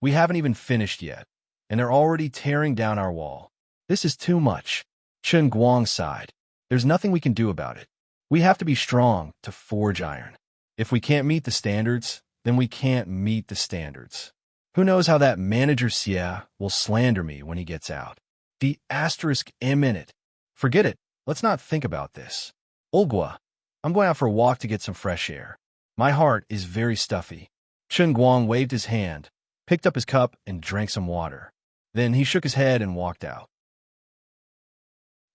We haven't even finished yet, and they're already tearing down our wall. This is too much. Chen Guang sighed. There's nothing we can do about it. We have to be strong to forge iron. If we can't meet the standards, then we can't meet the standards. Who knows how that manager Xia will slander me when he gets out. The asterisk M in it. Forget it. Let's not think about this. Olgua, I'm going out for a walk to get some fresh air. My heart is very stuffy. Chen Guang waved his hand, picked up his cup, and drank some water. Then he shook his head and walked out.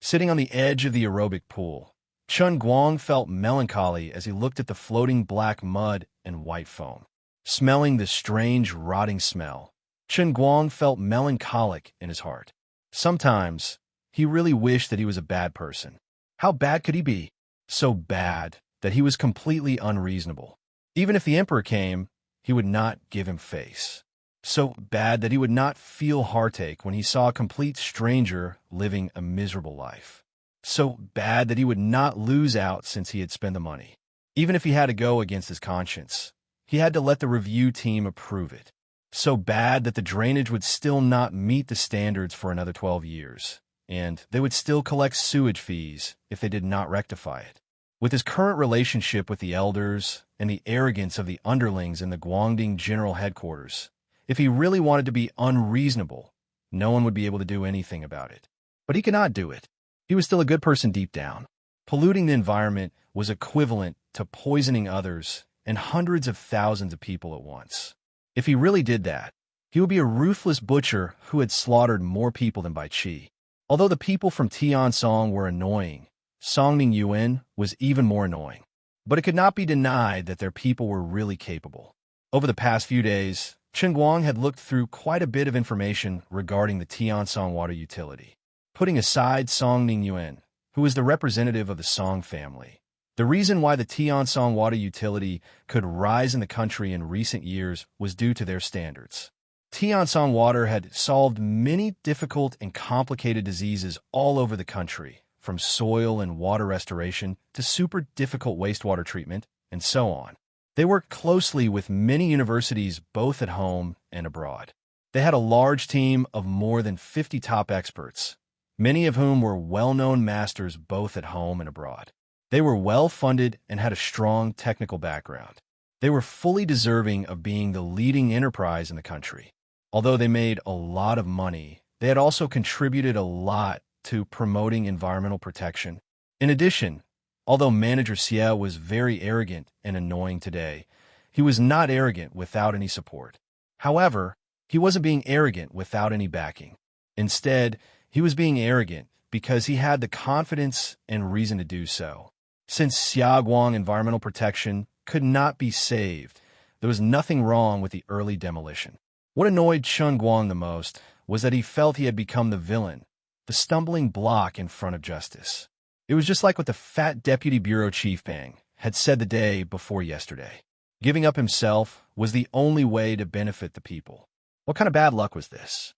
Sitting on the edge of the aerobic pool, Chen Guang felt melancholy as he looked at the floating black mud and white foam. Smelling the strange, rotting smell, Chen Guang felt melancholic in his heart. Sometimes, he really wished that he was a bad person. How bad could he be? So bad that he was completely unreasonable. Even if the emperor came, he would not give him face. So bad that he would not feel heartache when he saw a complete stranger living a miserable life. So bad that he would not lose out since he had spent the money. Even if he had to go against his conscience, he had to let the review team approve it. So bad that the drainage would still not meet the standards for another 12 years, and they would still collect sewage fees if they did not rectify it. With his current relationship with the elders and the arrogance of the underlings in the Guangding General Headquarters, if he really wanted to be unreasonable, no one would be able to do anything about it. But he could not do it. He was still a good person deep down. Polluting the environment was equivalent to poisoning others and hundreds of thousands of people at once. If he really did that, he would be a ruthless butcher who had slaughtered more people than Bai Qi. Although the people from Tiansong were annoying, Songning Yuan was even more annoying. But it could not be denied that their people were really capable. Over the past few days, Chen Guang had looked through quite a bit of information regarding the Tiansong water utility. Putting aside Songning Yuan, who was the representative of the Song family, the reason why the Tiansong water utility could rise in the country in recent years was due to their standards. Tiansong water had solved many difficult and complicated diseases all over the country, from soil and water restoration to super difficult wastewater treatment, and so on. They worked closely with many universities both at home and abroad. They had a large team of more than 50 top experts, many of whom were well-known masters both at home and abroad. They were well-funded and had a strong technical background. They were fully deserving of being the leading enterprise in the country. Although they made a lot of money, they had also contributed a lot to promoting environmental protection. In addition, although Manager Xia was very arrogant and annoying today, he was not arrogant without any support. However, he wasn't being arrogant without any backing. Instead, he was being arrogant because he had the confidence and reason to do so. Since Xiaoguang environmental protection could not be saved, there was nothing wrong with the early demolition. What annoyed Chen Guang the most was that he felt he had become the villain, the stumbling block in front of justice. It was just like what the fat deputy bureau chief Pang had said the day before yesterday. Giving up himself was the only way to benefit the people. What kind of bad luck was this?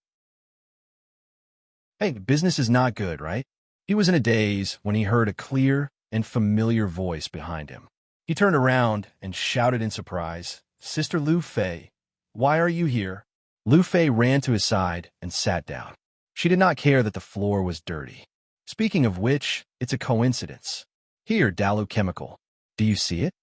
Hey, business is not good, right? He was in a daze when he heard a clear and familiar voice behind him. He turned around and shouted in surprise, "Sister Lu Fei, why are you here?" Lu Fei ran to his side and sat down. She did not care that the floor was dirty. Speaking of which, it's a coincidence. Here, Dalu Chemical. Do you see it?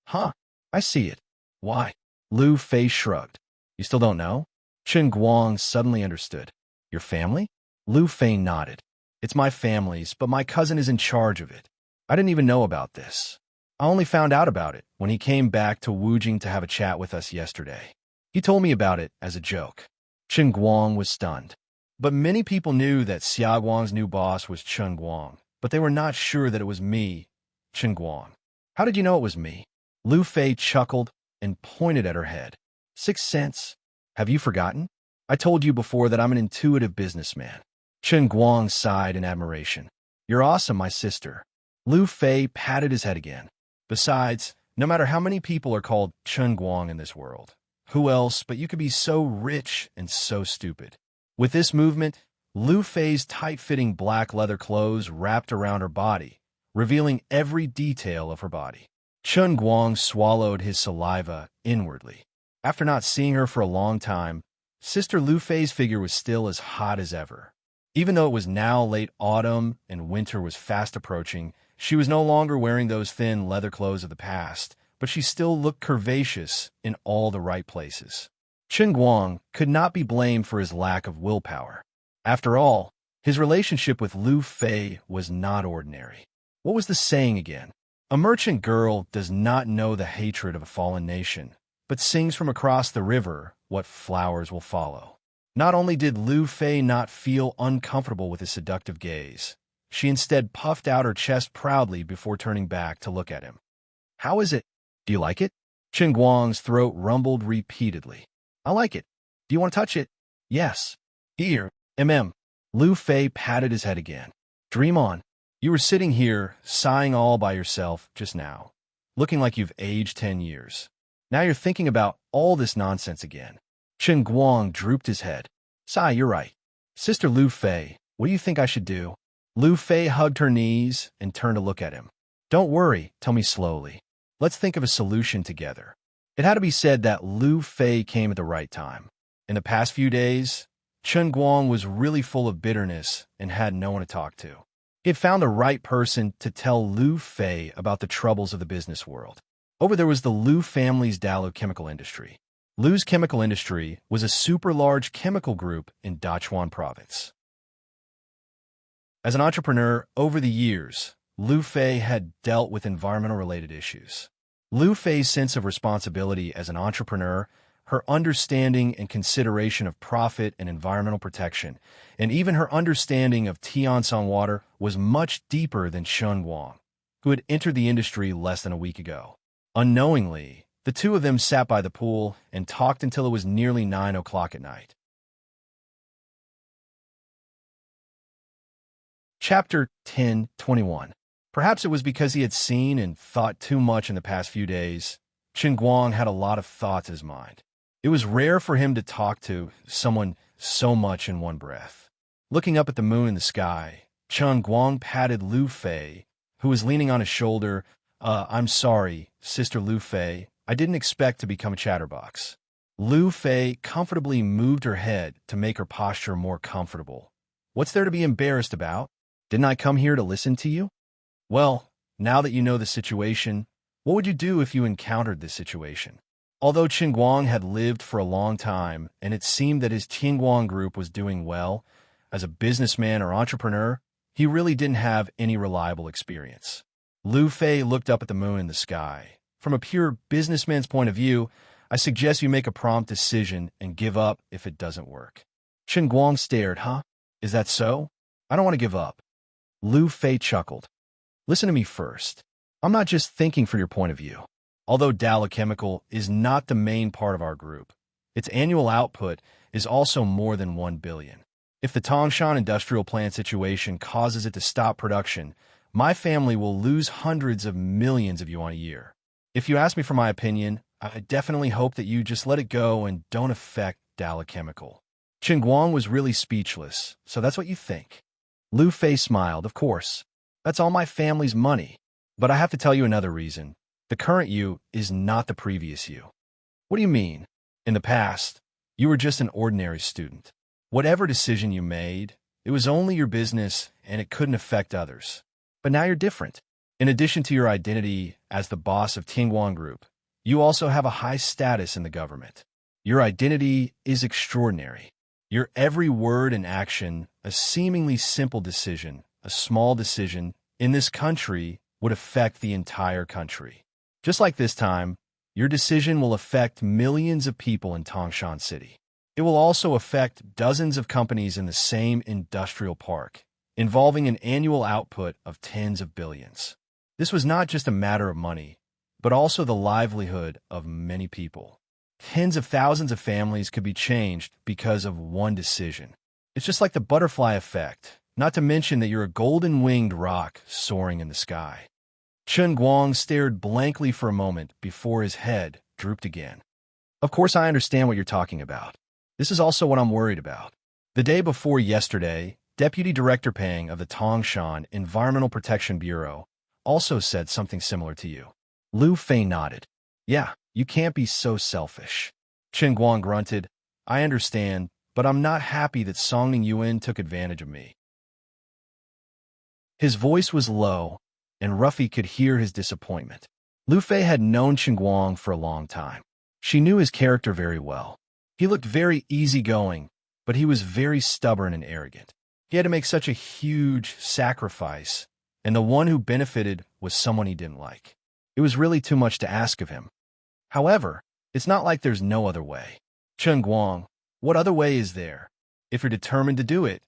Huh, I see it. Why? Lu Fei shrugged. You still don't know? Chen Guang suddenly understood. Your family? Lu Fei nodded. It's my family's, but my cousin is in charge of it. I didn't even know about this. I only found out about it when he came back to Wujing to have a chat with us yesterday. He told me about it as a joke. Chen Guang was stunned. But many people knew that Xia Guang's new boss was Chen Guang, but they were not sure that it was me, Chen Guang. How did you know it was me? Lu Fei chuckled and pointed at her head. 6 cents. Have you forgotten? I told you before that I'm an intuitive businessman. Chen Guang sighed in admiration. You're awesome, my sister. Lu Fei patted his head again. Besides, no matter how many people are called Chen Guang in this world, who else but you could be so rich and so stupid? With this movement, Lu Fei's tight-fitting black leather clothes wrapped around her body, revealing every detail of her body. Chun Guang swallowed his saliva inwardly. After not seeing her for a long time, Sister Lu Fei's figure was still as hot as ever. Even though it was now late autumn and winter was fast approaching, she was no longer wearing those thin leather clothes of the past, but she still looked curvaceous in all the right places. Chun Guang could not be blamed for his lack of willpower. After all, his relationship with Lu Fei was not ordinary. What was the saying again? A merchant girl does not know the hatred of a fallen nation, but sings from across the river what flowers will follow. Not only did Lu Fei not feel uncomfortable with his seductive gaze, she instead puffed out her chest proudly before turning back to look at him. "How is it? Do you like it?" Chun Guang's throat rumbled repeatedly. "I like it. Do you want to touch it?" "Yes." "Here, Lu Fei patted his head again. "Dream on. You were sitting here, sighing all by yourself just now, looking like you've aged 10 years. Now you're thinking about all this nonsense again." Chun Guang drooped his head. "Sigh, you're right. Sister Lu Fei, what do you think I should do?" Lu Fei hugged her knees and turned to look at him. "Don't worry, tell me slowly. Let's think of a solution together." It had to be said that Lu Fei came at the right time. In the past few days, Chun Guang was really full of bitterness and had no one to talk to. He had found the right person to tell Lu Fei about the troubles of the business world. Over there was the Lu family's Dalu chemical industry. Lu's chemical industry was a super-large chemical group in Dachuan province. As an entrepreneur, over the years, Lu Fei had dealt with environmental-related issues. Lu Fei's sense of responsibility as an entrepreneur, her understanding and consideration of profit and environmental protection, and even her understanding of Tianshan water was much deeper than Chun Guang, who had entered the industry less than a week ago. Unknowingly, the two of them sat by the pool and talked until it was nearly 9 o'clock at night. Chapter 10:21. Perhaps it was because he had seen and thought too much in the past few days. Chun Guang had a lot of thoughts in his mind. It was rare for him to talk to someone so much in one breath. Looking up at the moon in the sky, Chun Guang patted Lu Fei, who was leaning on his shoulder. I'm sorry, Sister Lu Fei. I didn't expect to become a chatterbox." Lu Fei comfortably moved her head to make her posture more comfortable. "What's there to be embarrassed about? Didn't I come here to listen to you?" "Well, now that you know the situation, what would you do if you encountered this situation?" Although Chun Guang had lived for a long time, and it seemed that his Tianguang group was doing well, as a businessman or entrepreneur, he really didn't have any reliable experience. Lu Fei looked up at the moon in the sky. "From a pure businessman's point of view, I suggest you make a prompt decision and give up if it doesn't work." Chun Guang stared. "Huh? Is that so? I don't want to give up." Lu Fei chuckled. "Listen to me first. I'm not just thinking from your point of view. Although Dalu Chemical is not the main part of our group, its annual output is also more than 1 billion. If the Tangshan industrial plant situation causes it to stop production, my family will lose hundreds of millions of yuan a year. If you ask me for my opinion, I definitely hope that you just let it go and don't affect Dalu Chemical." Chun Guang was really speechless. "So that's what you think?" Lu Fei smiled. "Of course. That's all my family's money. But I have to tell you another reason. The current you is not the previous you." "What do you mean?" "In the past, you were just an ordinary student. Whatever decision you made, it was only your business and it couldn't affect others. But now you're different. In addition to your identity as the boss of Tianguang Group, you also have a high status in the government. Your identity is extraordinary. Your every word and action, a seemingly simple decision, a small decision, in this country would affect the entire country. Just like this time, your decision will affect millions of people in Tangshan City. It will also affect dozens of companies in the same industrial park, involving an annual output of tens of billions. This was not just a matter of money, but also the livelihood of many people. Tens of thousands of families could be changed because of one decision. It's just like the butterfly effect, not to mention that you're a golden-winged rock soaring in the sky." Chun Guang stared blankly for a moment before his head drooped again. "Of course I understand what you're talking about. This is also what I'm worried about. The day before yesterday, Deputy Director Pang of the Tangshan Environmental Protection Bureau also said something similar to you. Lu Fei nodded. Yeah, you can't be so selfish. Chen Guang grunted. I understand, but I'm not happy that Songning Yuan took advantage of me. His voice was low, and Ruffy could hear his disappointment. Lu Fei had known Chen Guang for a long time. She knew his character very well. He looked very easygoing, but he was very stubborn and arrogant. He had to make such a huge sacrifice, and the one who benefited was someone he didn't like. It was really too much to ask of him. However, it's not like there's no other way. Chen Guang, what other way is there? If you're determined to do it,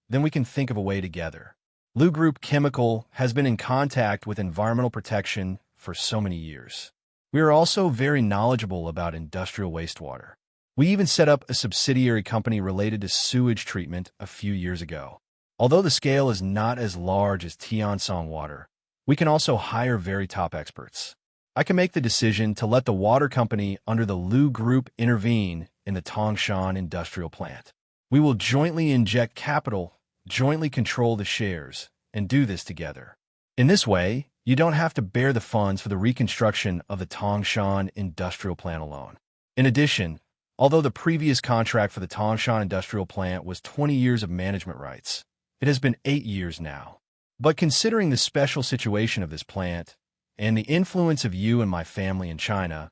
then we can think of a way together. Lu Group Chemical has been in contact with environmental protection for so many years. We are also very knowledgeable about industrial wastewater. We even set up a subsidiary company related to sewage treatment a few years ago. Although the scale is not as large as Tiansong water, we can also hire very top experts. I can make the decision to let the water company under the Lu Group intervene in the Tangshan industrial plant. We will jointly inject capital, jointly control the shares, and do this together. In this way, you don't have to bear the funds for the reconstruction of the Tangshan industrial plant alone. In addition, although the previous contract for the Tangshan industrial plant was 20 years of management rights, it has been 8 years now. But considering the special situation of this plant, and the influence of you and my family in China,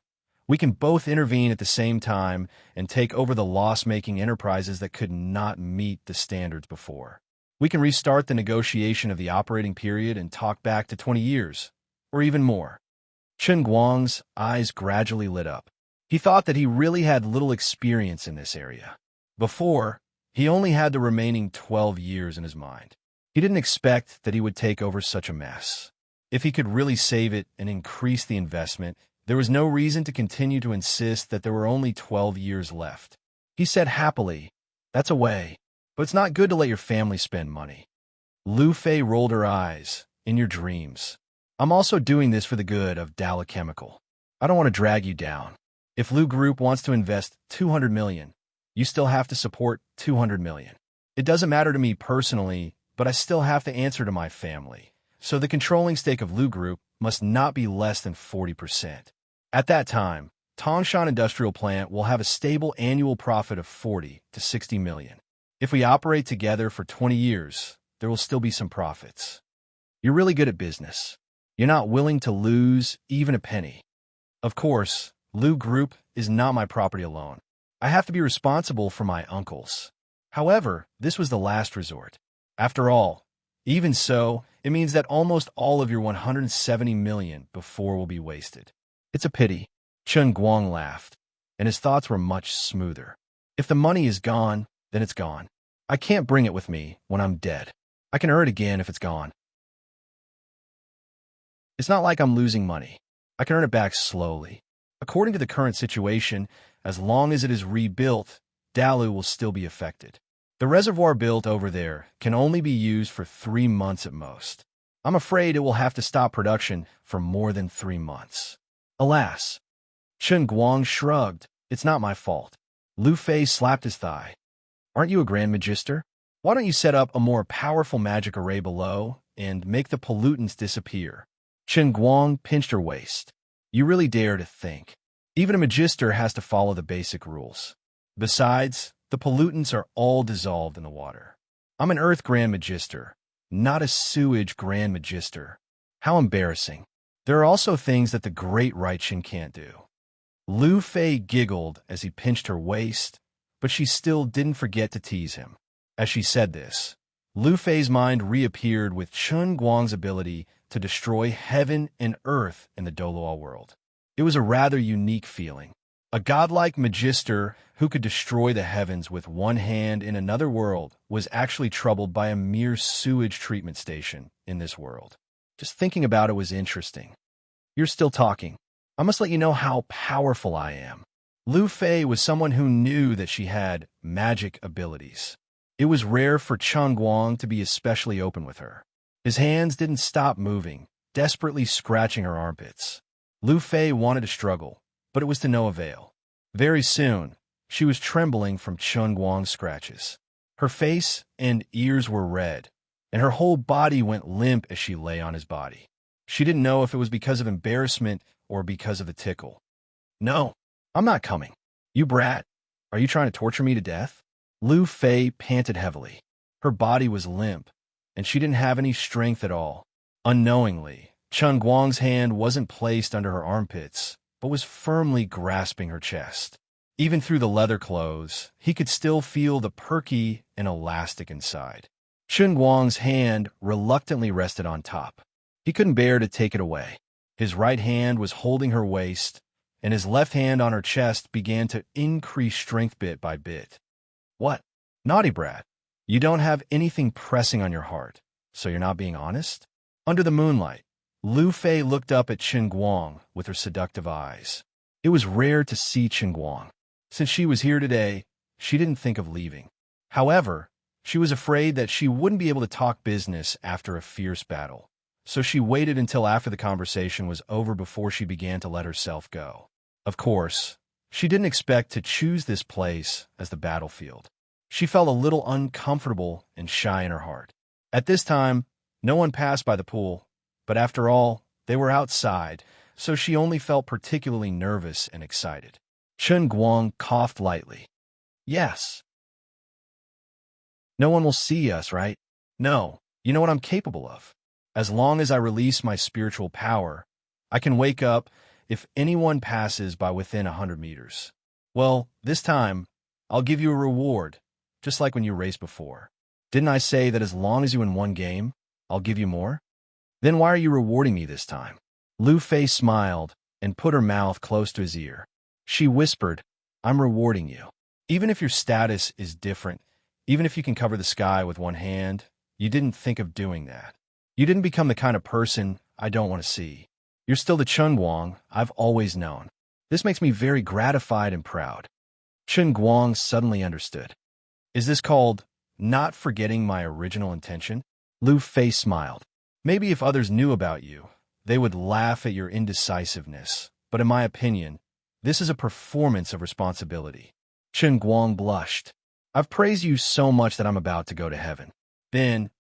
we can both intervene at the same time and take over the loss-making enterprises that could not meet the standards before. We can restart the negotiation of the operating period and talk back to 20 years, or even more. Chen Guang's eyes gradually lit up. He thought that he really had little experience in this area. Before, he only had the remaining 12 years in his mind. He didn't expect that he would take over such a mess. If he could really save it and increase the investment, there was no reason to continue to insist that there were only 12 years left. He said happily, "That's a way, but it's not good to let your family spend money." Lu Fei rolled her eyes. "In your dreams. I'm also doing this for the good of Dala Chemical. I don't want to drag you down. If Lu Group wants to invest 200 million, you still have to support 200 million. It doesn't matter to me personally, but I still have to answer to my family. So the controlling stake of Lu Group must not be less than 40%. At that time, Tangshan Industrial Plant will have a stable annual profit of 40 to 60 million. If we operate together for 20 years, there will still be some profits. You're really good at business. You're not willing to lose even a penny. Of course, Lu Group is not my property alone. I have to be responsible for my uncles. However, this was the last resort. After all, even so, it means that almost all of your 170 million before will be wasted. It's a pity." Chen Guang laughed, and his thoughts were much smoother. If the money is gone, then it's gone. I can't bring it with me when I'm dead. I can earn it again if it's gone. It's not like I'm losing money. I can earn it back slowly. According to the current situation, as long as it is rebuilt, Dalu will still be affected. The reservoir built over there can only be used for 3 months at most. I'm afraid it will have to stop production for more than 3 months. Alas. Chen Guang shrugged. It's not my fault. Lu Fei slapped his thigh. Aren't you a Grand Magister? Why don't you set up a more powerful magic array below and make the pollutants disappear? Chen Guang pinched her waist. You really dare to think. Even a Magister has to follow the basic rules. Besides, the pollutants are all dissolved in the water. I'm an Earth Grand Magister, not a sewage Grand Magister. How embarrassing. There are also things that the great Raichin can't do. Lu Fei giggled as he pinched her waist, but she still didn't forget to tease him. As she said this, Lu Fei's mind reappeared with Chen Guang's ability to destroy heaven and earth in the Doloa world. It was a rather unique feeling. A godlike magister who could destroy the heavens with one hand in another world was actually troubled by a mere sewage treatment station in this world. Just thinking about it was interesting. You're still talking. I must let you know how powerful I am. Lu Fei was someone who knew that she had magic abilities. It was rare for Chen Guang to be especially open with her. His hands didn't stop moving, desperately scratching her armpits. Lu Fei wanted to struggle, but it was to no avail. Very soon, she was trembling from Chen Guang's scratches. Her face and ears were red, and her whole body went limp as she lay on his body. She didn't know if it was because of embarrassment or because of the tickle. "No, I'm not coming. You brat. Are you trying to torture me to death?" Lu Fei panted heavily. Her body was limp, and she didn't have any strength at all. Unknowingly, Chen Guang's hand wasn't placed under her armpits, but was firmly grasping her chest. Even through the leather clothes, he could still feel the perky and elastic inside. Chen Guang's hand reluctantly rested on top. He couldn't bear to take it away. His right hand was holding her waist, and his left hand on her chest began to increase strength bit by bit. "What? Naughty brat. You don't have anything pressing on your heart, so you're not being honest?" Under the moonlight, Lu Fei looked up at Chen Guang with her seductive eyes. It was rare to see Chen Guang. Since she was here today, she didn't think of leaving. However, she was afraid that she wouldn't be able to talk business after a fierce battle, so she waited until after the conversation was over before she began to let herself go. Of course, she didn't expect to choose this place as the battlefield. She felt a little uncomfortable and shy in her heart. At this time, no one passed by the pool, but after all, they were outside, so she only felt particularly nervous and excited. Chen Guang coughed lightly. "Yes. No one will see us, right? No, you know what I'm capable of. As long as I release my spiritual power, I can wake up if anyone passes by within 100 meters. Well, this time, I'll give you a reward, just like when you raced before. Didn't I say that as long as you win one game, I'll give you more? Then why are you rewarding me this time?" Lu Fei smiled and put her mouth close to his ear. She whispered, "I'm rewarding you. Even if your status is different, even if you can cover the sky with one hand, you didn't think of doing that. You didn't become the kind of person I don't want to see. You're still the Chen Guang I've always known. This makes me very gratified and proud." Chen Guang suddenly understood. "Is this called not forgetting my original intention?" Lu Fei smiled. "Maybe if others knew about you, they would laugh at your indecisiveness, but in my opinion, this is a performance of responsibility." Chen Guang blushed. "I've praised you so much that I'm about to go to heaven. Then,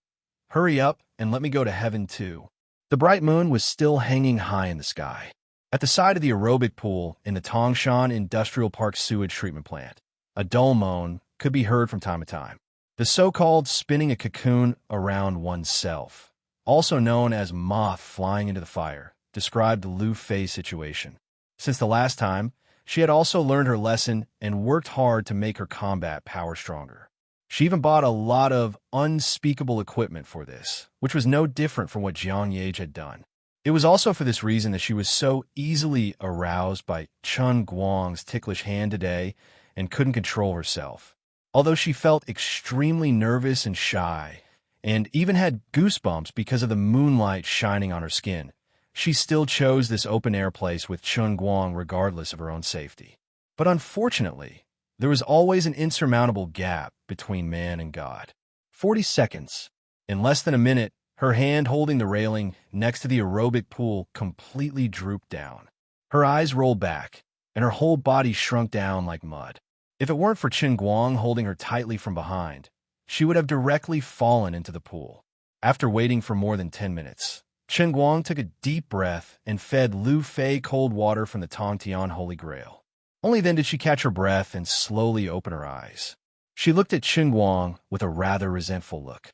hurry up and let me go to heaven too." The bright moon was still hanging high in the sky. At the side of the aerobic pool in the Tangshan Industrial Park sewage treatment plant, a dull moan could be heard from time to time. The so-called spinning a cocoon around oneself, also known as moth flying into the fire, described Lu Fei's situation. Since the last time, she had also learned her lesson and worked hard to make her combat power stronger. She even bought a lot of unspeakable equipment for this, which was no different from what Jiang Yage had done. It was also for this reason that she was so easily aroused by Chen Guang's ticklish hand today and couldn't control herself. Although she felt extremely nervous and shy, and even had goosebumps because of the moonlight shining on her skin, she still chose this open-air place with Chen Guang regardless of her own safety. But unfortunately, there was always an insurmountable gap between man and God. 40 seconds. In less than a minute, her hand holding the railing next to the aerobic pool completely drooped down. Her eyes rolled back, and her whole body shrunk down like mud. If it weren't for Chen Guang holding her tightly from behind, she would have directly fallen into the pool. After waiting for more than 10 minutes, Chen Guang took a deep breath and fed Lu Fei cold water from the Tongtian Holy Grail. Only then did she catch her breath and slowly open her eyes. She looked at Chen Guang with a rather resentful look.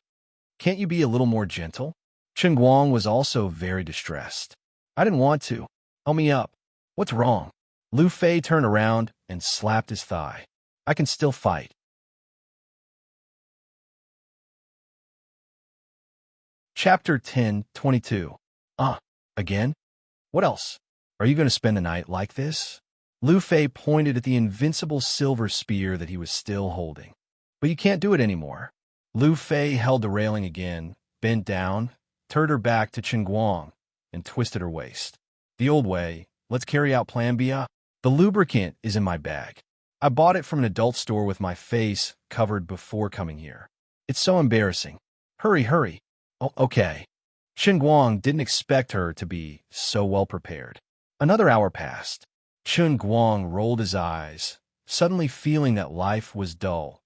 "Can't you be a little more gentle?" Chen Guang was also very distressed. "I didn't want to. Help me up. What's wrong?" Lu Fei turned around and slapped his thigh. "I can still fight." Chapter 10:22. Again? What else? Are you going to spend the night like this? Lu Fei pointed at the invincible silver spear that he was still holding. "But you can't do it anymore." Lu Fei held the railing again, bent down, turned her back to Chen Guang, and twisted her waist. "The old way. Let's carry out Plan B. The lubricant is in my bag. I bought it from an adult store with my face covered before coming here. It's so embarrassing. Hurry, hurry." "Oh, okay." Chen Guang didn't expect her to be so well prepared. Another hour passed. Chen Guang rolled his eyes, suddenly feeling that life was dull,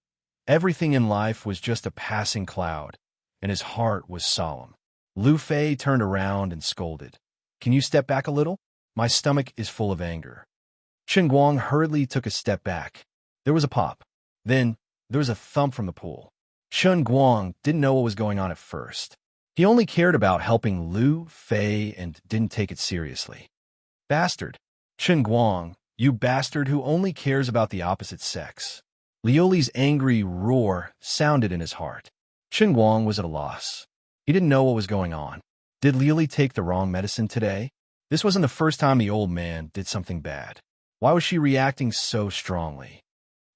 Everything in life was just a passing cloud, and his heart was solemn. Lu Fei turned around and scolded. "Can you step back a little? My stomach is full of anger." Chen Guang hurriedly took a step back. There was a pop. Then, there was a thump from the pool. Chen Guang didn't know what was going on at first. He only cared about helping Lu Fei and didn't take it seriously. "Bastard. Chen Guang, you bastard who only cares about the opposite sex." Liuli's angry roar sounded in his heart. Chen Guang was at a loss. He didn't know what was going on. Did Liuli take the wrong medicine today? This wasn't the first time the old man did something bad. Why was she reacting so strongly?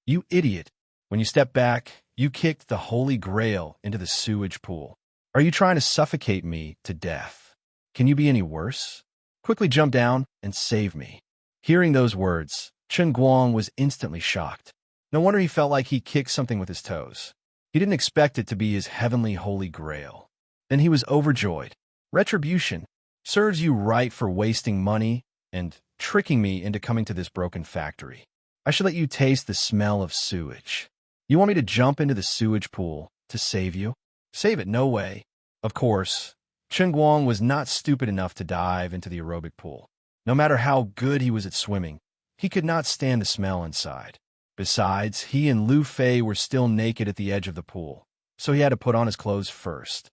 "You idiot. When you stepped back, you kicked the Holy Grail into the sewage pool. Are you trying to suffocate me to death? Can you be any worse? Quickly jump down and save me." Hearing those words, Chen Guang was instantly shocked. No wonder he felt like he kicked something with his toes. He didn't expect it to be his heavenly Holy Grail. Then he was overjoyed. "Retribution. Serves you right for wasting money and tricking me into coming to this broken factory. I should let you taste the smell of sewage. You want me to jump into the sewage pool to save you? Save it, no way." Of course, Chen Guang was not stupid enough to dive into the aerobic pool. No matter how good he was at swimming, he could not stand the smell inside. Besides, he and Lu Fei were still naked at the edge of the pool, so he had to put on his clothes first.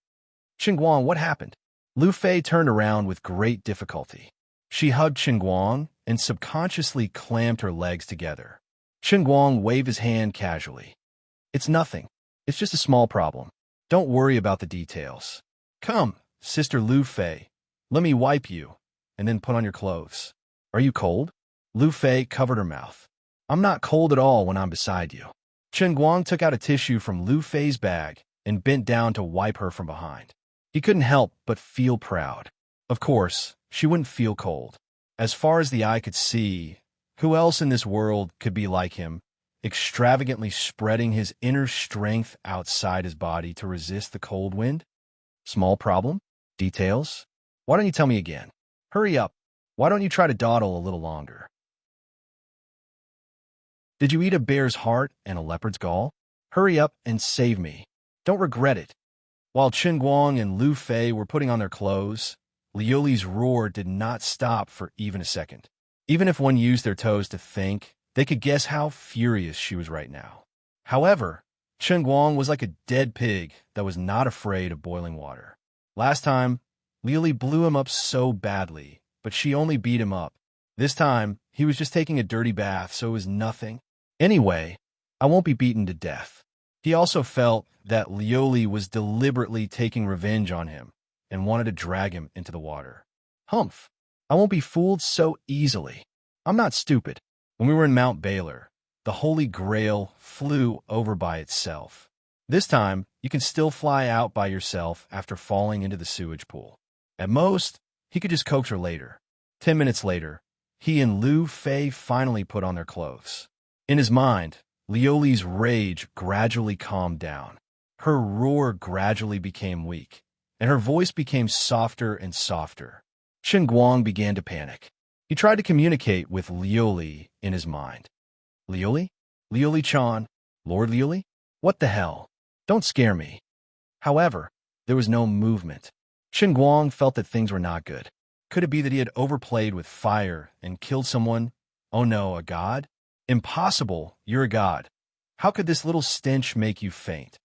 "Chen Guang, what happened?" Lu Fei turned around with great difficulty. She hugged Chen Guang and subconsciously clamped her legs together. Chen Guang waved his hand casually. "It's nothing. It's just a small problem. Don't worry about the details. Come, Sister Lu Fei, let me wipe you, and then put on your clothes. Are you cold?" Lu Fei covered her mouth. "I'm not cold at all when I'm beside you." Chen Guang took out a tissue from Lu Fei's bag and bent down to wipe her from behind. He couldn't help but feel proud. Of course, she wouldn't feel cold. As far as the eye could see, who else in this world could be like him, extravagantly spreading his inner strength outside his body to resist the cold wind? Small problem? Details? Why don't you tell me again? Hurry up. Why don't you try to dawdle a little longer? Did you eat a bear's heart and a leopard's gall? Hurry up and save me. Don't regret it. While Chen Guang and Lu Fei were putting on their clothes, Liuli's roar did not stop for even a second. Even if one used their toes to think, they could guess how furious she was right now. However, Chen Guang was like a dead pig that was not afraid of boiling water. Last time, Liuli blew him up so badly, but she only beat him up. This time, he was just taking a dirty bath, so it was nothing. Anyway, I won't be beaten to death. He also felt that Liuli was deliberately taking revenge on him and wanted to drag him into the water. Humph! I won't be fooled so easily. I'm not stupid. When we were in Mount Baylor, the Holy Grail flew over by itself. This time, you can still fly out by yourself after falling into the sewage pool. At most, he could just coax her later. 10 minutes later, he and Lu Fei finally put on their clothes. In his mind, Liuli's rage gradually calmed down. Her roar gradually became weak, and her voice became softer and softer. Chen Guang began to panic. He tried to communicate with Liuli in his mind. "Liuli? Liuli-chan? Lord Liuli? What the hell? Don't scare me." However, there was no movement. Chen Guang felt that things were not good. Could it be that he had overplayed with fire and killed someone? Oh no, a god? Impossible, you're a god. How could this little stench make you faint?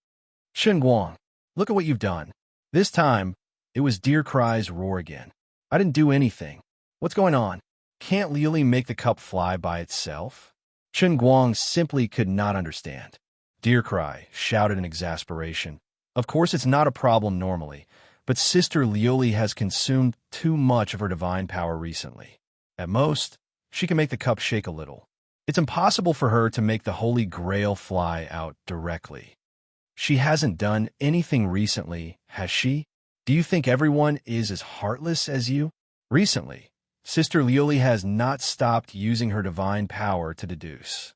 Chen Guang, look at what you've done. This time, it was Deer Cry's roar again. I didn't do anything. What's going on? Can't Liuli make the cup fly by itself? Chen Guang simply could not understand. Deer Cry shouted in exasperation. Of course, it's not a problem normally, but Sister Liuli has consumed too much of her divine power recently. At most, she can make the cup shake a little. It's impossible for her to make the Holy Grail fly out directly. She hasn't done anything recently, has she? Do you think everyone is as heartless as you? Recently, Sister Liuli has not stopped using her divine power to deduce.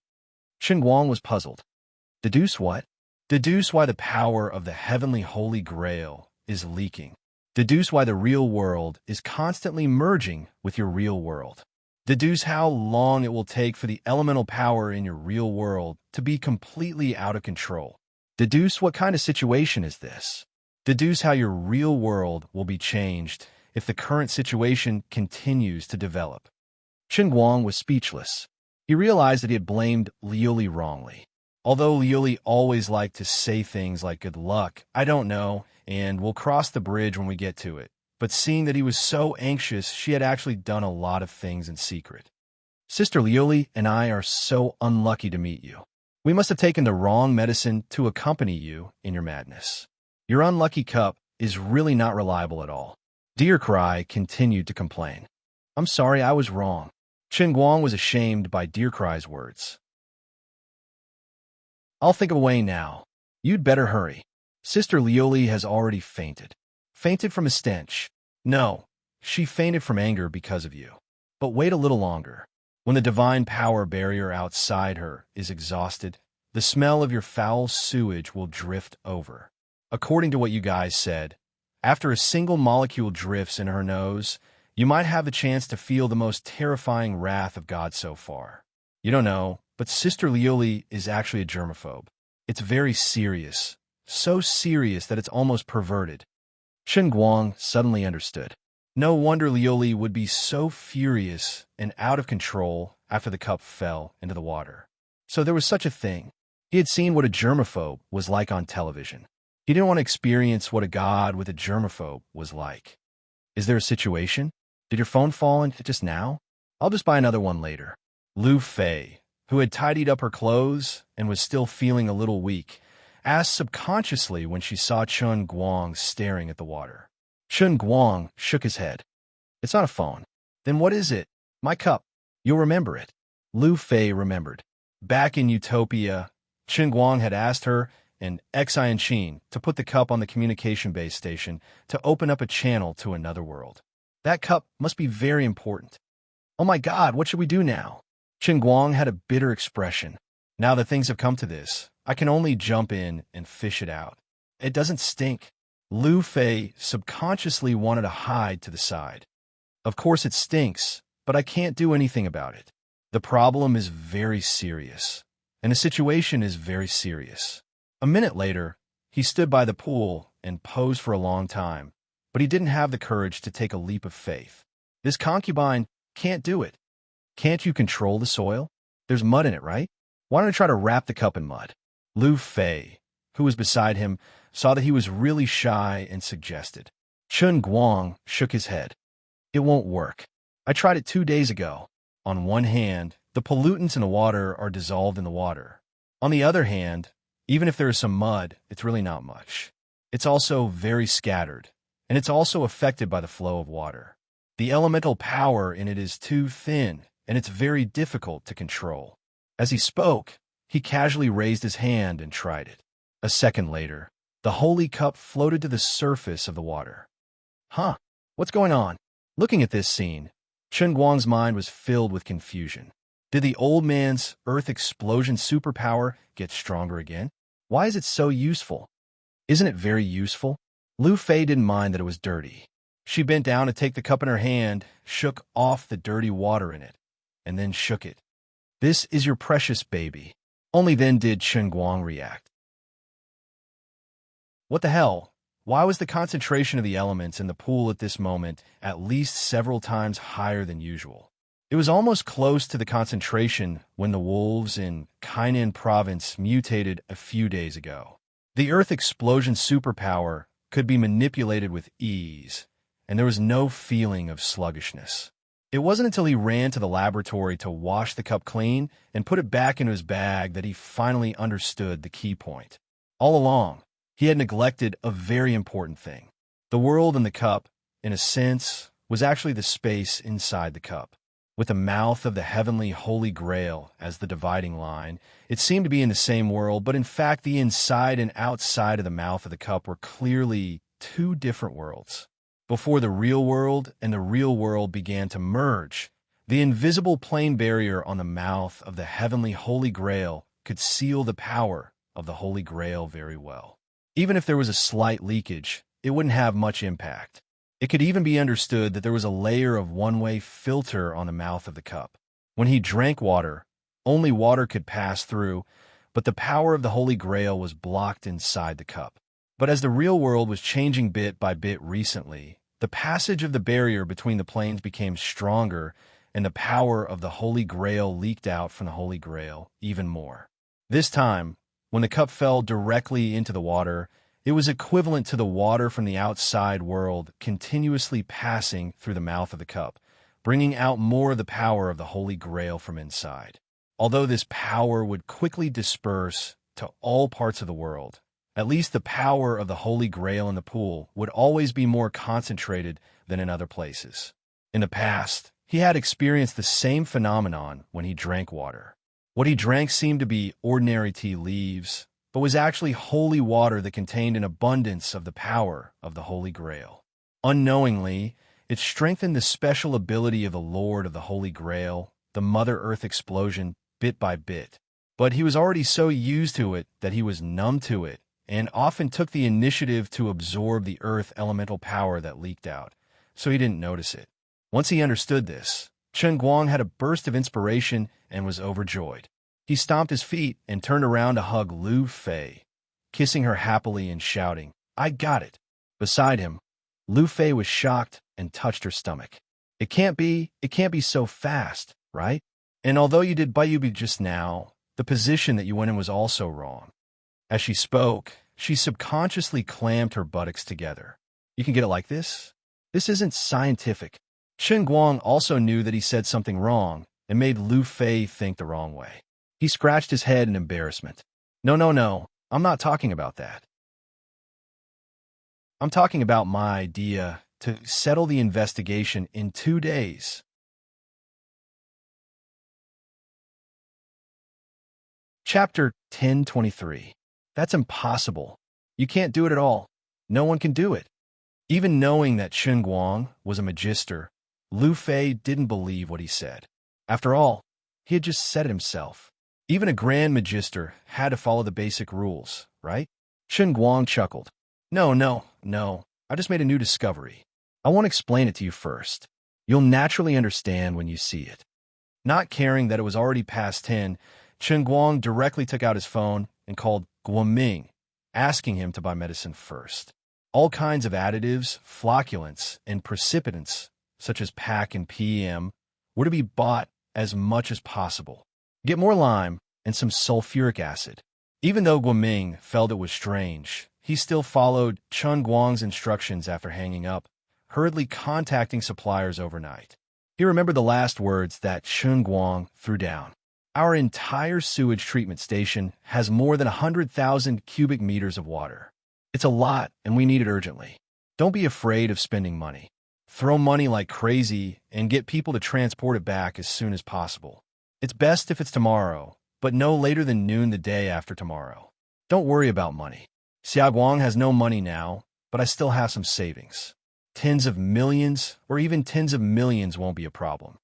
Chen Guang was puzzled. Deduce what? Deduce why the power of the heavenly Holy Grail is leaking. Deduce why the real world is constantly merging with your real world. Deduce how long it will take for the elemental power in your real world to be completely out of control. Deduce what kind of situation is this. Deduce how your real world will be changed if the current situation continues to develop. Chen Guang was speechless. He realized that he had blamed Liuli wrongly. Although Liuli always liked to say things like good luck, I don't know, and we'll cross the bridge when we get to it. But seeing that he was so anxious, she had actually done a lot of things in secret. Sister Liuli and I are so unlucky to meet you. We must have taken the wrong medicine to accompany you in your madness. Your unlucky cup is really not reliable at all. Dear Cry continued to complain. I'm sorry, I was wrong. Chen Guang was ashamed by Dear Cry's words. I'll think of a way now. You'd better hurry. Sister Liuli has already fainted. Fainted from a stench. No, she fainted from anger because of you. But wait a little longer. When the divine power barrier outside her is exhausted, the smell of your foul sewage will drift over. According to what you guys said, after a single molecule drifts in her nose, you might have the chance to feel the most terrifying wrath of God so far. You don't know, but Sister Liuli is actually a germaphobe. It's very serious. So serious that it's almost perverted. Chen Guang suddenly understood. No wonder Liuli would be so furious and out of control after the cup fell into the water. So there was such a thing. He had seen what a germaphobe was like on television. He didn't want to experience what a god with a germaphobe was like. Is there a situation? Did your phone fall in just now? I'll just buy another one later. Lu Fei, who had tidied up her clothes and was still feeling a little weak, asked subconsciously when she saw Chen Guang staring at the water. Chen Guang shook his head. It's not a phone. Then what is it? My cup. You'll remember it. Lu Fei remembered. Back in Utopia, Chen Guang had asked her and Xianqin to put the cup on the communication base station to open up a channel to another world. That cup must be very important. Oh my God, what should we do now? Chen Guang had a bitter expression. Now that things have come to this, I can only jump in and fish it out. It doesn't stink. Lu Fei subconsciously wanted to hide to the side. Of course it stinks, but I can't do anything about it. The problem is very serious, and the situation is very serious. A minute later, he stood by the pool and posed for a long time, but he didn't have the courage to take a leap of faith. This concubine can't do it. Can't you control the soil? There's mud in it, right? Why don't I try to wrap the cup in mud? Lu Fei, who was beside him, saw that he was really shy and suggested. Chen Guang shook his head. It won't work. I tried it 2 days ago. On one hand, the pollutants in the water are dissolved in the water. On the other hand, even if there is some mud, it's really not much. It's also very scattered, and it's also affected by the flow of water. The elemental power in it is too thin, and it's very difficult to control. As he spoke, he casually raised his hand and tried it. A second later, the holy cup floated to the surface of the water. Huh? What's going on? Looking at this scene, Chen Guang's mind was filled with confusion. Did the old man's earth explosion superpower get stronger again? Why is it so useful? Isn't it very useful? Lu Fei didn't mind that it was dirty. She bent down to take the cup in her hand, shook off the dirty water in it, and then shook it. This is your precious baby. Only then did Chen Guang react. What the hell? Why was the concentration of the elements in the pool at this moment at least several times higher than usual? It was almost close to the concentration when the wolves in Kainan province mutated a few days ago. The Earth explosion superpower could be manipulated with ease, and there was no feeling of sluggishness. It wasn't until he ran to the laboratory to wash the cup clean and put it back into his bag that he finally understood the key point. All along, he had neglected a very important thing. The world in the cup, in a sense, was actually the space inside the cup. With the mouth of the heavenly Holy Grail as the dividing line, it seemed to be in the same world, but in fact the inside and outside of the mouth of the cup were clearly two different worlds. Before the real world and the real world began to merge, the invisible plane barrier on the mouth of the heavenly Holy Grail could seal the power of the Holy Grail very well. Even if there was a slight leakage, it wouldn't have much impact. It could even be understood that there was a layer of one-way filter on the mouth of the cup. When he drank water, only water could pass through, but the power of the Holy Grail was blocked inside the cup. But as the real world was changing bit by bit recently, the passage of the barrier between the planes became stronger, and the power of the Holy Grail leaked out from the Holy Grail even more. This time, when the cup fell directly into the water, it was equivalent to the water from the outside world continuously passing through the mouth of the cup, bringing out more of the power of the Holy Grail from inside. Although this power would quickly disperse to all parts of the world, at least the power of the Holy Grail in the pool would always be more concentrated than in other places. In the past, he had experienced the same phenomenon when he drank water. What he drank seemed to be ordinary tea leaves, but was actually holy water that contained an abundance of the power of the Holy Grail. Unknowingly, it strengthened the special ability of the Lord of the Holy Grail, the Mother Earth explosion, bit by bit. But he was already so used to it that he was numb to it, and often took the initiative to absorb the earth elemental power that leaked out, so he didn't notice it. Once he understood this, Chen Guang had a burst of inspiration and was overjoyed. He stomped his feet and turned around to hug Lu Fei, kissing her happily and shouting, "I got it!" Beside him, Lu Fei was shocked and touched her stomach. It can't be so fast, right? And although you did Bayubi just now, the position that you went in was also wrong." As she spoke, she subconsciously clammed her buttocks together. "You can get it like this? This isn't scientific." Chen Guang also knew that he said something wrong and made Lu Fei think the wrong way. He scratched his head in embarrassment. No, I'm not talking about that. I'm talking about my idea to settle the investigation in 2 days. Chapter 1023. That's impossible. You can't do it at all. No one can do it. Even knowing that Chen Guang was a magister, Lu Fei didn't believe what he said. After all, he had just said it himself. Even a grand magister had to follow the basic rules, right? Chen Guang chuckled. No. I just made a new discovery. I won't explain it to you first. You'll naturally understand when you see it. Not caring that it was already past 10, Chen Guang directly took out his phone and called Guoming, asking him to buy medicine first. All kinds of additives, flocculants, and precipitants, such as PAC and PM, were to be bought as much as possible. Get more lime and some sulfuric acid. Even though Guoming felt it was strange, he still followed Chen Guang's instructions after hanging up, hurriedly contacting suppliers overnight. He remembered the last words that Chen Guang threw down. Our entire sewage treatment station has more than 100,000 cubic meters of water. It's a lot, and we need it urgently. Don't be afraid of spending money. Throw money like crazy and get people to transport it back as soon as possible. It's best if it's tomorrow, but no later than noon the day after tomorrow. Don't worry about money. Xia Guang has no money now, but I still have some savings. Tens of millions or even tens of millions won't be a problem.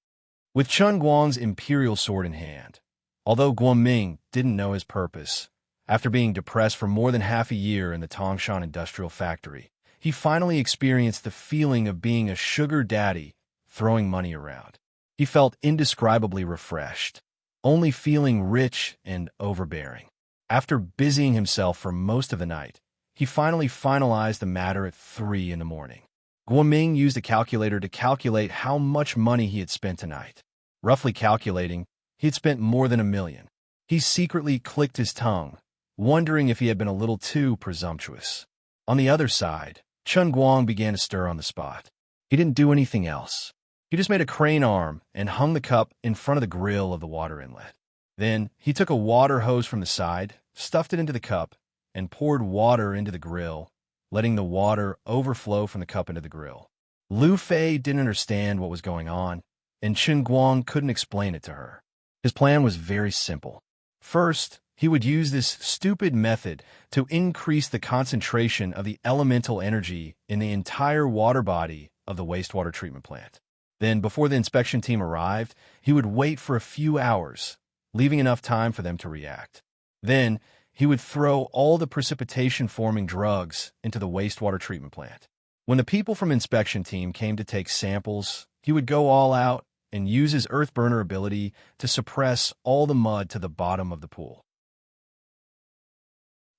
With Chen Guang's imperial sword in hand, although Guoming didn't know his purpose, after being depressed for more than half a year in the Tangshan industrial factory, he finally experienced the feeling of being a sugar daddy throwing money around. He felt indescribably refreshed, only feeling rich and overbearing. After busying himself for most of the night, he finally finalized the matter at 3 in the morning. Guoming used a calculator to calculate how much money he had spent tonight. Roughly calculating, he had spent more than $1 million. He secretly clicked his tongue, wondering if he had been a little too presumptuous. On the other side, Chen Guang began to stir on the spot. He didn't do anything else. He just made a crane arm and hung the cup in front of the grill of the water inlet. Then he took a water hose from the side, stuffed it into the cup, and poured water into the grill, letting the water overflow from the cup into the grill. Lu Fei didn't understand what was going on, and Chen Guang couldn't explain it to her. His plan was very simple. First, he would use this stupid method to increase the concentration of the elemental energy in the entire water body of the wastewater treatment plant. Then, before the inspection team arrived, he would wait for a few hours, leaving enough time for them to react. Then, he would throw all the precipitation-forming drugs into the wastewater treatment plant. When the people from inspection team came to take samples, he would go all out and use his earth burner ability to suppress all the mud to the bottom of the pool.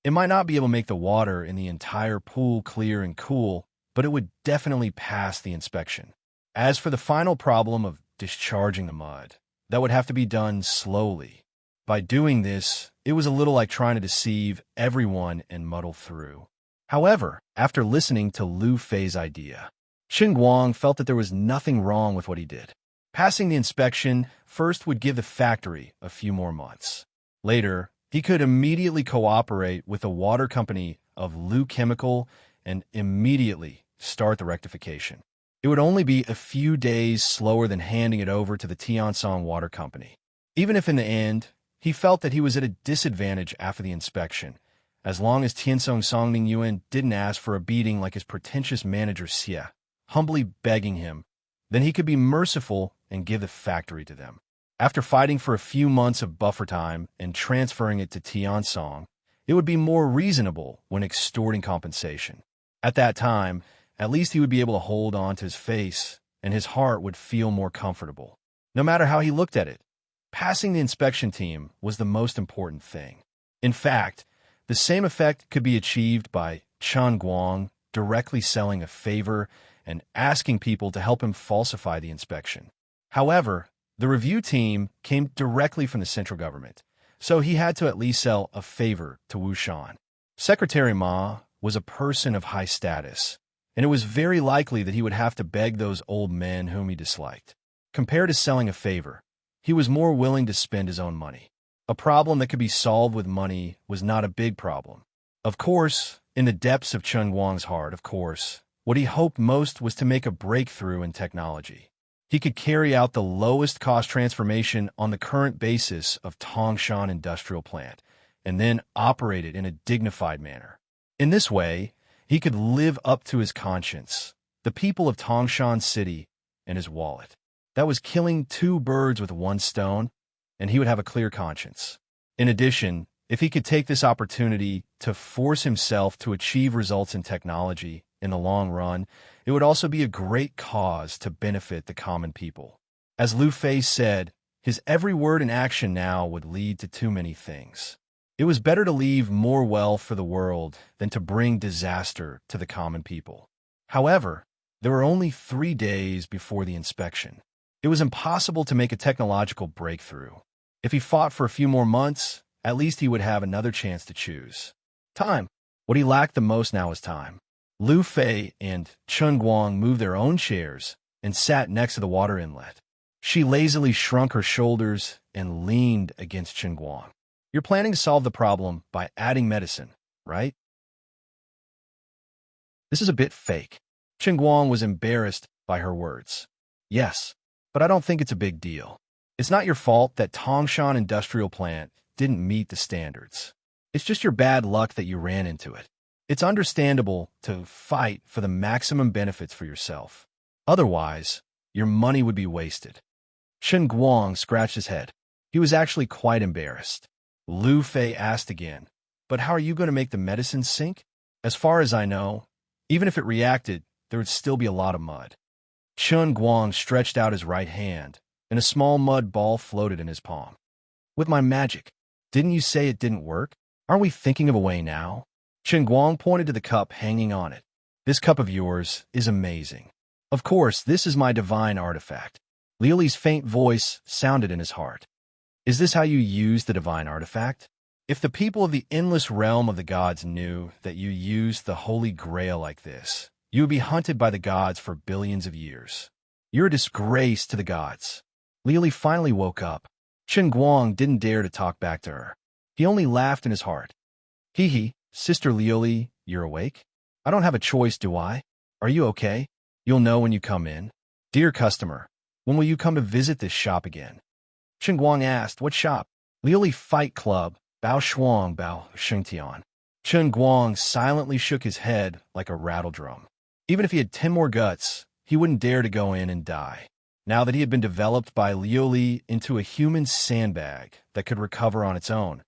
It might not be able to make the water in the entire pool clear and cool, but it would definitely pass the inspection. As for the final problem of discharging the mud, that would have to be done slowly. By doing this, it was a little like trying to deceive everyone and muddle through. However, after listening to Lu Fei's idea, Chen Guang felt that there was nothing wrong with what he did. Passing the inspection first would give the factory a few more months. Later, he could immediately cooperate with the water company of Lu Chemical and immediately start the rectification. It would only be a few days slower than handing it over to the Tiansong Water Company. Even if in the end, he felt that he was at a disadvantage after the inspection, as long as Tiansong Songning Yuan didn't ask for a beating like his pretentious manager Xie, humbly begging him, then he could be merciful and give the factory to them. After fighting for a few months of buffer time and transferring it to Tiansong, it would be more reasonable when extorting compensation. At that time, at least he would be able to hold on to his face, and his heart would feel more comfortable. No matter how he looked at it, passing the inspection team was the most important thing. In fact, the same effect could be achieved by Chen Guang directly selling a favor and asking people to help him falsify the inspection. However, the review team came directly from the central government, so he had to at least sell a favor to Wu Shan. Secretary Ma was a person of high status, and it was very likely that he would have to beg those old men whom he disliked. Compared to selling a favor, he was more willing to spend his own money. A problem that could be solved with money was not a big problem. Of course, in the depths of Chen Guang's heart, what he hoped most was to make a breakthrough in technology. He could carry out the lowest cost transformation on the current basis of Tangshan Industrial Plant, and then operate it in a dignified manner. In this way, he could live up to his conscience, the people of Tangshan City, and his wallet. That was killing two birds with one stone, and he would have a clear conscience. In addition, if he could take this opportunity to force himself to achieve results in technology in the long run, it would also be a great cause to benefit the common people. As Lu Fei said, his every word and action now would lead to too many things. It was better to leave more wealth for the world than to bring disaster to the common people. However, there were only 3 days before the inspection. It was impossible to make a technological breakthrough. If he fought for a few more months, at least he would have another chance to choose. Time. What he lacked the most now was time. Lu Fei and Chen Guang moved their own chairs and sat next to the water inlet. She lazily shrunk her shoulders and leaned against Chen Guang. You're planning to solve the problem by adding medicine, right? This is a bit fake. Chen Guang was embarrassed by her words. Yes, but I don't think it's a big deal. It's not your fault that Tangshan Industrial Plant didn't meet the standards. It's just your bad luck that you ran into it. It's understandable to fight for the maximum benefits for yourself. Otherwise, your money would be wasted. Chen Guang scratched his head. He was actually quite embarrassed. Lu Fei asked again, but how are you going to make the medicine sink? As far as I know, even if it reacted, there would still be a lot of mud. Chen Guang stretched out his right hand, and a small mud ball floated in his palm. With my magic, didn't you say it didn't work? Aren't we thinking of a way now? Chen Guang pointed to the cup hanging on it. This cup of yours is amazing. Of course, this is my divine artifact. Liu Li's faint voice sounded in his heart. Is this how you use the divine artifact? If the people of the endless realm of the gods knew that you used the Holy Grail like this, you would be hunted by the gods for billions of years. You're a disgrace to the gods. Liu Li finally woke up. Chen Guang didn't dare to talk back to her. He only laughed in his heart. Hee hee. Sister Liu Li, you're awake? I don't have a choice, do I? Are you okay? You'll know when you come in. Dear customer, when will you come to visit this shop again? Chen Guang asked, what shop? Liu Li Fight Club, Bao Shuang Bao Shengtian. Chen Guang silently shook his head like a rattle drum. Even if he had 10 more guts, he wouldn't dare to go in and die. Now that he had been developed by Liu Li into a human sandbag that could recover on its own,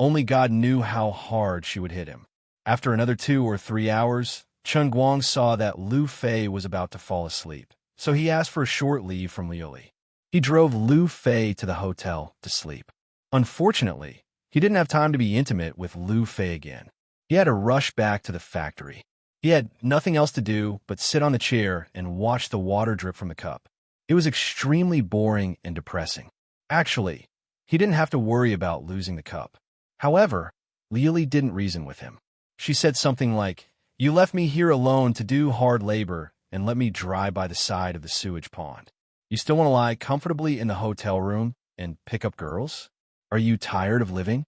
only God knew how hard she would hit him. After another 2 or 3 hours, Chen Guang saw that Lu Fei was about to fall asleep, so he asked for a short leave from Liu Li. He drove Lu Fei to the hotel to sleep. Unfortunately, he didn't have time to be intimate with Lu Fei again. He had to rush back to the factory. He had nothing else to do but sit on the chair and watch the water drip from the cup. It was extremely boring and depressing. Actually, he didn't have to worry about losing the cup. However, Lily didn't reason with him. She said something like, "You left me here alone to do hard labor and let me dry by the side of the sewage pond. You still want to lie comfortably in the hotel room and pick up girls? Are you tired of living?"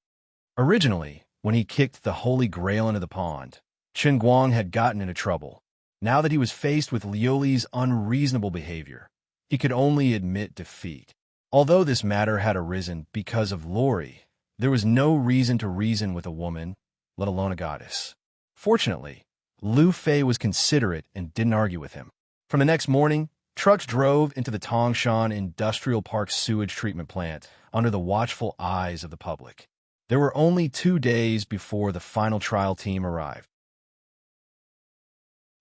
Originally, when he kicked the Holy Grail into the pond, Chen Guang had gotten into trouble. Now that he was faced with Liuli's unreasonable behavior, he could only admit defeat. Although this matter had arisen because of Lori, there was no reason to reason with a woman, let alone a goddess. Fortunately, Lu Fei was considerate and didn't argue with him. From the next morning, trucks drove into the Tongshan Industrial Park sewage treatment plant under the watchful eyes of the public. There were only 2 days before the final trial team arrived.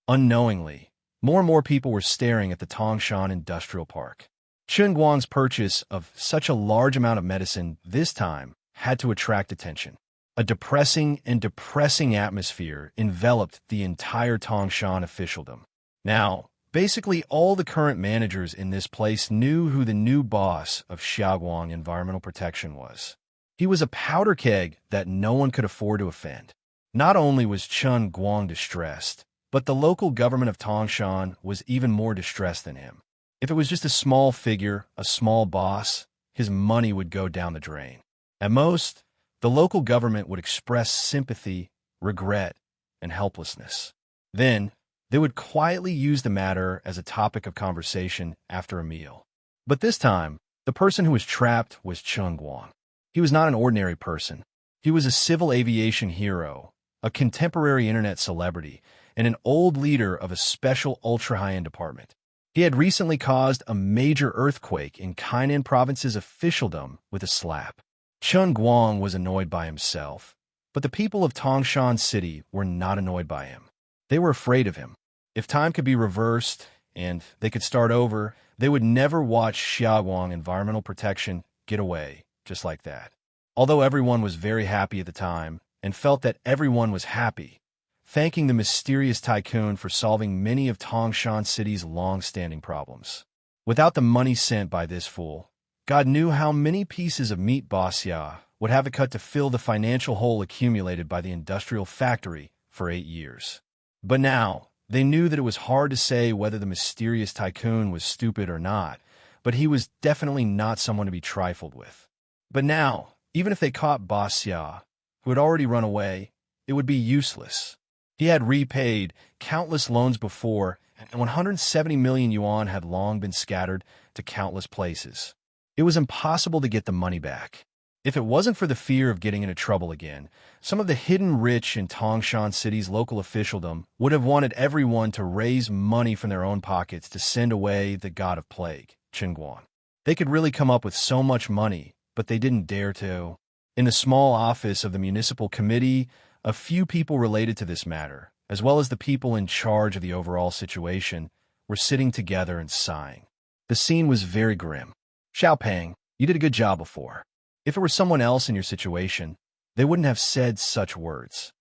Unknowingly, more and more people were staring at the Tongshan Industrial Park. Chen Guang's purchase of such a large amount of medicine this time had to attract attention. A depressing atmosphere enveloped the entire Tongshan officialdom. Now, basically all the current managers in this place knew who the new boss of Xiaoguang Environmental Protection was. He was a powder keg that no one could afford to offend. Not only was Chen Guang distressed, but the local government of Tongshan was even more distressed than him. If it was just a small figure, a small boss, his money would go down the drain. At most, the local government would express sympathy, regret, and helplessness. Then, they would quietly use the matter as a topic of conversation after a meal. But this time, the person who was trapped was Chen Guang. He was not an ordinary person. He was a civil aviation hero, a contemporary internet celebrity, and an old leader of a special ultra-high-end department. He had recently caused a major earthquake in Kainan province's officialdom with a slap. Chen Guang was annoyed by himself, but the people of Tongshan City were not annoyed by him. They were afraid of him. If time could be reversed and they could start over, they would never watch Xiaoguang Environmental Protection get away just like that. Although everyone was very happy at the time and felt that everyone was happy, thanking the mysterious tycoon for solving many of Tongshan City's long-standing problems. Without the money sent by this fool, God knew how many pieces of meat Bossia would have to cut to fill the financial hole accumulated by the industrial factory for 8 years. But now, they knew that it was hard to say whether the mysterious tycoon was stupid or not, but he was definitely not someone to be trifled with. But now, even if they caught Bossia, who had already run away, it would be useless. He had repaid countless loans before, and 170 million yuan had long been scattered to countless places. It was impossible to get the money back. If it wasn't for the fear of getting into trouble again, some of the hidden rich in Tongshan City's local officialdom would have wanted everyone to raise money from their own pockets to send away the god of plague, Chen Guang. They could really come up with so much money, but they didn't dare to. In the small office of the municipal committee, a few people related to this matter, as well as the people in charge of the overall situation, were sitting together and sighing. The scene was very grim. Xiaopeng, you did a good job before. If it were someone else in your situation, they wouldn't have said such words.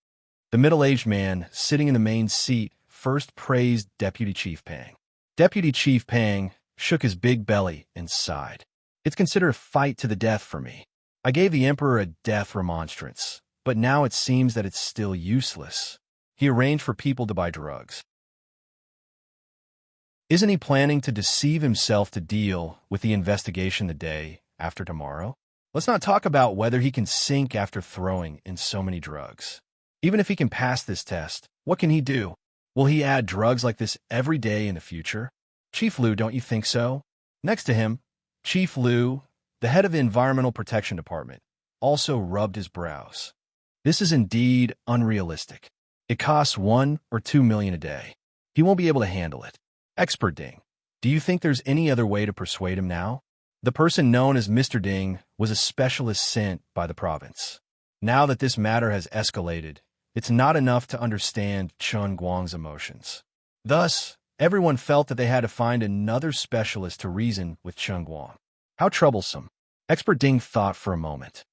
The middle-aged man, sitting in the main seat, first praised Deputy Chief Pang. Deputy Chief Pang shook his big belly and sighed. It's considered a fight to the death for me. I gave the emperor a death remonstrance, but now it seems that it's still useless. He arranged for people to buy drugs. Isn't he planning to deceive himself to deal with the investigation the day after tomorrow? Let's not talk about whether he can sink after throwing in so many drugs. Even if he can pass this test, what can he do? Will he add drugs like this every day in the future? Chief Liu, don't you think so? Next to him, Chief Liu, the head of the Environmental Protection Department, also rubbed his brows. This is indeed unrealistic. It costs 1 or 2 million a day. He won't be able to handle it. Expert Ding, do you think there's any other way to persuade him now? The person known as Mr. Ding was a specialist sent by the province. Now that this matter has escalated, it's not enough to understand Chen Guang's emotions. Thus, everyone felt that they had to find another specialist to reason with Chen Guang. How troublesome. Expert Ding thought for a moment.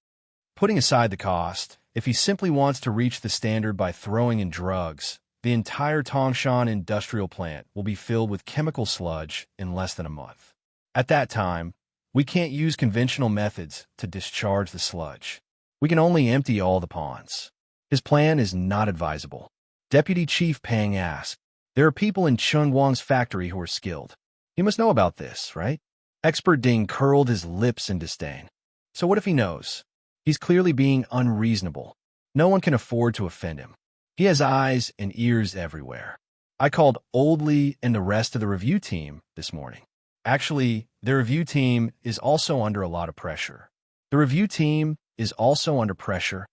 Putting aside the cost, If he simply wants to reach the standard by throwing in drugs, the entire Tangshan industrial plant will be filled with chemical sludge in less than a month. At that time, we can't use conventional methods to discharge the sludge. We can only empty all the ponds. His plan is not advisable. Deputy Chief Pang asked, "There are people in Chen Guang's factory who are skilled. He must know about this, right?" Expert Ding curled his lips in disdain. So what if he knows? He's clearly being unreasonable. No one can afford to offend him. He has eyes and ears everywhere. I called Old Lee and the rest of the review team this morning. Actually, the review team is also under a lot of pressure. The review team is also under pressure.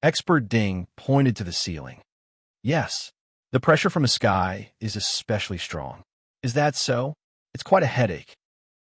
Expert Ding pointed to the ceiling. Yes, the pressure from the sky is especially strong. Is that so? It's quite a headache.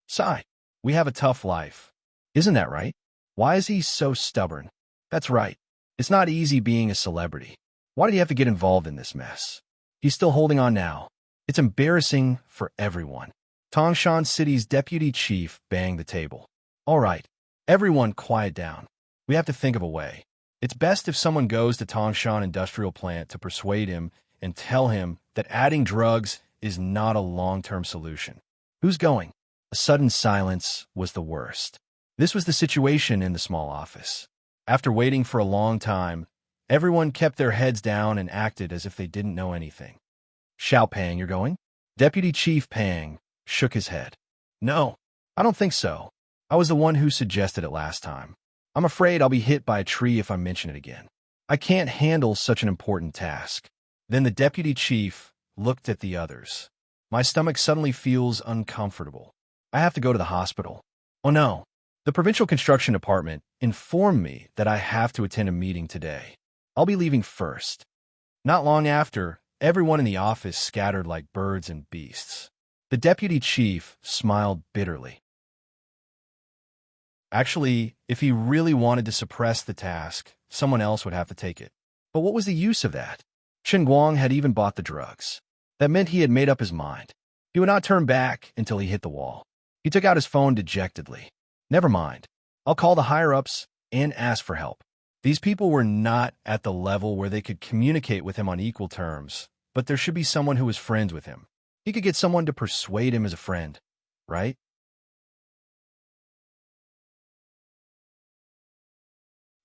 Sigh. We have a tough life. Isn't that right? Why is he so stubborn? That's right. It's not easy being a celebrity. Why did he have to get involved in this mess? He's still holding on now. It's embarrassing for everyone. Tangshan City's deputy chief banged the table. All right, everyone quiet down. We have to think of a way. It's best if someone goes to Tangshan industrial plant to persuade him and tell him that adding drugs is not a long-term solution. Who's going? A sudden silence was the worst. This was the situation in the small office. After waiting for a long time, everyone kept their heads down and acted as if they didn't know anything. Xiao Pang, you're going? Deputy Chief Pang shook his head. No, I don't think so. I was the one who suggested it last time. I'm afraid I'll be hit by a tree if I mention it again. I can't handle such an important task. Then the deputy chief looked at the others. My stomach suddenly feels uncomfortable. I have to go to the hospital. Oh no. The provincial construction department informed me that I have to attend a meeting today. I'll be leaving first. Not long after, everyone in the office scattered like birds and beasts. The deputy chief smiled bitterly. Actually, if he really wanted to suppress the task, someone else would have to take it. But what was the use of that? Chen Guang had even bought the drugs. That meant he had made up his mind. He would not turn back until he hit the wall. He took out his phone dejectedly. Never mind. I'll call the higher-ups and ask for help. These people were not at the level where they could communicate with him on equal terms, but there should be someone who was friends with him. He could get someone to persuade him as a friend, right?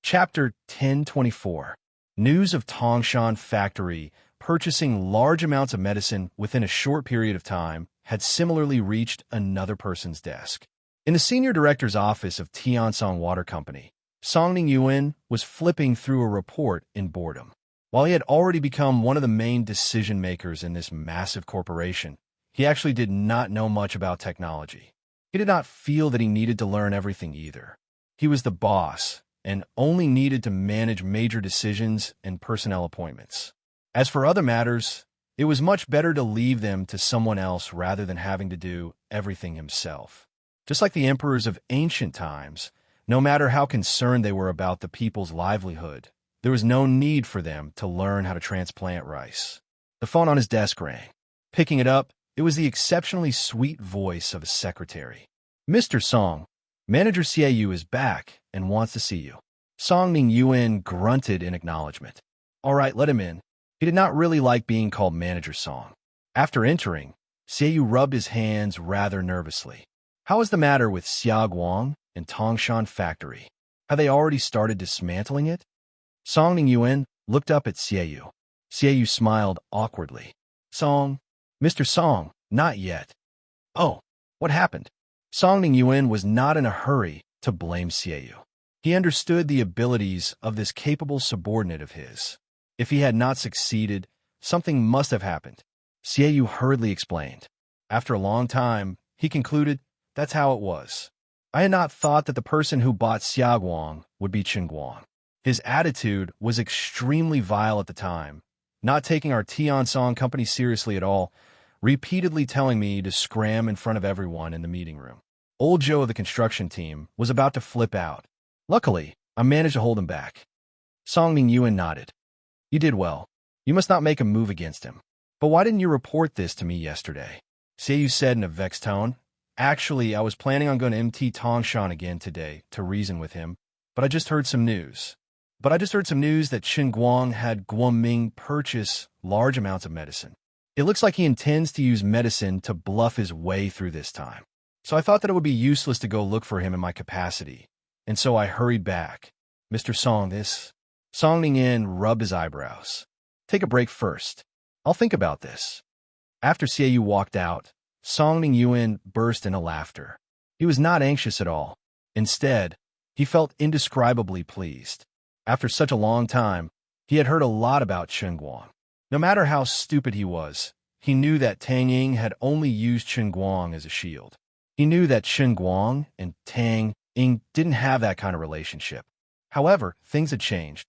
Chapter 1024. News of Tangshan Factory purchasing large amounts of medicine within a short period of time had similarly reached another person's desk. In the senior director's office of Tiansong Water Company, Songning Yuan was flipping through a report in boredom. While he had already become one of the main decision-makers in this massive corporation, he actually did not know much about technology. He did not feel that he needed to learn everything either. He was the boss and only needed to manage major decisions and personnel appointments. As for other matters, it was much better to leave them to someone else rather than having to do everything himself. Just like the emperors of ancient times, no matter how concerned they were about the people's livelihood, there was no need for them to learn how to transplant rice. The phone on his desk rang. Picking it up, it was the exceptionally sweet voice of a secretary. "Mr. Song, Manager Xiaoyu is back and wants to see you." Song Ning Yuan grunted in acknowledgement. All right, let him in. He did not really like being called Manager Song. After entering, Xiaoyu rubbed his hands rather nervously. How is the matter with Xia Guang and Tangshan Factory? Have they already started dismantling it? Song Ning Yuan looked up at Xiaoyu. Xiaoyu smiled awkwardly. Song, Mr. Song, not yet. Oh, what happened? Song Ning Yuan was not in a hurry to blame Xiaoyu. He understood the abilities of this capable subordinate of his. If he had not succeeded, something must have happened. Xiaoyu hurriedly explained. After a long time, he concluded, that's how it was. I had not thought that the person who bought Xia Guang would be Chen Guang. His attitude was extremely vile at the time, not taking our Tiansong company seriously at all, repeatedly telling me to scram in front of everyone in the meeting room. Old Joe of the construction team was about to flip out. Luckily, I managed to hold him back. Song Ning Yuan nodded. You did well. You must not make a move against him. But why didn't you report this to me yesterday? Xiaoyu said in a vexed tone. Actually, I was planning on going to MT Tangshan again today to reason with him, but I just heard some news. But I just heard some news that Chen Guang had Guoming purchase large amounts of medicine. It looks like he intends to use medicine to bluff his way through this time. So I thought that it would be useless to go look for him in my capacity. And so I hurried back. Mr. Song, this. Song Ning-yen rubbed his eyebrows. Take a break first. I'll think about this. After Xiaoyu walked out, Song Ning-yuen burst into laughter. He was not anxious at all. Instead, he felt indescribably pleased. After such a long time, he had heard a lot about Chen Guang. No matter how stupid he was, he knew that Tang Ying had only used Chen Guang as a shield. He knew that Chen Guang and Tang Ying didn't have that kind of relationship. However, things had changed.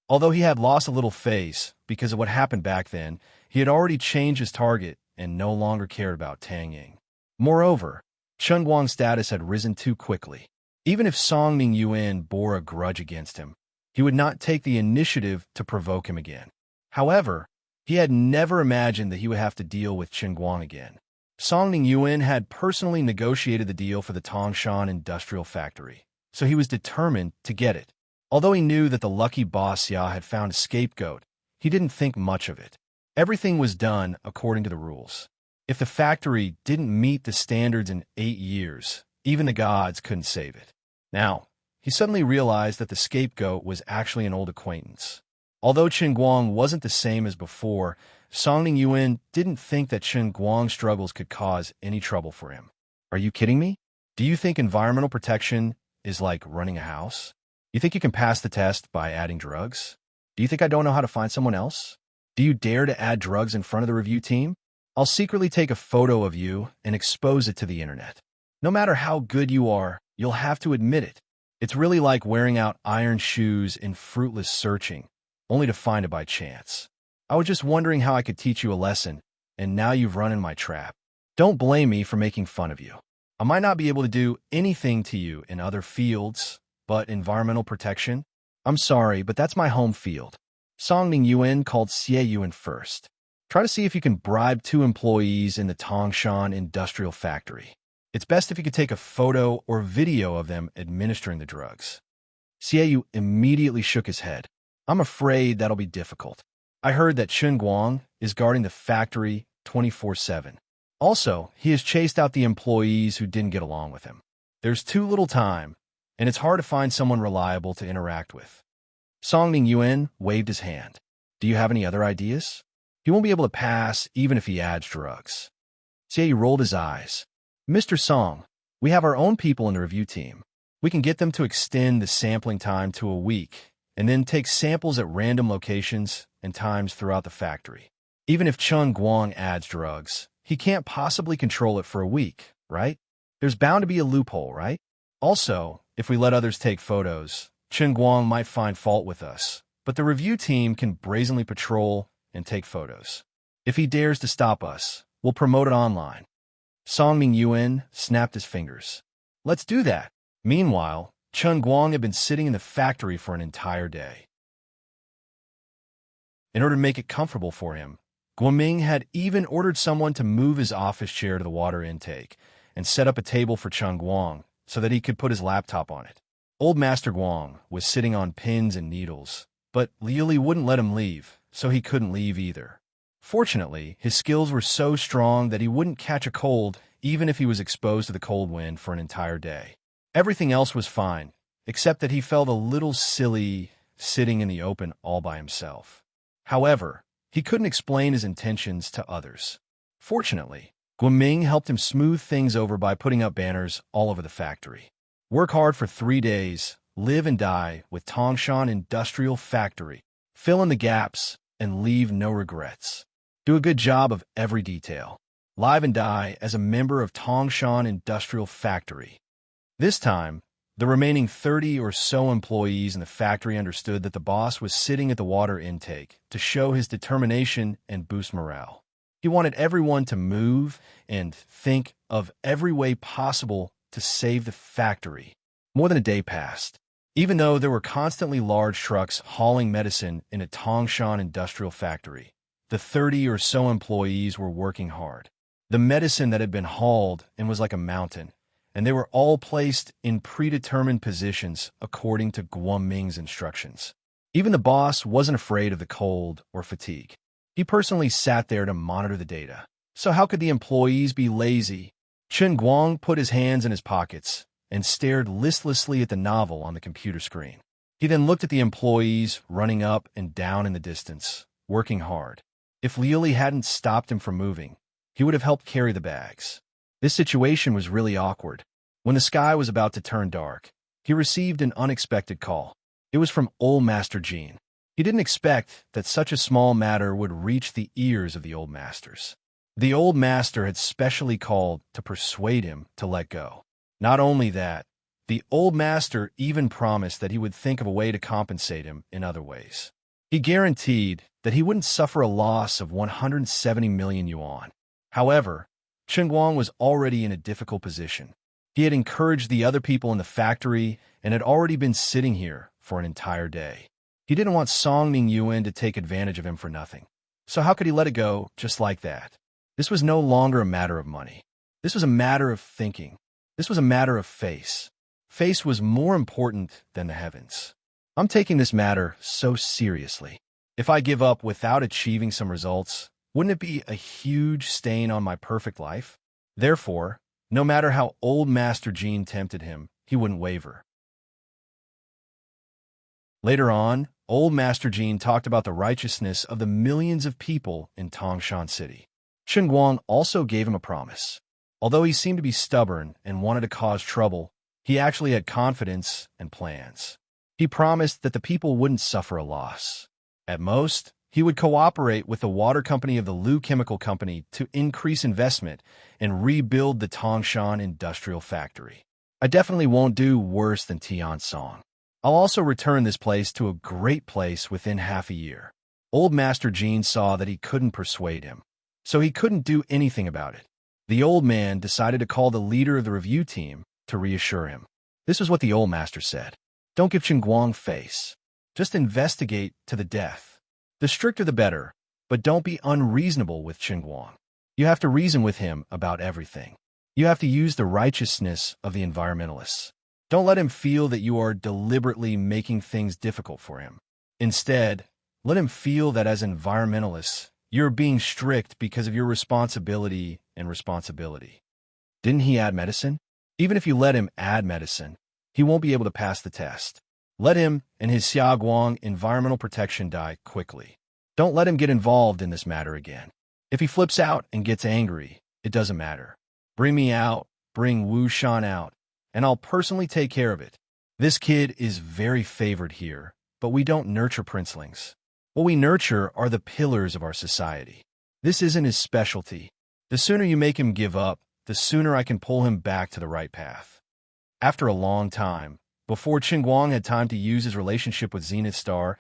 Although he had lost a little face because of what happened back then, he had already changed his target and no longer cared about Tang Ying. Moreover, Chen Guang's status had risen too quickly. Even if Song Ning-yuen bore a grudge against him, he would not take the initiative to provoke him again. However, he had never imagined that he would have to deal with Chen Guang again. Song Ning-yuen had personally negotiated the deal for the Tangshan Industrial Factory, so he was determined to get it. Although he knew that the lucky boss Xia had found a scapegoat, he didn't think much of it. Everything was done according to the rules. If the factory didn't meet the standards in 8 years, even the gods couldn't save it. Now, he suddenly realized that the scapegoat was actually an old acquaintance. Although Chen Guang wasn't the same as before, Song Ning-yuen didn't think that Chen Guang's struggles could cause any trouble for him. Are you kidding me? Do you think environmental protection is like running a house? You think you can pass the test by adding drugs? Do you think I don't know how to find someone else? Do you dare to add drugs in front of the review team? I'll secretly take a photo of you and expose it to the internet. No matter how good you are, you'll have to admit it. It's really like wearing out iron shoes in fruitless searching, only to find it by chance. I was just wondering how I could teach you a lesson, and now you've run in my trap. Don't blame me for making fun of you. I might not be able to do anything to you in other fields, but environmental protection? I'm sorry, but that's my home field. Song Ning-yuen called Xiaoyu first. Try to see if you can bribe 2 employees in the Tangshan Industrial Factory. It's best if you could take a photo or video of them administering the drugs. Xiaoyu immediately shook his head. I'm afraid that'll be difficult. I heard that Chen Guang is guarding the factory 24/7. Also, he has chased out the employees who didn't get along with him. There's too little time, and it's hard to find someone reliable to interact with. Song Ning-yuen waved his hand. Do you have any other ideas? He won't be able to pass even if he adds drugs. Xiaoyu rolled his eyes. Mr. Song, we have our own people in the review team. We can get them to extend the sampling time to a week, and then take samples at random locations and times throughout the factory. Even if Chen Guang adds drugs, he can't possibly control it for a week, right? There's bound to be a loophole, right? Also, if we let others take photos, Chen Guang might find fault with us, but the review team can brazenly patrol and take photos. If he dares to stop us, we'll promote it online. Song Ning-yuen snapped his fingers. Let's do that. Meanwhile, Chen Guang had been sitting in the factory for an entire day. In order to make it comfortable for him, Guoming had even ordered someone to move his office chair to the water intake and set up a table for Chen Guang so that he could put his laptop on it. Old Master Guang was sitting on pins and needles, but Liuli wouldn't let him leave, so he couldn't leave either. Fortunately, his skills were so strong that he wouldn't catch a cold even if he was exposed to the cold wind for an entire day. Everything else was fine, except that he felt a little silly sitting in the open all by himself. However, he couldn't explain his intentions to others. Fortunately, Guoming helped him smooth things over by putting up banners all over the factory. Work hard for 3 days, live and die with Tangshan Industrial Factory. Fill in the gaps and leave no regrets. Do a good job of every detail. Live and die as a member of Tangshan Industrial Factory. This time, the remaining 30 or so employees in the factory understood that the boss was sitting at the water intake to show his determination and boost morale. He wanted everyone to move and think of every way possible to save the factory. More than a day passed. Even though there were constantly large trucks hauling medicine in a Tangshan Industrial Factory, the 30 or so employees were working hard. The medicine that had been hauled and was like a mountain, and they were all placed in predetermined positions according to Guoming's instructions. Even the boss wasn't afraid of the cold or fatigue. He personally sat there to monitor the data. So how could the employees be lazy? Chen Guang put his hands in his pockets and stared listlessly at the novel on the computer screen. He then looked at the employees running up and down in the distance, working hard. If Liuli hadn't stopped him from moving, he would have helped carry the bags. This situation was really awkward. When the sky was about to turn dark, he received an unexpected call. It was from Old Master Jean. He didn't expect that such a small matter would reach the ears of the Old Masters. The Old Master had specially called to persuade him to let go. Not only that, the Old Master even promised that he would think of a way to compensate him in other ways. He guaranteed that he wouldn't suffer a loss of 170 million yuan. However, Chen Guang was already in a difficult position. He had encouraged the other people in the factory and had already been sitting here for an entire day. He didn't want Song Mingyuan to take advantage of him for nothing. So how could he let it go just like that? This was no longer a matter of money. This was a matter of thinking. This was a matter of face. Face was more important than the heavens. I'm taking this matter so seriously. If I give up without achieving some results, wouldn't it be a huge stain on my perfect life? Therefore, no matter how Old Master Jean tempted him, he wouldn't waver. Later on, Old Master Jean talked about the righteousness of the millions of people in Tangshan City. Chen Guang also gave him a promise. Although he seemed to be stubborn and wanted to cause trouble, he actually had confidence and plans. He promised that the people wouldn't suffer a loss. At most, he would cooperate with the water company of the Lu Chemical Company to increase investment and rebuild the Tangshan industrial factory. I definitely won't do worse than Tiansong. I'll also return this place to a great place within half a year. Old Master Jean saw that he couldn't persuade him, so he couldn't do anything about it. The old man decided to call the leader of the review team to reassure him. This is what the old master said. Don't give Chen Guang face. Just investigate to the death. The stricter the better, but don't be unreasonable with Chen Guang. You have to reason with him about everything. You have to use the righteousness of the environmentalists. Don't let him feel that you are deliberately making things difficult for him. Instead, let him feel that as environmentalists, you're being strict because of your responsibility and responsibility. Didn't he add medicine? Even if you let him add medicine, he won't be able to pass the test. Let him and his Xiaoguang environmental protection die quickly. Don't let him get involved in this matter again. If he flips out and gets angry, it doesn't matter. Bring me out, bring Wu Shan out, and I'll personally take care of it. This kid is very favored here, but we don't nurture princelings. What we nurture are the pillars of our society. This isn't his specialty. The sooner you make him give up, the sooner I can pull him back to the right path. After a long time, before Chen Guang had time to use his relationship with Zenith Star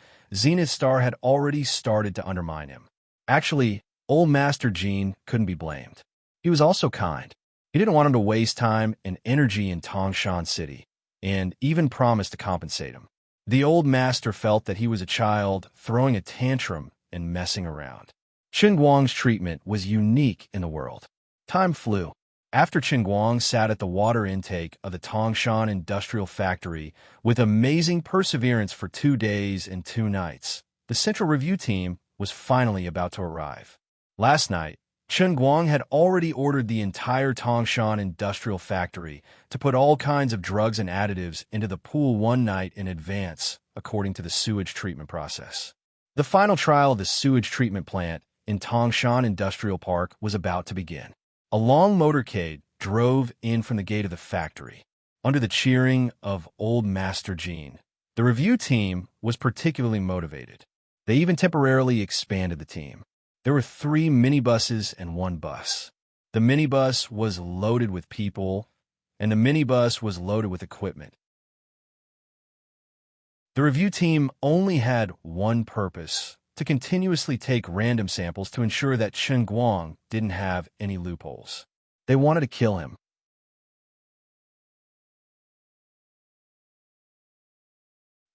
had already started to undermine him. Actually, Old Master Jean couldn't be blamed. He was also kind. He didn't want him to waste time and energy in Tangshan City, and even promised to compensate him. The old master felt that he was a child throwing a tantrum and messing around. Chen Guang's treatment was unique in the world. Time flew. After Chen Guang sat at the water intake of the Tangshan Industrial Factory with amazing perseverance for 2 days and 2 nights, the Central Review team was finally about to arrive. Last night, Chen Guang had already ordered the entire Tangshan Industrial Factory to put all kinds of drugs and additives into the pool one night in advance, according to the sewage treatment process. The final trial of the sewage treatment plant in Tangshan Industrial Park was about to begin. A long motorcade drove in from the gate of the factory. Under the cheering of Old Master Jean, the review team was particularly motivated. They even temporarily expanded the team. There were 3 minibuses and 1 bus. The minibus was loaded with people, and the minibus was loaded with equipment. The review team only had one purpose: to continuously take random samples to ensure that Chen Guang didn't have any loopholes. They wanted to kill him.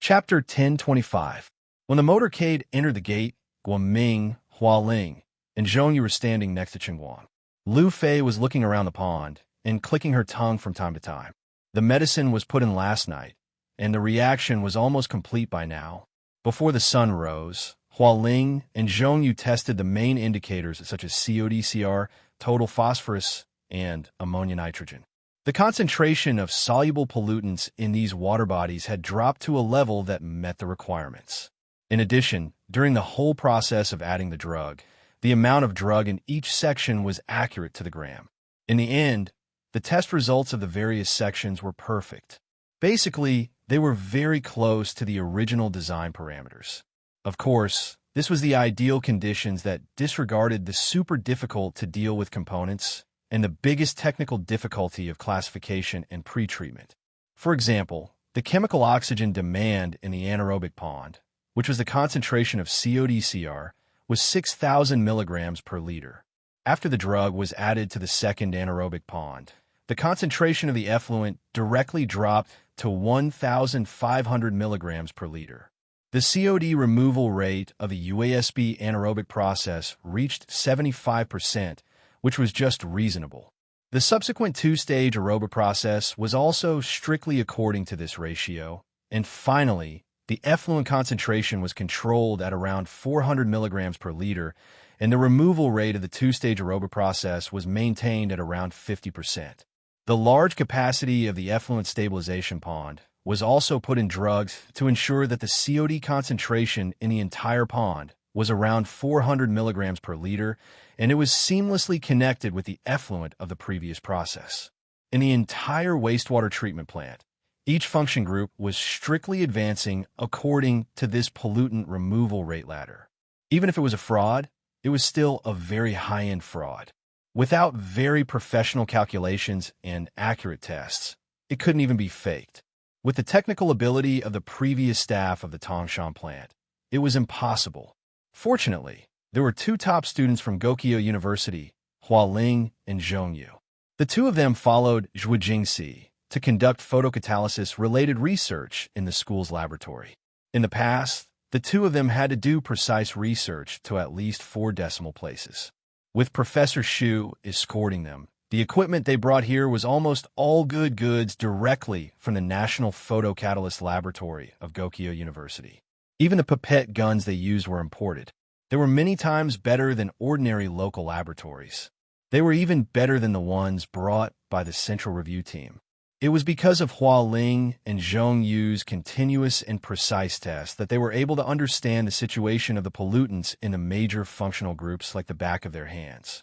Chapter 1025. When the motorcade entered the gate, Guoming, Hualing, and Zhongyu were standing next to Chen Guang. Lu Fei was looking around the pond, and clicking her tongue from time to time. The medicine was put in last night, and the reaction was almost complete by now. Before the sun rose, Hualing and Zhongyu tested the main indicators such as CODCR, total phosphorus, and ammonia nitrogen. The concentration of soluble pollutants in these water bodies had dropped to a level that met the requirements. In addition, during the whole process of adding the drug, the amount of drug in each section was accurate to the gram. In the end, the test results of the various sections were perfect. Basically, they were very close to the original design parameters. Of course, this was the ideal conditions that disregarded the super difficult to deal with components and the biggest technical difficulty of classification and pretreatment. For example, the chemical oxygen demand in the anaerobic pond, which was the concentration of CODCR, was 6,000 milligrams per liter. After the drug was added to the second anaerobic pond, the concentration of the effluent directly dropped to 1,500 milligrams per liter. The COD removal rate of the UASB anaerobic process reached 75%, which was just reasonable. The subsequent two-stage aerobic process was also strictly according to this ratio, and finally, the effluent concentration was controlled at around 400 milligrams per liter, and the removal rate of the two-stage aerobic process was maintained at around 50%. The large capacity of the effluent stabilization pond was also put in drugs to ensure that the COD concentration in the entire pond was around 400 milligrams per liter, and it was seamlessly connected with the effluent of the previous process. In the entire wastewater treatment plant, each function group was strictly advancing according to this pollutant removal rate ladder. Even if it was a fraud, it was still a very high-end fraud. Without very professional calculations and accurate tests, it couldn't even be faked. With the technical ability of the previous staff of the Tangshan plant, it was impossible. Fortunately, there were two top students from Gokyo University, Hualing and Zhongyu. The two of them followed Zhuo Jingxi to conduct photocatalysis-related research in the school's laboratory. In the past, the two of them had to do precise research to at least 4 decimal places. With Professor Xu escorting them, the equipment they brought here was almost all good goods directly from the National Photocatalyst Laboratory of Gokyo University. Even the pipette guns they used were imported. They were many times better than ordinary local laboratories. They were even better than the ones brought by the Central Review team. It was because of Hualing and Zhongyu's continuous and precise tests that they were able to understand the situation of the pollutants in the major functional groups like the back of their hands.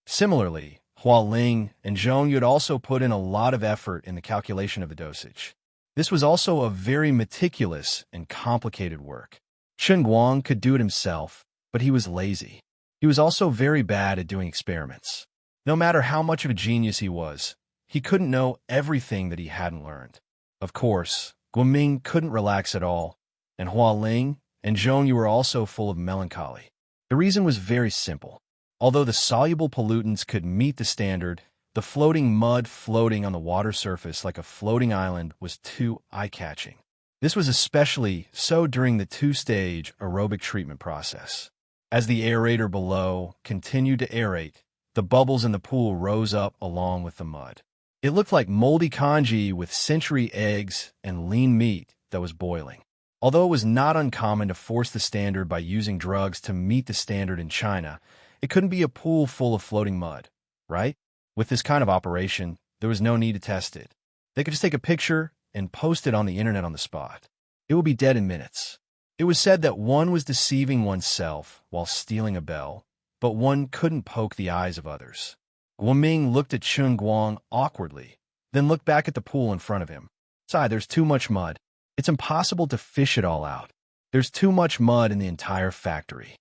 Similarly, Hualing and Zhongyu had also put in a lot of effort in the calculation of the dosage. This was also a very meticulous and complicated work. Chen Guang could do it himself, but he was lazy. He was also very bad at doing experiments. No matter how much of a genius he couldn't know everything that he hadn't learned. Of course, Guoming couldn't relax at all, and Hualing and Zhongyu were also full of melancholy. The reason was very simple. Although the soluble pollutants could meet the standard, the floating mud floating on the water surface like a floating island was too eye-catching. This was especially so during the two-stage aerobic treatment process. As the aerator below continued to aerate, the bubbles in the pool rose up along with the mud. It looked like moldy congee with century eggs and lean meat that was boiling. Although it was not uncommon to force the standard by using drugs to meet the standard in China, it couldn't be a pool full of floating mud, right? With this kind of operation, there was no need to test it. They could just take a picture and post it on the internet on the spot. It would be dead in minutes. It was said that one was deceiving oneself while stealing a bell, but one couldn't poke the eyes of others. Guoming looked at Chen Guang awkwardly, then looked back at the pool in front of him. There's too much mud. It's impossible to fish it all out. There's too much mud in the entire factory.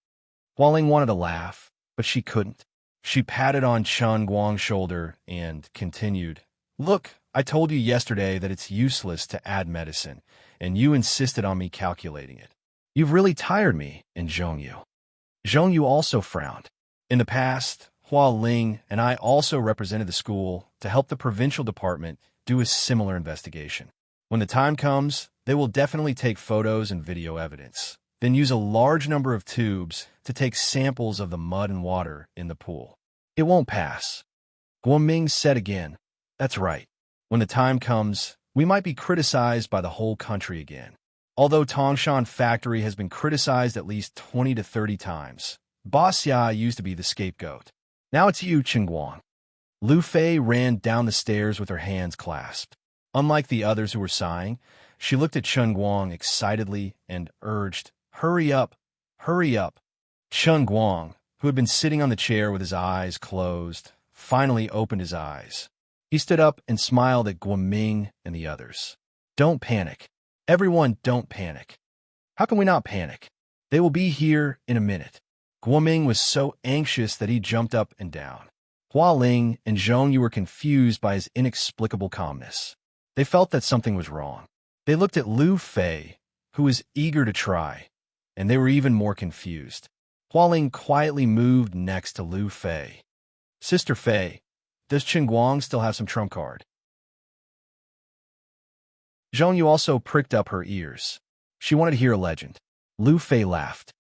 Hualing wanted to laugh, but she couldn't. She patted on Chen Guang's shoulder and continued, "Look, I told you yesterday that it's useless to add medicine, and you insisted on me calculating it. You've really tired me." And Zhongyu. Zhongyu also frowned. In the past, Hualing and I also represented the school to help the provincial department do a similar investigation. When the time comes, they will definitely take photos and video evidence, then use a large number of tubes to take samples of the mud and water in the pool. It won't pass. Guoming said again. That's right. When the time comes, we might be criticized by the whole country again. Although Tongshan Factory has been criticized at least 20 to 30 times, Boss Ya used to be the scapegoat. Now it's you, Qingguang. Lu Fei ran down the stairs with her hands clasped. Unlike the others who were sighing, she looked at Chen Guang excitedly and urged, "Hurry up, hurry up." Chen Guang, who had been sitting on the chair with his eyes closed, finally opened his eyes. He stood up and smiled at Guoming and the others. Don't panic. Everyone, don't panic. How can we not panic? They will be here in a minute. Guoming was so anxious that he jumped up and down. Hua Ling and Zhong Yu were confused by his inexplicable calmness. They felt that something was wrong. They looked at Lu Fei, who was eager to try, and they were even more confused. Hua Ling quietly moved next to Lu Fei. Sister Fei, does Qingguang still have some trump card? Zhong Yu also pricked up her ears. She wanted to hear a legend. Lu Fei laughed.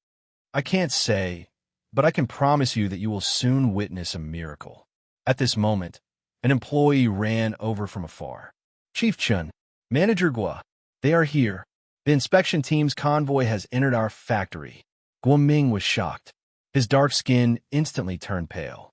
I can't say, but I can promise you that you will soon witness a miracle. At this moment, an employee ran over from afar. Chief Chun, Manager Gua, they are here. The inspection team's convoy has entered our factory. Guoming was shocked. His dark skin instantly turned pale.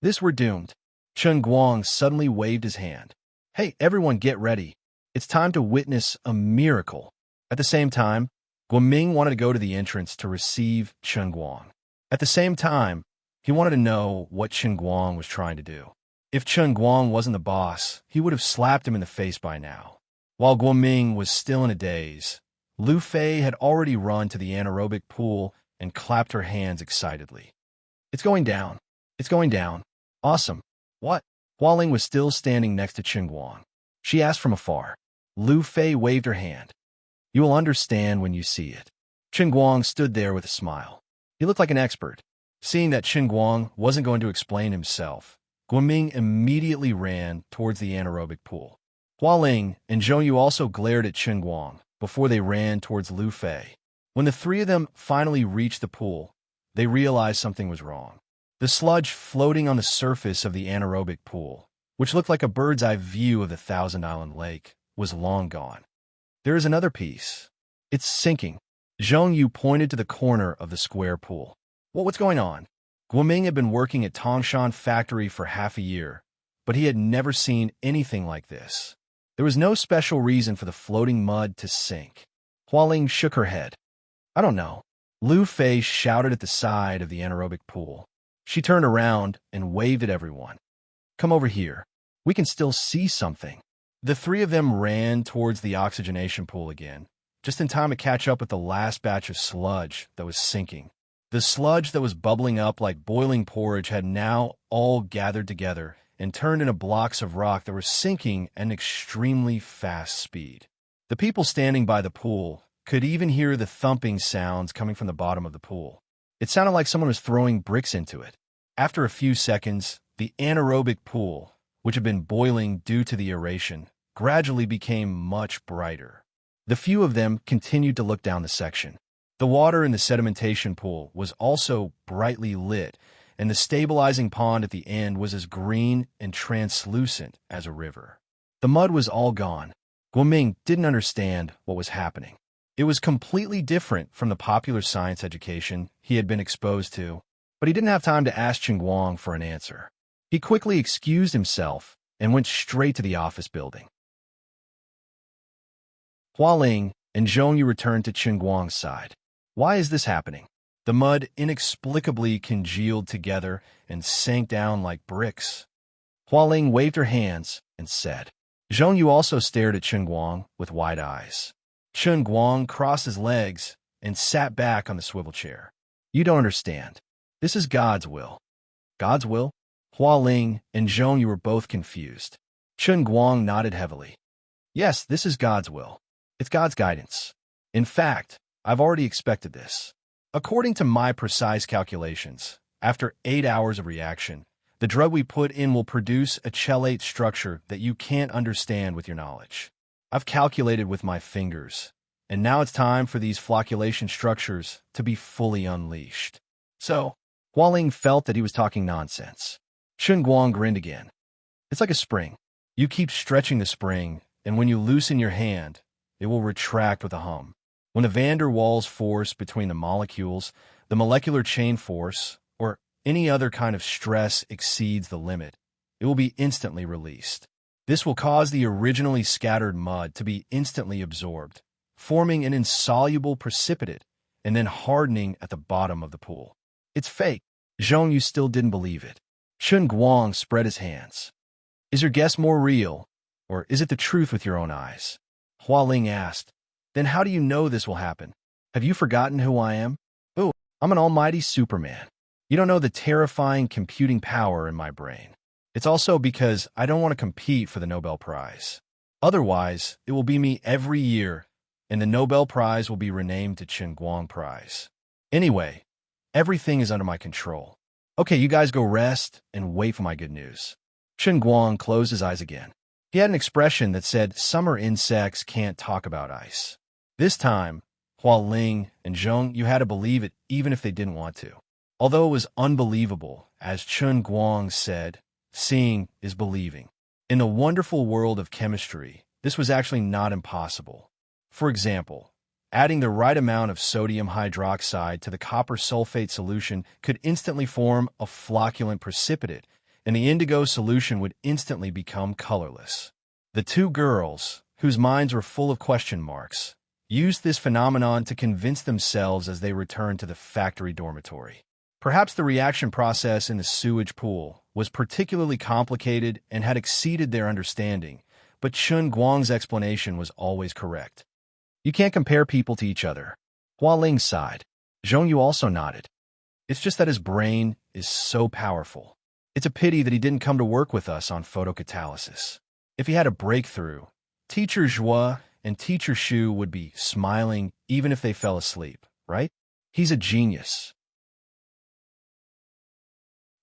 This we're doomed. Chen Guang suddenly waved his hand. Hey, everyone get ready. It's time to witness a miracle. At the same time, Guoming wanted to go to the entrance to receive Chen Guang. At the same time, he wanted to know what Chen Guang was trying to do. If Chen Guang wasn't the boss, he would have slapped him in the face by now. While Guoming was still in a daze, Lu Fei had already run to the anaerobic pool and clapped her hands excitedly. It's going down. It's going down. Awesome. What? Hua Ling was still standing next to Chen Guang. She asked from afar. Lu Fei waved her hand. You will understand when you see it. Chen Guang stood there with a smile. He looked like an expert. Seeing that Chen Guang wasn't going to explain himself, Guoming immediately ran towards the anaerobic pool. Hua Ling and Zhong Yu also glared at Chen Guang before they ran towards Lu Fei. When the three of them finally reached the pool, they realized something was wrong. The sludge floating on the surface of the anaerobic pool, which looked like a bird's-eye view of the Thousand Island Lake, was long gone. There is another piece. It's sinking. Zhong Yu pointed to the corner of the square pool. What's going on? Guoming had been working at Tongshan Factory for half a year, but he had never seen anything like this. There was no special reason for the floating mud to sink. Hua Ling shook her head. I don't know. Lu Fei shouted at the side of the anaerobic pool. She turned around and waved at everyone. Come over here. We can still see something. The three of them ran towards the oxygenation pool again, just in time to catch up with the last batch of sludge that was sinking. The sludge that was bubbling up like boiling porridge had now all gathered together and turned into blocks of rock that were sinking at an extremely fast speed. The people standing by the pool could even hear the thumping sounds coming from the bottom of the pool. It sounded like someone was throwing bricks into it. After a few seconds, the anaerobic pool, which had been boiling due to the aeration, gradually became much brighter. The few of them continued to look down the section. The water in the sedimentation pool was also brightly lit, and the stabilizing pond at the end was as green and translucent as a river. The mud was all gone. Guoming didn't understand what was happening. It was completely different from the popular science education he had been exposed to, but he didn't have time to ask Qingguang for an answer. He quickly excused himself and went straight to the office building. Hua Ling and Zhong Yu returned to Qingguang's side. Why is this happening? The mud inexplicably congealed together and sank down like bricks. Hua Ling waved her hands and said. Zhong Yu also stared at Qingguang with wide eyes. Qingguang crossed his legs and sat back on the swivel chair. You don't understand. This is God's will. God's will? Hua Ling and Zhong Yu were both confused. Qingguang nodded heavily. Yes, this is God's will. It's God's guidance. In fact, I've already expected this. According to my precise calculations, after 8 hours of reaction, the drug we put in will produce a chelate structure that you can't understand with your knowledge. I've calculated with my fingers, and now it's time for these flocculation structures to be fully unleashed. So, Hua Ling felt that he was talking nonsense. Qingguang grinned again. It's like a spring. You keep stretching the spring, and when you loosen your hand, it will retract with a hum. When the van der Waals force between the molecules, the molecular chain force, or any other kind of stress exceeds the limit, it will be instantly released. This will cause the originally scattered mud to be instantly absorbed, forming an insoluble precipitate and then hardening at the bottom of the pool. It's fake. Zhong Yu still didn't believe it. Chun Guang spread his hands. Is your guess more real, or is it the truth with your own eyes? Hua Ling asked. Then how do you know this will happen? Have you forgotten who I am? Oh, I'm an almighty Superman. You don't know the terrifying computing power in my brain. It's also because I don't want to compete for the Nobel Prize. Otherwise, it will be me every year, and the Nobel Prize will be renamed to Chun Guang Prize. Anyway, everything is under my control. Okay, you guys go rest and wait for my good news. Chun Guang closed his eyes again. He had an expression that said, summer insects can't talk about ice. This time, Hua Ling and Zhong, you had to believe it even if they didn't want to. Although it was unbelievable, as Chun Guang said, seeing is believing. In the wonderful world of chemistry, this was actually not impossible. For example, adding the right amount of sodium hydroxide to the copper sulfate solution could instantly form a flocculent precipitate, and the indigo solution would instantly become colorless. The two girls, whose minds were full of question marks, used this phenomenon to convince themselves as they returned to the factory dormitory. Perhaps the reaction process in the sewage pool was particularly complicated and had exceeded their understanding, but Chun Guang's explanation was always correct. You can't compare people to each other. Hua Ling sighed. Zhong Yu also nodded. It's just that his brain is so powerful. It's a pity that he didn't come to work with us on photocatalysis. If he had a breakthrough, Teacher Zhua and Teacher Shu would be smiling even if they fell asleep, right? He's a genius.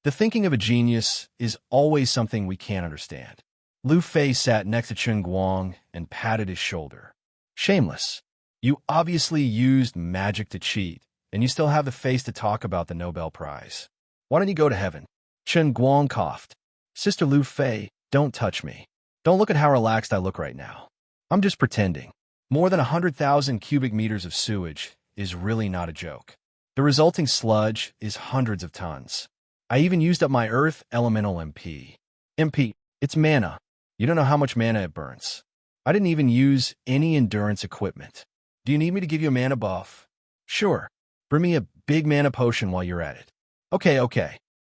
The thinking of a genius is always something we can't understand. Lu Fei sat next to Chun Guang and patted his shoulder. Shameless. You obviously used magic to cheat, and you still have the face to talk about the Nobel Prize. Why don't you go to heaven? Chun Guang coughed. Sister Lu Fei, don't touch me. Don't look at how relaxed I look right now. I'm just pretending. More than 100,000 cubic meters of sewage is really not a joke. The resulting sludge is hundreds of tons. I even used up my Earth Elemental MP. MP, it's mana. You don't know how much mana it burns. I didn't even use any endurance equipment. Do you need me to give you a mana buff? Sure. Bring me a big mana potion while you're at it. Okay.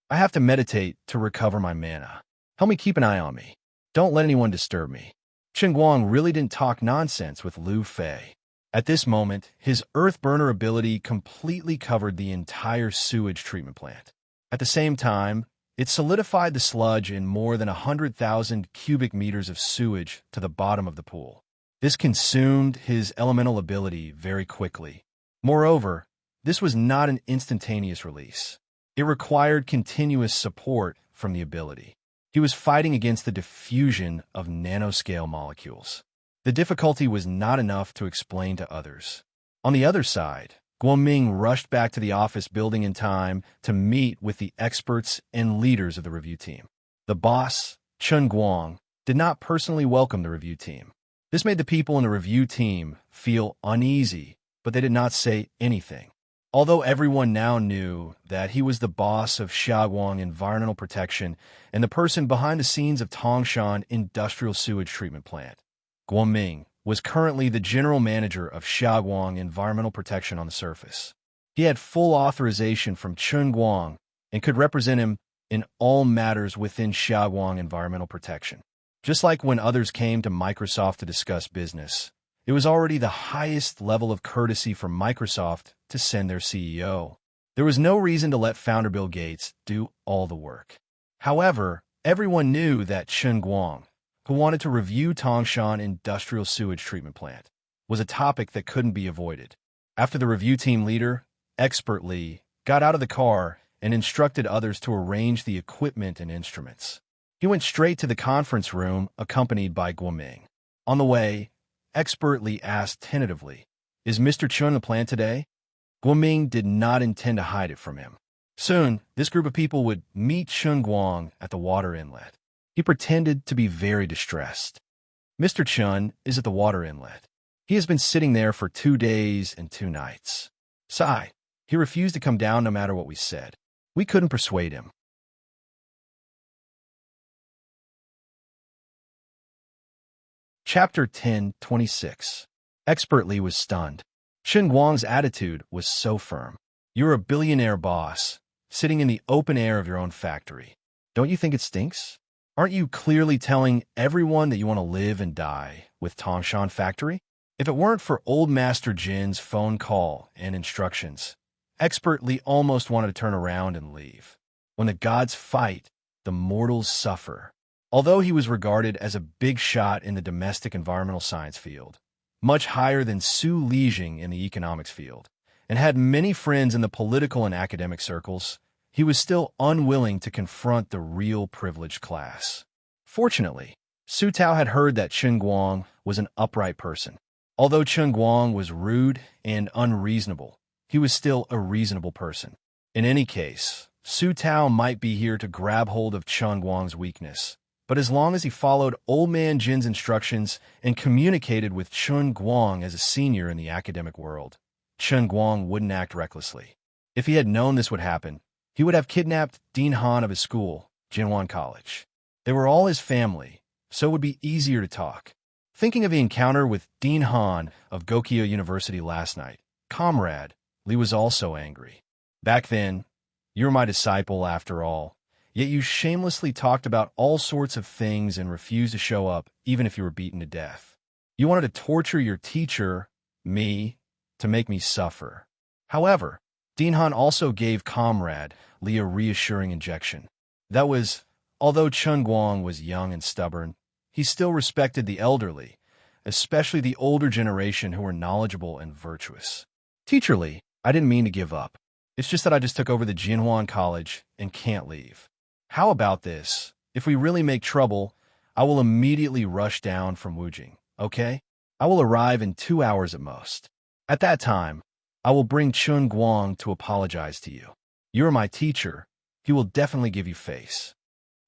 I have to meditate to recover my mana. Help me keep an eye on me. Don't let anyone disturb me. Chun Guang really didn't talk nonsense with Lu Fei. At this moment, his earth burner ability completely covered the entire sewage treatment plant. At the same time, it solidified the sludge in more than 100,000 cubic meters of sewage to the bottom of the pool. This consumed his elemental ability very quickly. Moreover, this was not an instantaneous release. It required continuous support from the ability. He was fighting against the diffusion of nanoscale molecules. The difficulty was not enough to explain to others. On the other side, Guoming rushed back to the office building in time to meet with the experts and leaders of the review team. The boss, Chun Guang, did not personally welcome the review team. This made the people in the review team feel uneasy, but they did not say anything. Although everyone now knew that he was the boss of Xiaoguang Environmental Protection and the person behind the scenes of Tongshan Industrial Sewage Treatment Plant, Guoming was currently the general manager of Xiaoguang Environmental Protection on the surface. He had full authorization from Chun Guang and could represent him in all matters within Xiaoguang Environmental Protection. Just like when others came to Microsoft to discuss business, it was already the highest level of courtesy for Microsoft to send their CEO. There was no reason to let founder Bill Gates do all the work. However, everyone knew that Chun Guang, who wanted to review Tongshan Industrial Sewage Treatment Plant, was a topic that couldn't be avoided. After the review team leader, Expert Lee, got out of the car and instructed others to arrange the equipment and instruments. He went straight to the conference room, accompanied by Guoming. On the way, Expert Lee asked tentatively, "Is Mr. Chun on the plant today?" Guoming did not intend to hide it from him. Soon, this group of people would meet Chun Guang at the water inlet. He pretended to be very distressed. Mr. Chun is at the water inlet. He has been sitting there for 2 days and 2 nights. Sigh. He refused to come down no matter what we said. We couldn't persuade him. Chapter 10:26. Expert Lee was stunned. Shen Guang's attitude was so firm. You're a billionaire boss, sitting in the open air of your own factory. Don't you think it stinks? Aren't you clearly telling everyone that you want to live and die with Tangshan Factory? If it weren't for Old Master Jin's phone call and instructions, Expert Lee almost wanted to turn around and leave. When the gods fight, the mortals suffer. Although he was regarded as a big shot in the domestic environmental science field, much higher than Su Lijing in the economics field, and had many friends in the political and academic circles, he was still unwilling to confront the real privileged class. Fortunately, Su Tao had heard that Chen Guang was an upright person. Although Chen Guang was rude and unreasonable, he was still a reasonable person. In any case, Su Tao might be here to grab hold of Chen Guang's weakness, but as long as he followed Old Man Jin's instructions and communicated with Chen Guang as a senior in the academic world, Chen Guang wouldn't act recklessly. If he had known this would happen, he would have kidnapped Dean Han of his school, Jinwan College. They were all his family, so it would be easier to talk. Thinking of the encounter with Dean Han of Gokyo University last night, comrade, Lee was also angry. Back then, you were my disciple after all, yet you shamelessly talked about all sorts of things and refused to show up even if you were beaten to death. You wanted to torture your teacher, me, to make me suffer. However, Dean Han also gave comrade Lee a reassuring injection. That was, although Chen Guang was young and stubborn, he still respected the elderly, especially the older generation who were knowledgeable and virtuous. Teacher Lee, I didn't mean to give up. It's just that I just took over the Jinwan College and can't leave. How about this? If we really make trouble, I will immediately rush down from Wujing, okay? I will arrive in 2 hours at most. At that time, I will bring Chen Guang to apologize to you. You are my teacher. He will definitely give you face.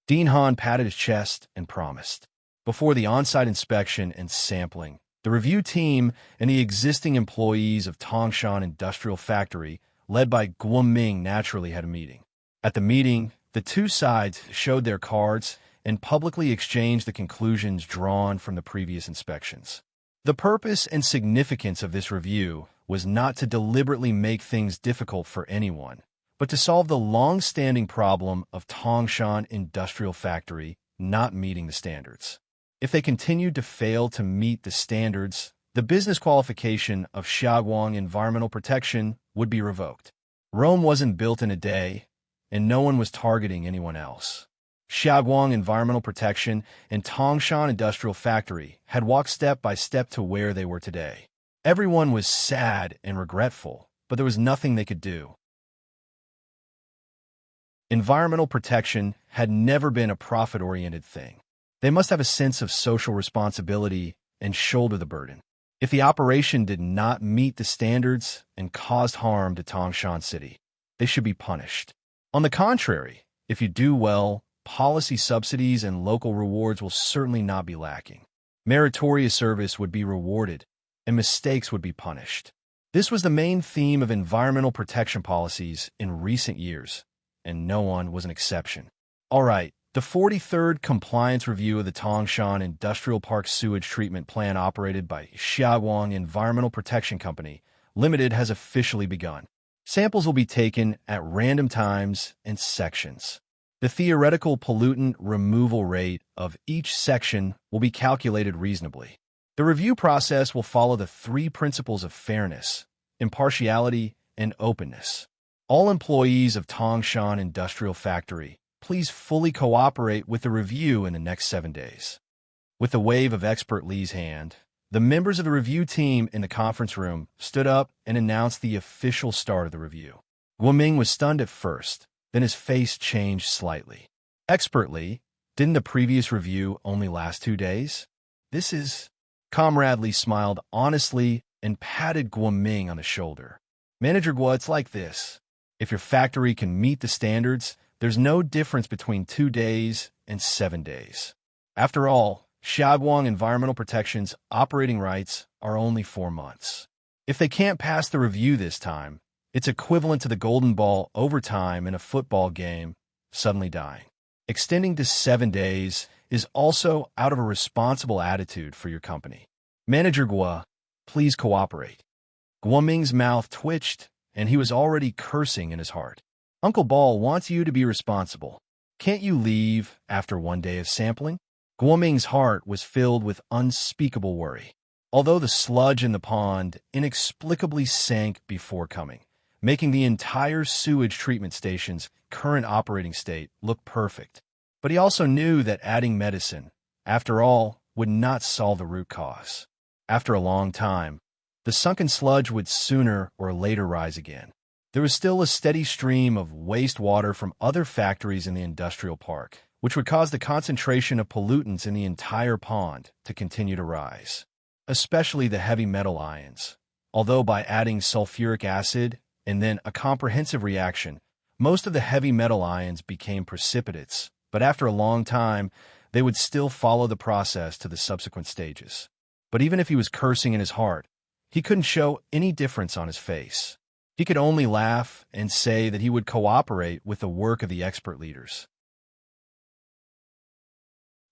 Dean Han patted his chest and promised. Before the on-site inspection and sampling, the review team and the existing employees of Tangshan Industrial Factory, led by Guoming, naturally had a meeting. At the meeting, the two sides showed their cards and publicly exchanged the conclusions drawn from the previous inspections. The purpose and significance of this review was not to deliberately make things difficult for anyone, but to solve the long-standing problem of Tangshan Industrial Factory not meeting the standards. If they continued to fail to meet the standards, the business qualification of Xiaoguang Environmental Protection would be revoked. Rome wasn't built in a day, and no one was targeting anyone else. Xiaoguang Environmental Protection and Tangshan Industrial Factory had walked step by step to where they were today. Everyone was sad and regretful, but there was nothing they could do. Environmental protection had never been a profit-oriented thing. They must have a sense of social responsibility and shoulder the burden. If the operation did not meet the standards and caused harm to Tangshan City, they should be punished. On the contrary, if you do well, policy subsidies and local rewards will certainly not be lacking. Meritorious service would be rewarded, and mistakes would be punished. This was the main theme of environmental protection policies in recent years, and no one was an exception. All right, the 43rd Compliance Review of the Tangshan Industrial Park Sewage Treatment Plan operated by Xiaoguang Environmental Protection Company, Limited has officially begun. Samples will be taken at random times and sections. The theoretical pollutant removal rate of each section will be calculated reasonably. The review process will follow the 3 principles of fairness, impartiality, and openness. All employees of Tangshan Industrial Factory, please fully cooperate with the review in the next 7 days. With a wave of Expert Lee's hand, the members of the review team in the conference room stood up and announced the official start of the review. Guoming was stunned at first, then his face changed slightly. Expert Lee, didn't the previous review only last 2 days? This is... Comrade Lee smiled honestly and patted Guoming on the shoulder. Manager Guo, it's like this. If your factory can meet the standards, there's no difference between 2 days and 7 days. After all, Xiaoguang Environmental Protection's operating rights are only 4 months. If they can't pass the review this time, it's equivalent to the golden ball overtime in a football game suddenly dying. Extending to 7 days is also out of a responsible attitude for your company. Manager Gua, please cooperate. Guoming's mouth twitched, and he was already cursing in his heart. Uncle Ball wants you to be responsible. Can't you leave after 1 day of sampling? Guoming's heart was filled with unspeakable worry. Although the sludge in the pond inexplicably sank before coming, making the entire sewage treatment station's current operating state look perfect. But he also knew that adding medicine, after all, would not solve the root cause. After a long time, the sunken sludge would sooner or later rise again. There was still a steady stream of wastewater from other factories in the industrial park, which would cause the concentration of pollutants in the entire pond to continue to rise, especially the heavy metal ions. Although by adding sulfuric acid and then a comprehensive reaction, most of the heavy metal ions became precipitates, but after a long time, they would still follow the process to the subsequent stages. But even if he was cursing in his heart, he couldn't show any difference on his face. He could only laugh and say that he would cooperate with the work of the expert leaders.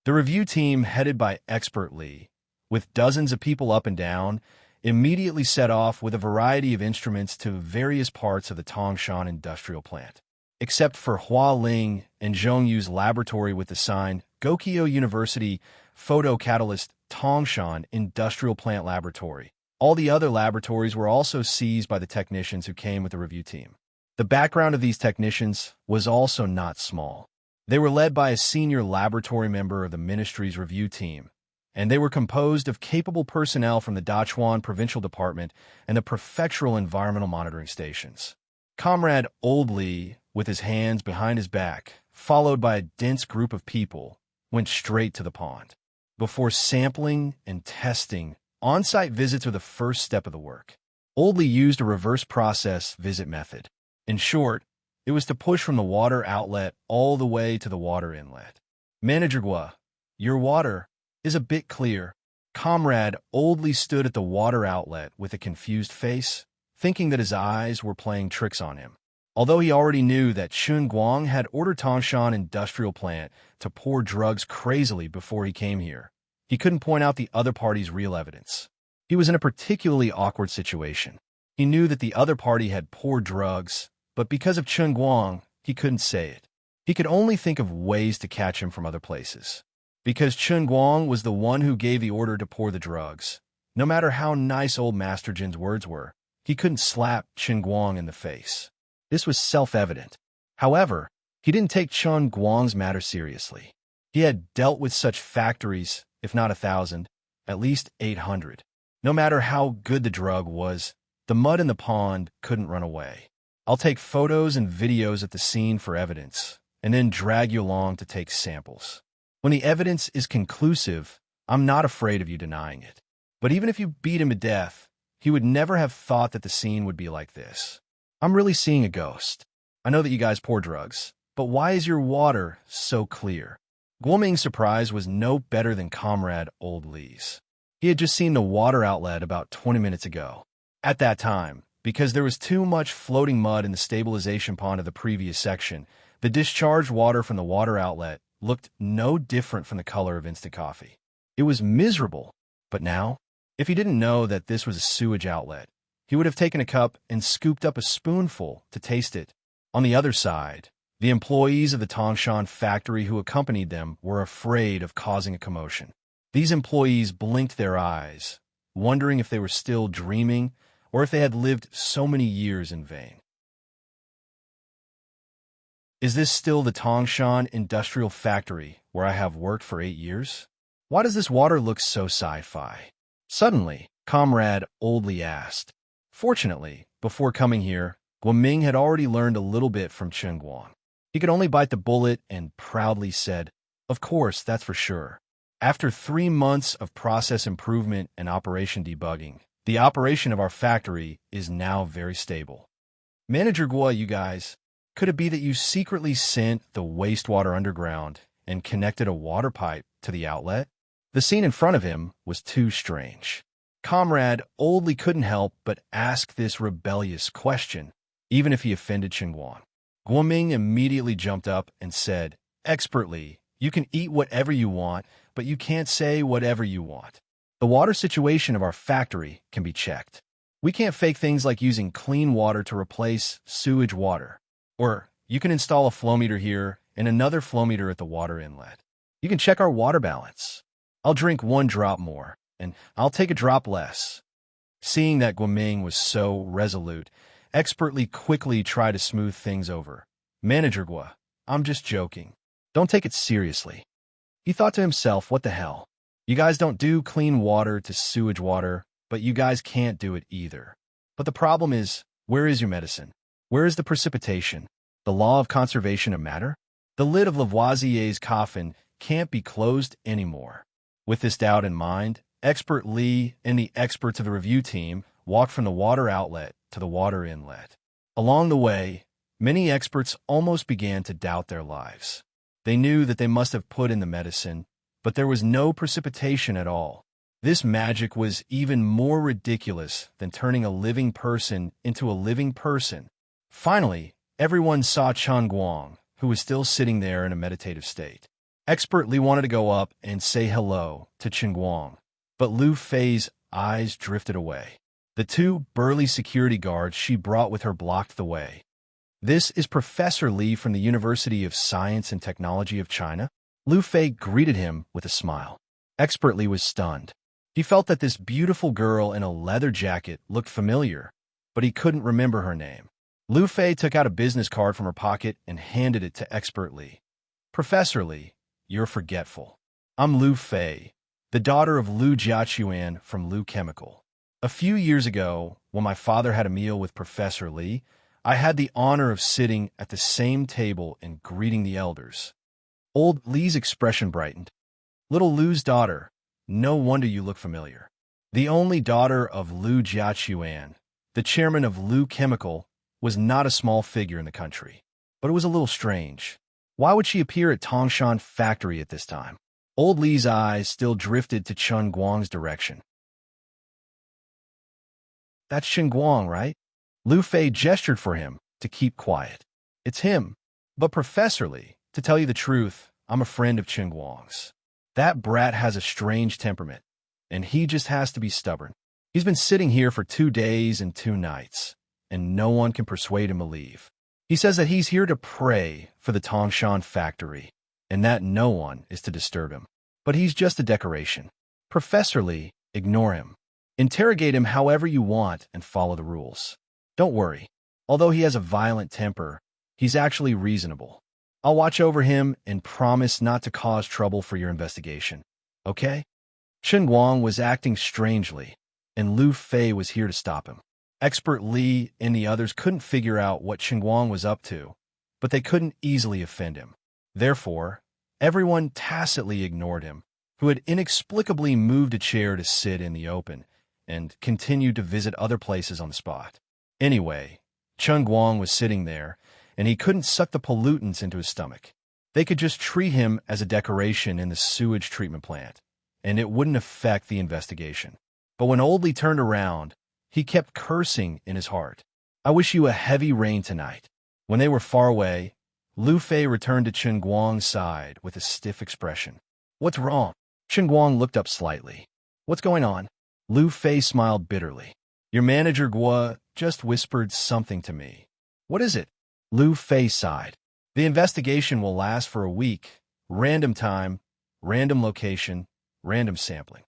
The review team, headed by Expert Lee, with dozens of people up and down, immediately set off with a variety of instruments to various parts of the Tangshan industrial plant. Except for Hua Ling and Zhongyu's laboratory with the sign Gokyo University Photocatalyst Tangshan Industrial Plant Laboratory, all the other laboratories were also seized by the technicians who came with the review team. The background of these technicians was also not small. They were led by a senior laboratory member of the ministry's review team, and they were composed of capable personnel from the Dachuan Provincial Department and the Prefectural Environmental Monitoring Stations. Comrade Old Lee, with his hands behind his back, followed by a dense group of people, went straight to the pond. Before sampling and testing, on-site visits are the first step of the work. Old Lee used a reverse process visit method. In short, it was to push from the water outlet all the way to the water inlet. Manager Gua, your water is a bit clear. Comrade Old Lee stood at the water outlet with a confused face, thinking that his eyes were playing tricks on him. Although he already knew that Chun Guang had ordered Tangshan Industrial Plant to pour drugs crazily before he came here, he couldn't point out the other party's real evidence. He was in a particularly awkward situation. He knew that the other party had poured drugs, but because of Chun Guang, he couldn't say it. He could only think of ways to catch him from other places. Because Chun Guang was the one who gave the order to pour the drugs, no matter how nice old Master Jin's words were, he couldn't slap Chun Guang in the face. This was self-evident. However, he didn't take Chun Guang's matter seriously. He had dealt with such factories, if not 1,000, at least 800. No matter how good the drug was, the mud in the pond couldn't run away. I'll take photos and videos at the scene for evidence, and then drag you along to take samples. When the evidence is conclusive, I'm not afraid of you denying it. But even if you beat him to death, he would never have thought that the scene would be like this. I'm really seeing a ghost. I know that you guys pour drugs, but why is your water so clear? Guoming's surprise was no better than Comrade Old Lee's. He had just seen the water outlet about 20 minutes ago. At that time, because there was too much floating mud in the stabilization pond of the previous section, the discharged water from the water outlet looked no different from the color of instant coffee. It was miserable, but now, if he didn't know that this was a sewage outlet, he would have taken a cup and scooped up a spoonful to taste it. On the other side, the employees of the Tangshan factory who accompanied them were afraid of causing a commotion. These employees blinked their eyes, wondering if they were still dreaming or if they had lived so many years in vain. Is this still the Tangshan Industrial Factory where I have worked for 8 years? Why does this water look so sci-fi? Suddenly, Comrade Old Lee asked. Fortunately, before coming here, Guoming had already learned a little bit from Chun Guang. He could only bite the bullet and proudly said, "Of course, that's for sure." After 3 months of process improvement and operation debugging, the operation of our factory is now very stable. Manager Gua, you guys, could it be that you secretly sent the wastewater underground and connected a water pipe to the outlet. The scene in front of him was too strange. Comrade Oldly couldn't help but ask this rebellious question, even if he offended Qinguang. Guoming immediately jumped up and said, expertly, you can eat whatever you want, but you can't say whatever you want. The water situation of our factory can be checked. We can't fake things like using clean water to replace sewage water. Or you can install a flow meter here and another flow meter at the water inlet. You can check our water balance. I'll drink 1 drop more, and I'll take a drop less. Seeing that Guoming was so resolute, expertly quickly tried to smooth things over. Manager Gua, I'm just joking. Don't take it seriously. He thought to himself, what the hell? You guys don't do clean water to sewage water, but you guys can't do it either. But the problem is, where is your medicine? Where is the precipitation? The law of conservation of matter? The lid of Lavoisier's coffin can't be closed anymore. With this doubt in mind, Expert Li and the experts of the review team walked from the water outlet to the water inlet. Along the way, many experts almost began to doubt their lives. They knew that they must have put in the medicine, but there was no precipitation at all. This magic was even more ridiculous than turning a living person into a living person. Finally, everyone saw Qinguang, who was still sitting there in a meditative state. Expert Li wanted to go up and say hello to Qinguang, but Lu Fei's eyes drifted away. The 2 burly security guards she brought with her blocked the way. This is Professor Li from the University of Science and Technology of China. Lu Fei greeted him with a smile. Expert Li was stunned. He felt that this beautiful girl in a leather jacket looked familiar, but he couldn't remember her name. Lu Fei took out a business card from her pocket and handed it to Expert Li. Professor Li, you're forgetful. I'm Lu Fei, the daughter of Lu Jiaquan from Lu Chemical. A few years ago, when my father had a meal with Professor Li, I had the honor of sitting at the same table and greeting the elders. Old Li's expression brightened. Little Lu's daughter, no wonder you look familiar. The only daughter of Lu Jiaquan, the chairman of Lu Chemical, was not a small figure in the country. But it was a little strange. Why would she appear at Tongshan factory at this time? Old Li's eyes still drifted to Qinguang's direction. That's Qinguang, right? Lu Fei gestured for him to keep quiet. It's him. But Professor Li, to tell you the truth, I'm a friend of Qinguang's. That brat has a strange temperament, and he just has to be stubborn. He's been sitting here for 2 days and 2 nights, and no one can persuade him to leave. He says that he's here to pray for the Tongshan factory, and that no one is to disturb him. But he's just a decoration. Professor Li, ignore him. Interrogate him however you want and follow the rules. Don't worry. Although he has a violent temper, he's actually reasonable. I'll watch over him and promise not to cause trouble for your investigation. Okay? Qinguang was acting strangely, and Lu Fei was here to stop him. Expert Li and the others couldn't figure out what Qinguang was up to, but they couldn't easily offend him. Therefore, everyone tacitly ignored him, who had inexplicably moved a chair to sit in the open and continued to visit other places on the spot. Anyway, Qinguang was sitting there, and he couldn't suck the pollutants into his stomach. They could just treat him as a decoration in the sewage treatment plant, and it wouldn't affect the investigation. But when Oldly turned around, he kept cursing in his heart. I wish you a heavy rain tonight. When they were far away, Lu Fei returned to Qinguang's side with a stiff expression. What's wrong? Qinguang looked up slightly. What's going on? Lu Fei smiled bitterly. Your manager Gua just whispered something to me. What is it? Lu Fei sighed. The investigation will last for a week. Random time, random location, random sampling.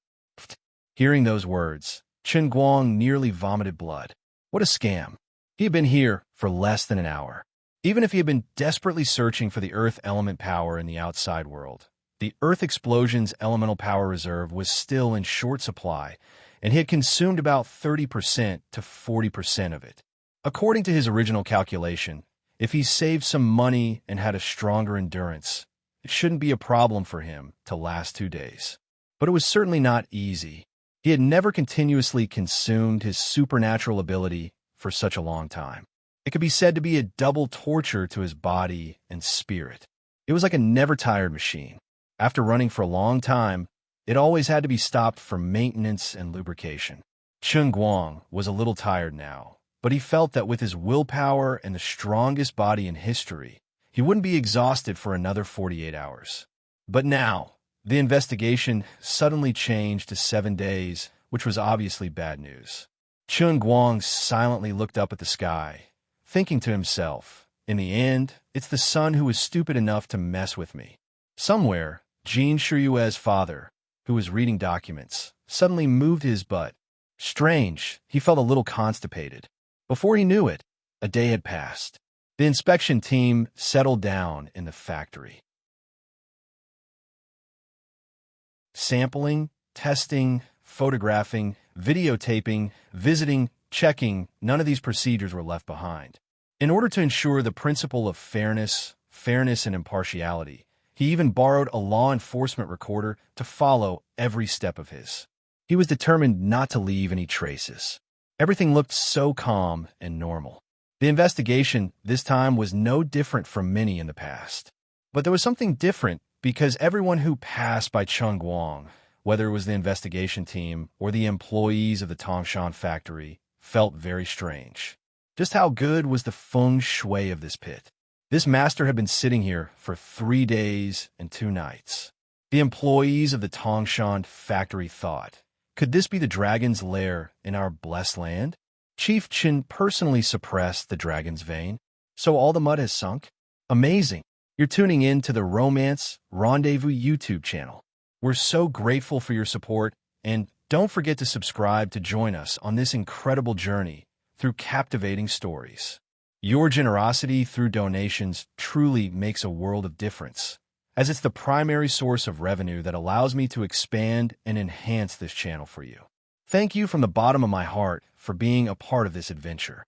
Hearing those words, Qinguang nearly vomited blood. What a scam. He had been here for less than an hour. Even if he had been desperately searching for the Earth element power in the outside world, the Earth explosion's elemental power reserve was still in short supply, and he had consumed about 30% to 40% of it. According to his original calculation, if he saved some money and had a stronger endurance, it shouldn't be a problem for him to last 2 days. But it was certainly not easy. He had never continuously consumed his supernatural ability for such a long time. It could be said to be a double torture to his body and spirit. It was like a never-tired machine. After running for a long time, it always had to be stopped for maintenance and lubrication. Chen Guang was a little tired now, but he felt that with his willpower and the strongest body in history, he wouldn't be exhausted for another 48 hours. But now, the investigation suddenly changed to 7 days, which was obviously bad news. Chen Guang silently looked up at the sky, thinking to himself, in the end, it's the sun who was stupid enough to mess with me. Somewhere, Jin Shiyue's father, who was reading documents, suddenly moved his butt. Strange, he felt a little constipated. Before he knew it, a day had passed. The inspection team settled down in the factory. Sampling, testing, photographing, videotaping, visiting, checking, none of these procedures were left behind. In order to ensure the principle of fairness and impartiality, he even borrowed a law enforcement recorder to follow every step of his. He was determined not to leave any traces. Everything looked so calm and normal. The investigation this time was no different from many in the past. But there was something different because everyone who passed by Chen Guang, whether it was the investigation team or the employees of the Tangshan factory, felt very strange. Just how good was the feng shui of this pit? This master had been sitting here for 3 days and 2 nights. The employees of the Tangshan factory thought, could this be the dragon's lair in our blessed land? Chief Qin personally suppressed the dragon's vein, so all the mud has sunk? Amazing! You're tuning in to the Romance Rendezvous YouTube channel. We're so grateful for your support, and don't forget to subscribe to join us on this incredible journey through captivating stories. Your generosity through donations truly makes a world of difference, as it's the primary source of revenue that allows me to expand and enhance this channel for you. Thank you from the bottom of my heart for being a part of this adventure.